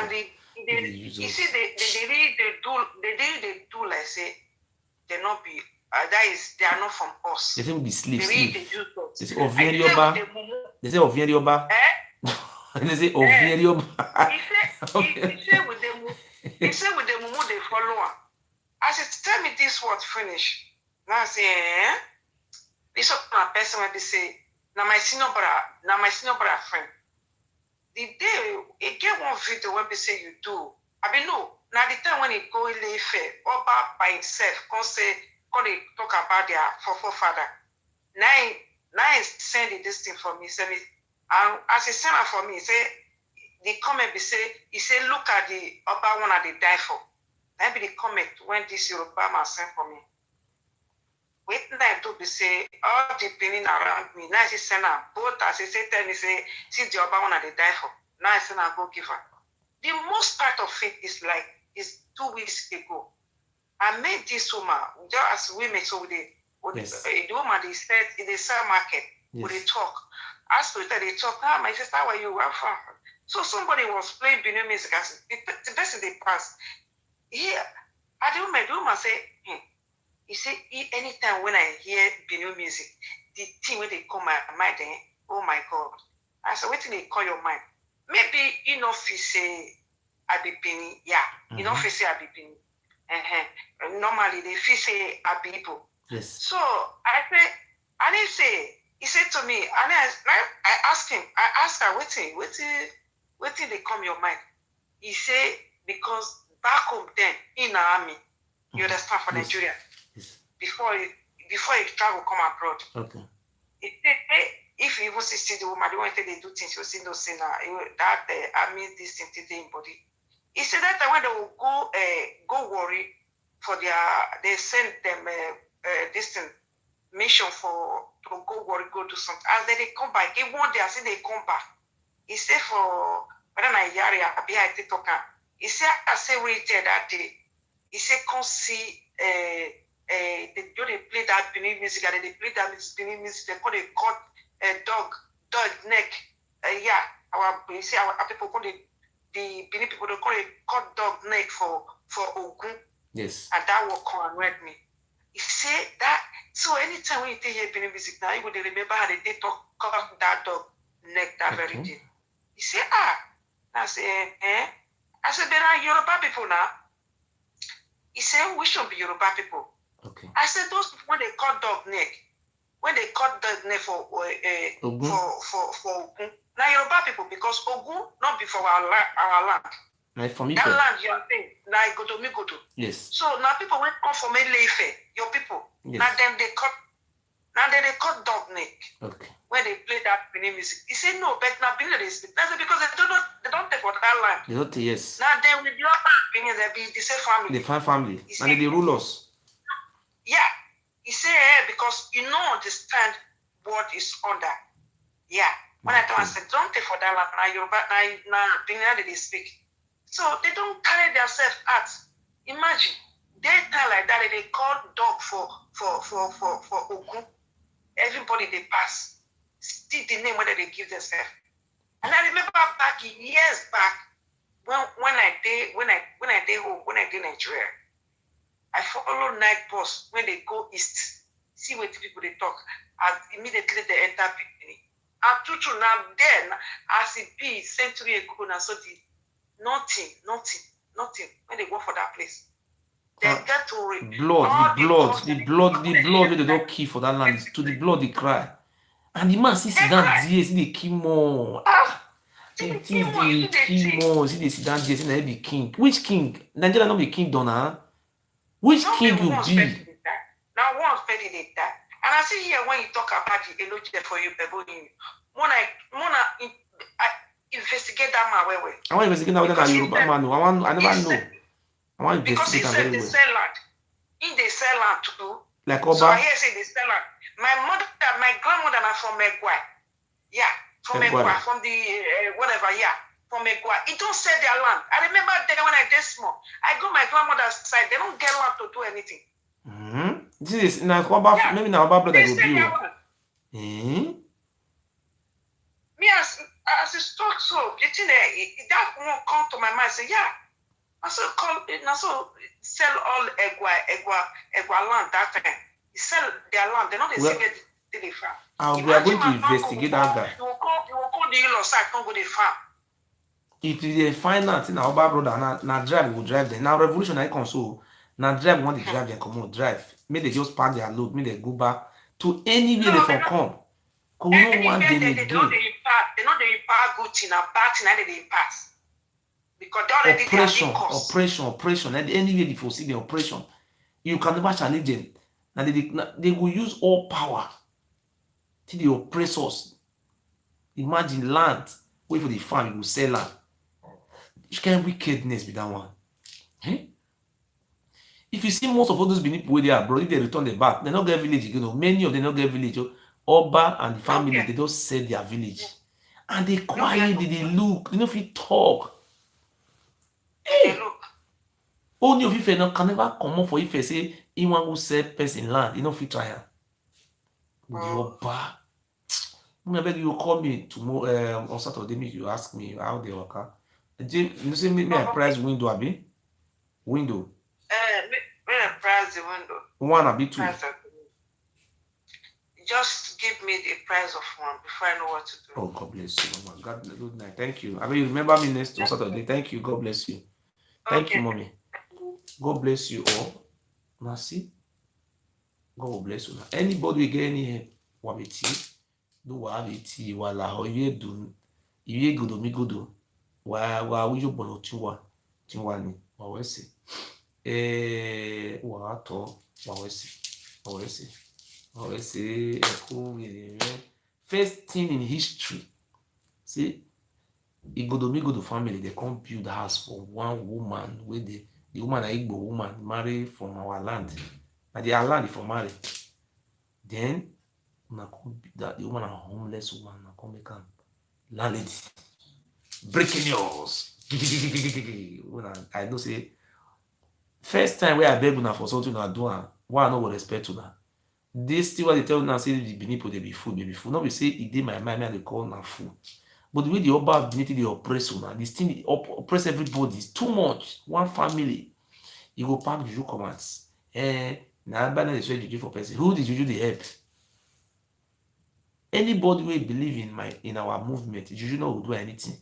And he said they do like say they not be that is they are not from us. They say be slave. They say Ovieri-Oba. They say Ovieri-Oba. They say Ovieri-Oba. He said with the mumu they follow her. I said, tell me this word finish. Now I say, this is my person when they say, now my senior brother friend. The day he get one video when they say you do. I mean no, now the time when he go in fair, Oba by himself, come they talk about their forefather. Now he send this thing for me, send me, and as he send it for me, he say the comment be say, he say look at the Oba one that they die for. Maybe the comment when this Yoruba man sent for me. Waiting I do be say all the pain around me. Now I say send her both as I say tell me say see the Oba one that they die for. Now I send her go give her. The most part of it is 2 weeks ago. I met this woman just as women so the woman they said in the sell market where they talk. As to they talk, my sister, how are you? So somebody was playing Benin music as the person they passed. Yeah, I don't know. The woman say, he say, anytime when I hear Benin music, the thing when they call my mind, oh my God. I said, what do they call your mind? Maybe you know, if you say, I be Benin, yeah. You know, if you say, I be Benin. Normally, they feel say, I be Igbo. Yes. So I say, I didn't say, he said to me, and I asked him, I asked her, what thing they come your mind? He said, because back home then in the army, you understand, for Nigeria, before you travel come abroad. Okay. It if you even see the woman, they want to they do things, you see no sin that army this thing today in body. He said that when they will go worry for they send them this thing, mission to go worry, go do something. As they come back, he one day I say they come back. He said for whether na Iyare abi I take talk am. He say I say we there that day. He say come see they play that Benin music and they play that Benin music. They call they cut dog neck. Yeah, he say our people call the Benin people they call it cut dog neck for Ogun. Yes. And that will come and read me. He say that so anytime when you hear Benin music now, you would remember how they talk cut that dog neck that very day. He say I say I said there are Yoruba people now. He said we should be Yoruba people. Okay. I said those people when they cut dog neck, when they cut dog neck for Ogun. Now Yoruba people because Ogun not be for our land. Like for me, that land you are saying, like go to. Yes. So now people when come from Ife, your people. Yes. Now then they cut dog neck. Okay. When they play that Benin music, he said no, but now Benin they speak. That's because they don't take for that land. They don't. Yes. Now then with the other Benin, they be the same family. The fine family. And they rule us. Yeah. He said because you don't understand what is under. Yeah. When I don't say don't take for that land, now Yoruba, now Benin they speak. So they don't carry themselves out. Imagine they time like that they call dog for Ogun. Everybody they pass. Still the name whether they give themselves. And I remember back years back when I did home, when I did Nigeria, I follow night bus when they go east. See what people they talk. And immediately they enter Benin. And true now then as it be century ago now so the nothing. When they go for that place. They get to the blood where they don't kill for that land. To the blood they cry. And the man see down there, see the king more. The things they kill more, see they sit down there, see they be king. Which king? Nigeria not be king donna. Which no king you be? Now once petty they die. And I see here when you talk about the Enogie for you, people, when I investigate that man well. I want to investigate that whether Yoruba man. I never know. I want to investigate that very well. Because he said they sell land. In they sell land too. Like Oba. So I hear say they sell land. My grandmother are from Ewuare. Yeah, from Ewuare, from the whatever, yeah, from Ewuare. It don't sell their land. I remember then when I did small, I go my grandmother's side. They don't get land to do anything. This is now Oba. Yeah. Maybe now Oba brother will be. Me as a stock so you think that won't come to my mind. Say yeah. I so sell all Ewuare land that time. Sell their land. They're not the same to the farm. We are going to investigate that guy. You will call the in-law side, don't go to the farm. If they find out in our brother, now drive will drive them. Now revolutionary console, now drive want to drive them come on drive. May they just pack their load, may they go back to anywhere they from come. Cause we don't want them again. They know they impact good thing and bad thing and they pass. Because they already oppression. And anywhere they foresee the oppression, you can never challenge them. And they will use all power till they oppress us. Imagine land, wait for the farm, you will sell land. Which kind of wickedness be that one? If you see most of all those Benin people where they are, bro, if they return the back, they don't get village, you know. Many of them don't get village. Oba and the family, they don't sell their village. And they quiet, they look, they don't feel talk. Hey! Only of if you can never come up for if you say anyone who sell person land, you know if you try it. Oba. I beg you call me tomorrow on Saturday, make you ask me how they work out. You say me a price window, abi? Window. Me a price the window. One abi two. Just give me the price of one before I know what to do. Oh, God bless you, Mama. God, good night. Thank you. I mean, you remember me next Saturday. Thank you. God bless you. Thank you, Mommy. God bless you all. Merci. God will bless you. Anybody will get any help? Wabiti. Do wabiti. Wala. Oye do. Iye godo mi godo. Wa wijo bono tiwa. Tiwani. Wawesi. Wa to. Wawesi. First thing in history. See, Igodomigodo family, they come build a house for one woman where the woman, a Igbo woman, married from our land. And their land for married. Then, the woman, a homeless woman, come become landlady. breaking news. I know say first time where I beg una for something una do am, why I no go respect una. This thing what they tell una say the Benin people they be fool, no be say e dey my mind, me I dey call una fool. But the way the Oba of Benin they oppress una, this thing oppress everybody. It's too much. One family, you go pack juju commands. Now everybody dey swear juju for person. Who did juju dey help? Anybody wey believe in our movement, juju no go do anything.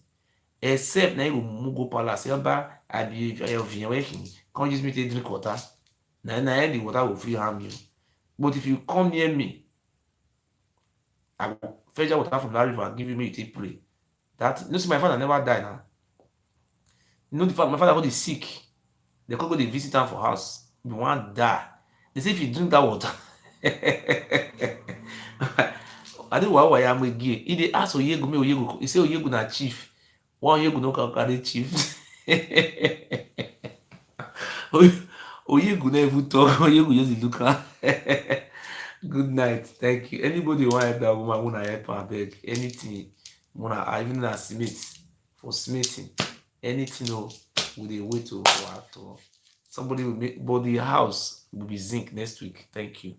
Except na you go palace, Oba, I be of your working. Can't use me to drink water. Na the water will free harm you. But if you come near me, I will fetch out water from that river and give you me to pray. That you know, see, my father never died now. You know, my father got sick. They could go to visit him for house. He won't die. They say if you drink that water, I think why I am again. He dey ask Oyegu me Oyegu. He say Oyegu na chief. One Oyegu no can carry chief. Oyegu never talk. Oyegu just look at. Good night. Thank you. Anybody want to help that woman? Wanna help her? Beg anything. Wanna even a smith for smithing. Anything. No, we dey wait to after. Somebody will make. But the house will be zinc next week. Thank you.